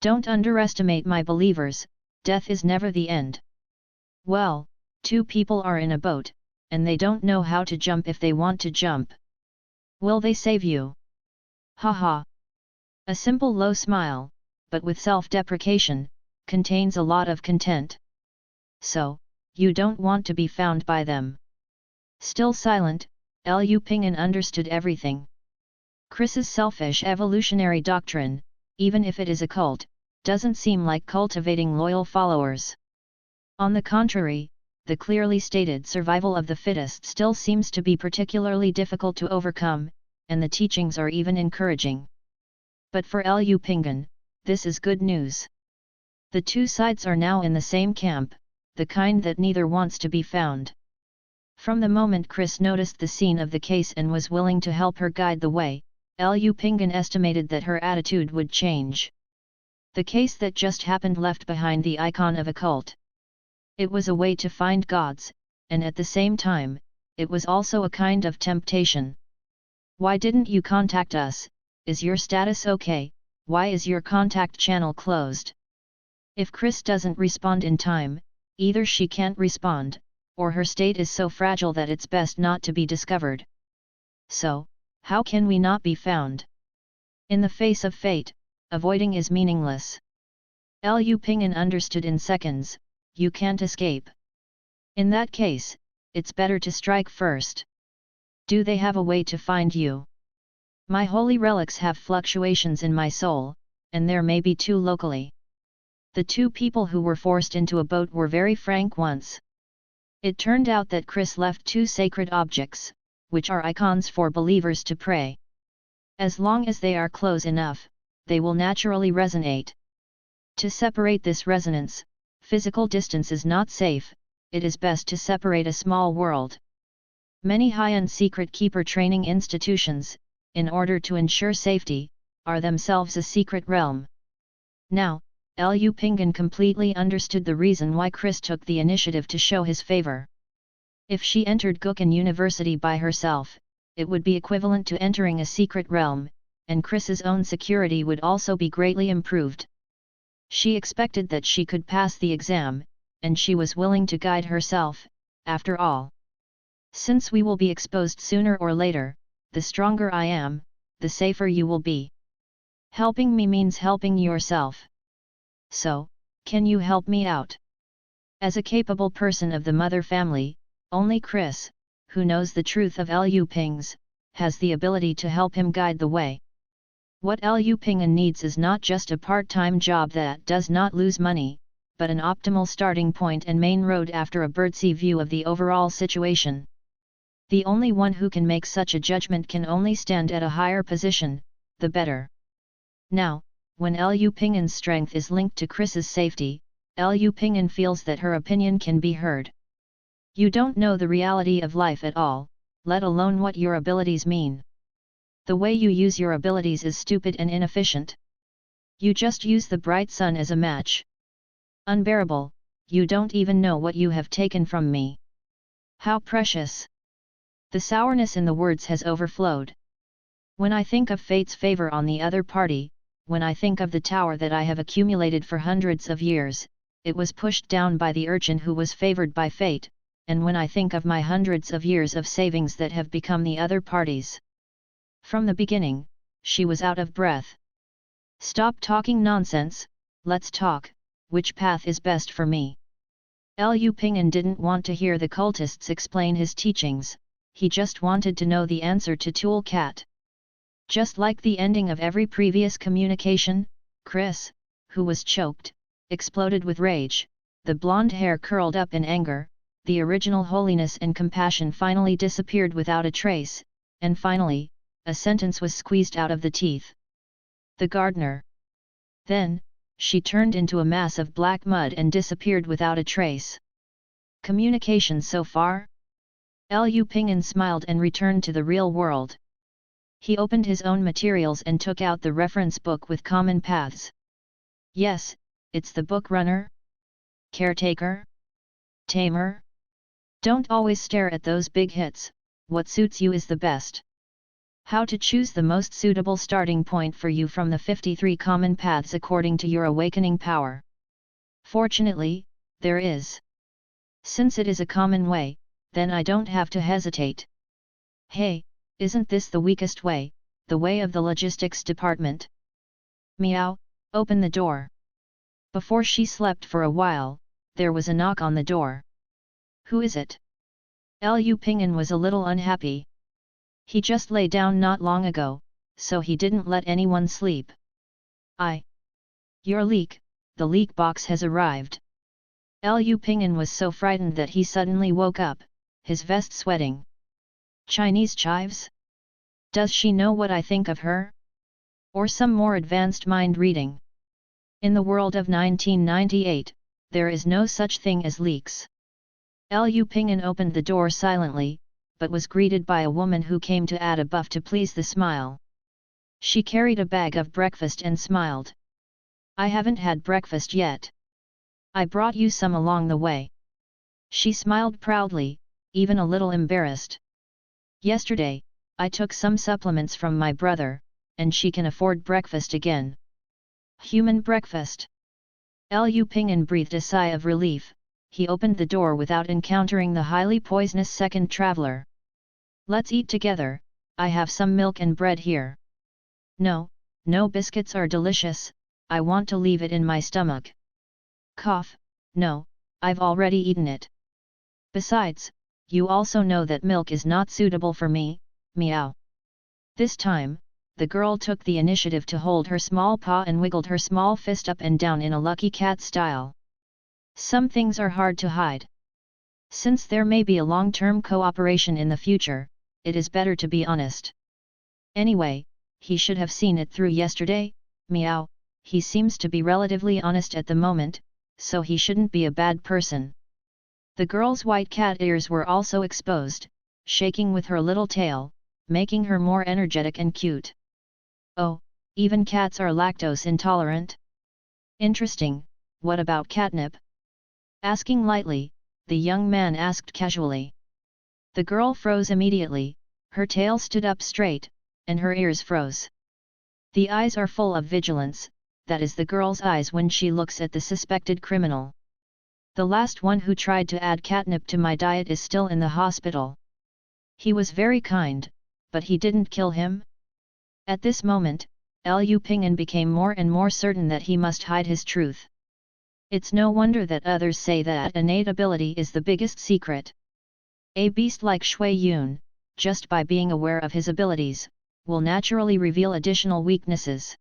Don't underestimate my believers, death is never the end. Well, two people are in a boat, and they don't know how to jump if they want to jump. Will they save you? Haha. A simple low smile, but with self-deprecation, contains a lot of content. So, you don't want to be found by them. Still silent, Liu Ping'an understood everything. Chris's selfish evolutionary doctrine, even if it is a cult, doesn't seem like cultivating loyal followers. On the contrary, the clearly stated survival of the fittest still seems to be particularly difficult to overcome, and the teachings are even encouraging. But for Liu Ping'an, this is good news. The two sides are now in the same camp, the kind that neither wants to be found. From the moment Chris noticed the scene of the case and was willing to help her guide the way, Liu Ping'an estimated that her attitude would change. The case that just happened left behind the icon of a cult. It was a way to find gods, and at the same time, it was also a kind of temptation. Why didn't you contact us? Is your status okay? Why is your contact channel closed? If Chris doesn't respond in time, either she can't respond, or her state is so fragile that it's best not to be discovered. So, how can we not be found? In the face of fate, avoiding is meaningless. Liu Ping'an understood in seconds, you can't escape. In that case, it's better to strike first. Do they have a way to find you? My holy relics have fluctuations in my soul, and there may be two locally. The two people who were forced into a boat were very frank once. It turned out that Chris left two sacred objects, which are icons for believers to pray. As long as they are close enough, they will naturally resonate. To separate this resonance, physical distance is not safe, it is best to separate a small world. Many high-end secret keeper training institutions, in order to ensure safety, are themselves a secret realm. Now, Liu Pinggan completely understood the reason why Chris took the initiative to show his favor. If she entered Gukhan University by herself, it would be equivalent to entering a secret realm, and Chris's own security would also be greatly improved. She expected that she could pass the exam, and she was willing to guide herself, after all. Since we will be exposed sooner or later, the stronger I am, the safer you will be. Helping me means helping yourself. So, can you help me out? As a capable person of the mother family, only Chris, who knows the truth of Liu Ping's, has the ability to help him guide the way. What Liu Pinggan needs is not just a part-time job that does not lose money, but an optimal starting point and main road after a bird's-eye view of the overall situation. The only one who can make such a judgment can only stand at a higher position, the better. Now, when Liu Pinggan's strength is linked to Chris's safety, Liu Pinggan feels that her opinion can be heard. You don't know the reality of life at all, let alone what your abilities mean. The way you use your abilities is stupid and inefficient. You just use the bright sun as a match. Unbearable, you don't even know what you have taken from me. How precious! The sourness in the words has overflowed. When I think of fate's favor on the other party, when I think of the tower that I have accumulated for hundreds of years, it was pushed down by the urchin who was favored by fate, and when I think of my hundreds of years of savings that have become the other party's. From the beginning, she was out of breath. Stop talking nonsense, let's talk, which path is best for me? Liu Pinggan didn't want to hear the cultists explain his teachings, he just wanted to know the answer to Tool Cat. Just like the ending of every previous communication, Chris, who was choked, exploded with rage, the blonde hair curled up in anger, the original holiness and compassion finally disappeared without a trace, and finally, a sentence was squeezed out of the teeth. The gardener. Then, she turned into a mass of black mud and disappeared without a trace. Communication so far? Liu Pinggan smiled and returned to the real world. He opened his own materials and took out the reference book with common paths. Yes, it's the book runner? Caretaker? Tamer? Don't always stare at those big hits, what suits you is the best. How to choose the most suitable starting point for you from the 53 common paths according to your awakening power. Fortunately, there is. Since it is a common way, then I don't have to hesitate. Hey, isn't this the weakest way, the way of the logistics department? Meow, open the door. Before she slept for a while, there was a knock on the door. Who is it? Liu Pinggan was a little unhappy. He just lay down not long ago, so he didn't let anyone sleep. Your leak, the leak box has arrived. Liu Pinggan was so frightened that he suddenly woke up, his vest sweating. Chinese chives? Does she know what I think of her? Or some more advanced mind reading? In the world of 1998, there is no such thing as leaks. Liu Pinggan opened the door silently, but was greeted by a woman who came to add a buff to please the smile. She carried a bag of breakfast and smiled. I haven't had breakfast yet. I brought you some along the way. She smiled proudly, even a little embarrassed. Yesterday, I took some supplements from my brother, and she can afford breakfast again. Human breakfast. Liu Pinggan breathed a sigh of relief. He opened the door without encountering the highly poisonous second traveler. Let's eat together, I have some milk and bread here. No biscuits are delicious, I want to leave it in my stomach. Cough, no, I've already eaten it. Besides, you also know that milk is not suitable for me, meow. This time, the girl took the initiative to hold her small paw and wiggled her small fist up and down in a lucky cat style. Some things are hard to hide. Since there may be a long-term cooperation in the future, it is better to be honest. Anyway, he should have seen it through yesterday, meow, he seems to be relatively honest at the moment, so he shouldn't be a bad person. The girl's white cat ears were also exposed, shaking with her little tail, making her more energetic and cute. Oh, even cats are lactose intolerant? Interesting, what about catnip? Asking lightly, the young man asked casually. The girl froze immediately, her tail stood up straight, and her ears froze. The eyes are full of vigilance, that is the girl's eyes when she looks at the suspected criminal. The last one who tried to add catnip to my diet is still in the hospital. He was very kind, but he didn't kill him? At this moment, Liu Ping'an became more and more certain that he must hide his truth. It's no wonder that others say that innate ability is the biggest secret. A beast like Shui Yun, just by being aware of his abilities, will naturally reveal additional weaknesses.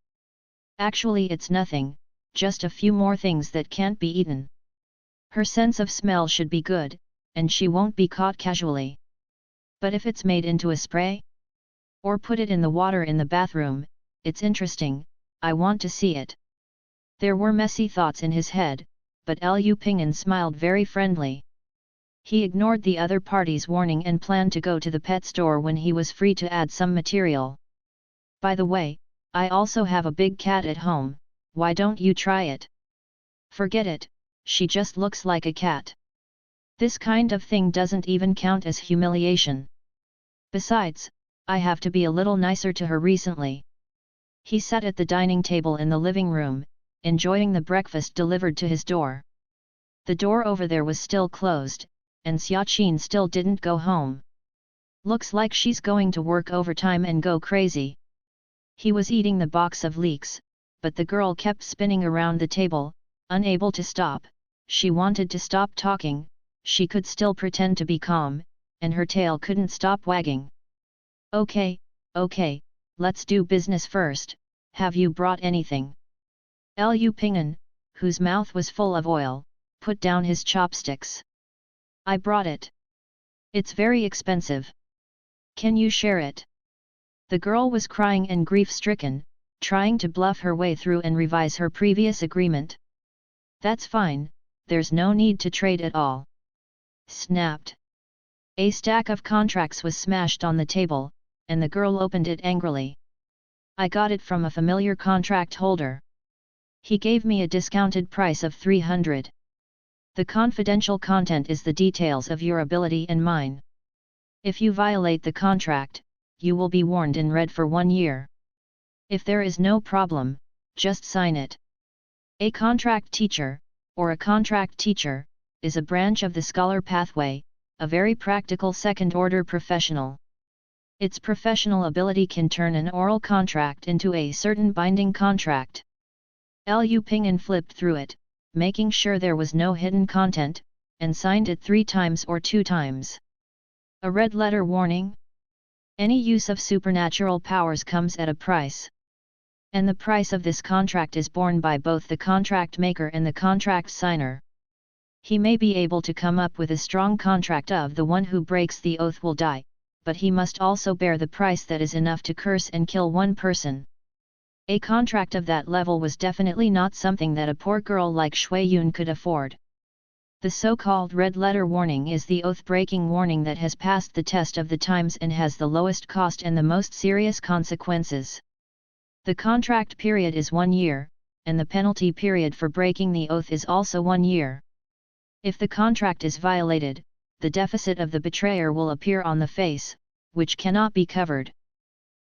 Actually it's nothing, just a few more things that can't be eaten. Her sense of smell should be good, and she won't be caught casually. But if it's made into a spray? Or put it in the water in the bathroom, it's interesting, I want to see it. There were messy thoughts in his head, but Liu Ping'an smiled very friendly. He ignored the other party's warning and planned to go to the pet store when he was free to add some material. By the way, I also have a big cat at home, why don't you try it? Forget it, she just looks like a cat. This kind of thing doesn't even count as humiliation. Besides, I have to be a little nicer to her recently. He sat at the dining table in the living room, enjoying the breakfast delivered to his door. The door over there was still closed, and Xiaqin still didn't go home. Looks like she's going to work overtime and go crazy. He was eating the box of leeks, but the girl kept spinning around the table, unable to stop. She wanted to stop talking, she could still pretend to be calm, and her tail couldn't stop wagging. Okay, let's do business first, have you brought anything? Liu Ping'an, whose mouth was full of oil, put down his chopsticks. I brought it. It's very expensive. Can you share it? The girl was crying and grief-stricken, trying to bluff her way through and revise her previous agreement. That's fine, there's no need to trade at all. Snapped. A stack of contracts was smashed on the table, and the girl opened it angrily. I got it from a familiar contract holder. He gave me a discounted price of 300. The confidential content is the details of your ability and mine. If you violate the contract, you will be warned in red for 1 year. If there is no problem, just sign it. A contract teacher, or a contract teacher, is a branch of the scholar pathway, a very practical second-order professional. Its professional ability can turn an oral contract into a certain binding contract. Liu Ping'an flipped through it, making sure there was no hidden content, and signed it 3 times or 2 times. A red letter warning? Any use of supernatural powers comes at a price. And the price of this contract is borne by both the contract maker and the contract signer. He may be able to come up with a strong contract of the one who breaks the oath will die, but he must also bear the price that is enough to curse and kill one person. A contract of that level was definitely not something that a poor girl like Shui Yun could afford. The so-called red letter warning is the oath-breaking warning that has passed the test of the times and has the lowest cost and the most serious consequences. The contract period is 1 year, and the penalty period for breaking the oath is also 1 year. If the contract is violated, the deficit of the betrayer will appear on the face, which cannot be covered.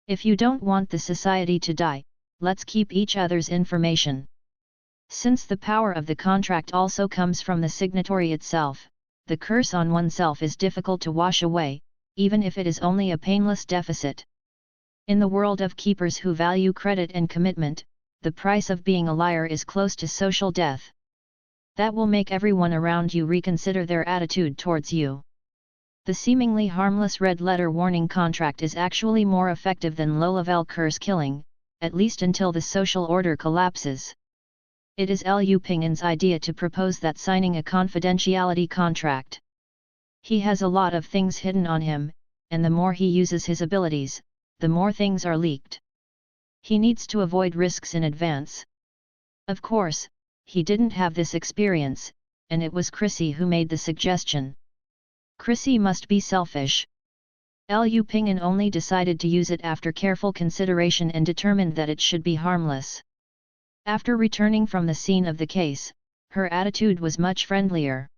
If you don't want the society to die, let's keep each other's information. Since the power of the contract also comes from the signatory itself, the curse on oneself is difficult to wash away, even if it is only a painless deficit. In the world of keepers who value credit and commitment, the price of being a liar is close to social death. That will make everyone around you reconsider their attitude towards you. The seemingly harmless red letter warning contract is actually more effective than low-level curse killing, at least until the social order collapses. It is Liu Ping'an's idea to propose that signing a confidentiality contract. He has a lot of things hidden on him, and the more he uses his abilities, the more things are leaked. He needs to avoid risks in advance. Of course, he didn't have this experience, and it was Chrissy who made the suggestion. Chrissy must be selfish. Liu Ping'an only decided to use it after careful consideration and determined that it should be harmless. After returning from the scene of the case, her attitude was much friendlier.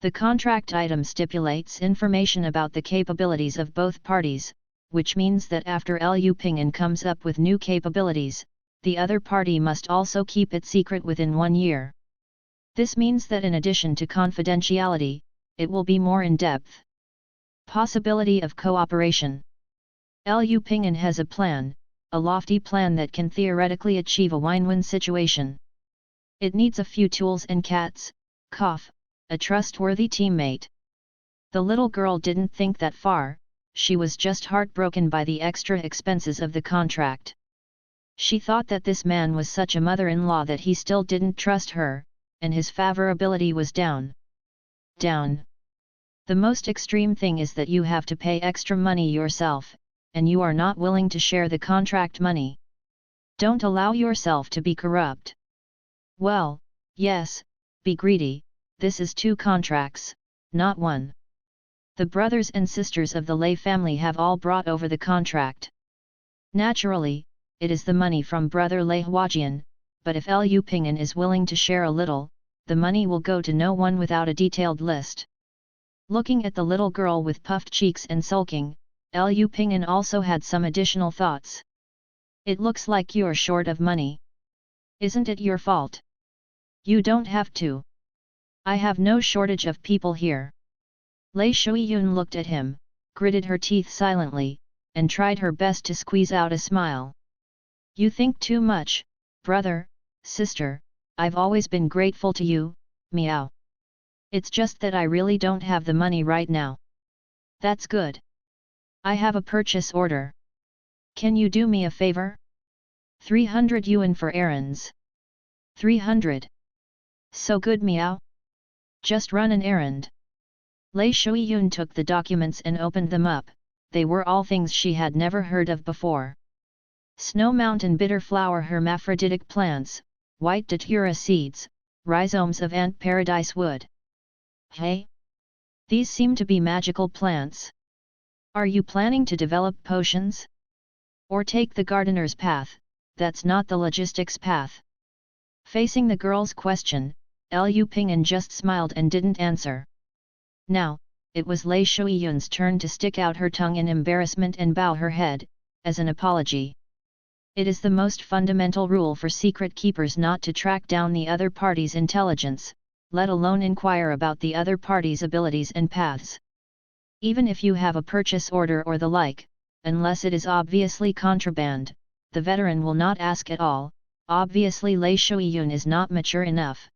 The contract item stipulates information about the capabilities of both parties, which means that after Liu Ping'an comes up with new capabilities, the other party must also keep it secret within 1 year. This means that in addition to confidentiality, it will be more in-depth. Possibility of cooperation. Liu Ping'an has a plan, a lofty plan that can theoretically achieve a win-win situation. It needs a few tools and cats, a trustworthy teammate. The little girl didn't think that far, she was just heartbroken by the extra expenses of the contract. She thought that this man was such a mother-in-law that he still didn't trust her, and his favorability was down. The most extreme thing is that you have to pay extra money yourself, and you are not willing to share the contract money. Don't allow yourself to be corrupt. Well, yes, be greedy, this is 2 contracts, not 1. The brothers and sisters of the Lei family have all brought over the contract. Naturally, it is the money from brother Lei Huajian, but if Liu Ping'an is willing to share a little, the money will go to no one without a detailed list. Looking at the little girl with puffed cheeks and sulking, Liu Ping'an also had some additional thoughts. It looks like you're short of money. Isn't it your fault? You don't have to. I have no shortage of people here. Lei Shuiyun looked at him, gritted her teeth silently, and tried her best to squeeze out a smile. You think too much, brother, sister, I've always been grateful to you, meow. It's just that I really don't have the money right now. That's good. I have a purchase order. Can you do me a favor? 300 yuan for errands. 300. So good, meow. Just run an errand. Lei Shuiyun took the documents and opened them up. They were all things she had never heard of before. Snow mountain bitter flower hermaphroditic plants, white datura seeds, rhizomes of ant paradise wood. Hey? These seem to be magical plants. Are you planning to develop potions? Or take the gardener's path? That's not the logistics path. Facing the girl's question, Liu Ping'an just smiled and didn't answer. Now, it was Lei Shuiyun's turn to stick out her tongue in embarrassment and bow her head, as an apology. It is the most fundamental rule for secret keepers not to track down the other party's intelligence, let alone inquire about the other party's abilities and paths. Even if you have a purchase order or the like, unless it is obviously contraband, the veteran will not ask at all. Obviously Lei Shuiyun is not mature enough.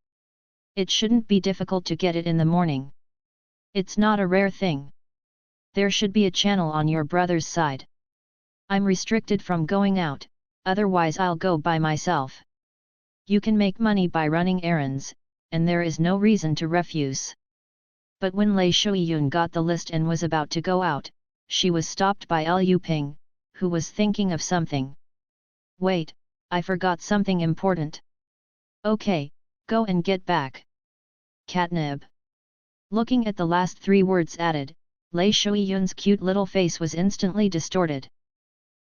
It shouldn't be difficult to get it in the morning. It's not a rare thing. There should be a channel on your brother's side. I'm restricted from going out, otherwise I'll go by myself. You can make money by running errands, and there is no reason to refuse. But when Lei Shuiyun got the list and was about to go out, she was stopped by Liu Ping, who was thinking of something. Wait, I forgot something important. Okay, go and get back. Catnip. Looking at the last 3 words added, Lei Shuiyun's cute little face was instantly distorted.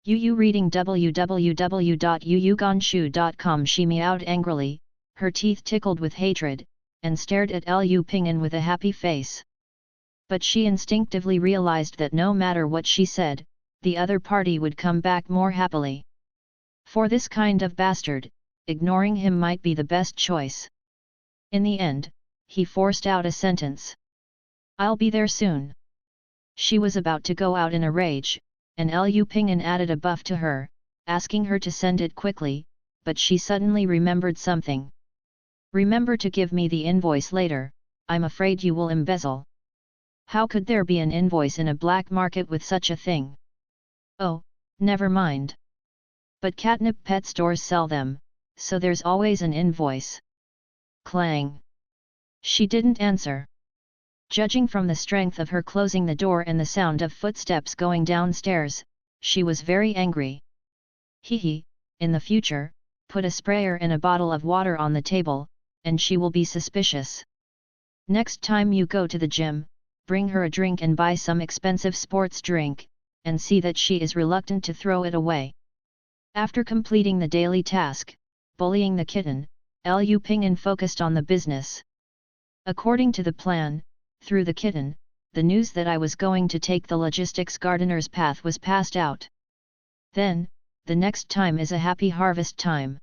Yu reading www.yuyuganshu.com. She meowed angrily, her teeth tickled with hatred, and stared at Liu Ping'an with a happy face. But she instinctively realized that no matter what she said, the other party would come back more happily. For this kind of bastard, ignoring him might be the best choice. In the end, he forced out a sentence. I'll be there soon. She was about to go out in a rage, and Liu Ping'an added a buff to her, asking her to send it quickly, but she suddenly remembered something. Remember to give me the invoice later, I'm afraid you will embezzle. How could there be an invoice in a black market with such a thing? Oh, never mind. But catnip pet stores sell them, so there's always an invoice. Clang. She didn't answer. Judging from the strength of her closing the door and the sound of footsteps going downstairs, she was very angry. In the future, put a sprayer and a bottle of water on the table, and she will be suspicious. Next time you go to the gym, bring her a drink and buy some expensive sports drink, and see that she is reluctant to throw it away. After completing the daily task, bullying the kitten, Liu Ping'an focused on the business. According to the plan, through the kitten, the news that I was going to take the logistics gardener's path was passed out. Then, the next time is a happy harvest time.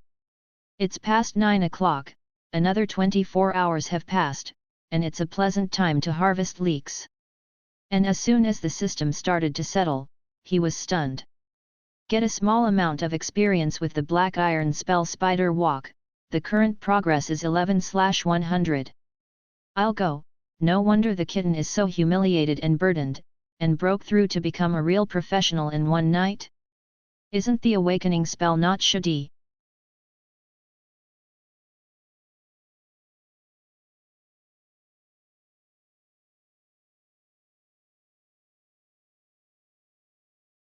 It's past 9 o'clock, another 24 hours have passed, and it's a pleasant time to harvest leeks. And as soon as the system started to settle, he was stunned. Get a small amount of experience with the Black Iron spell Spider Walk, the current progress is 11/100. I'll go. No wonder the kitten is so humiliated and burdened, and broke through to become a real professional in one night. Isn't the awakening spell not shadi?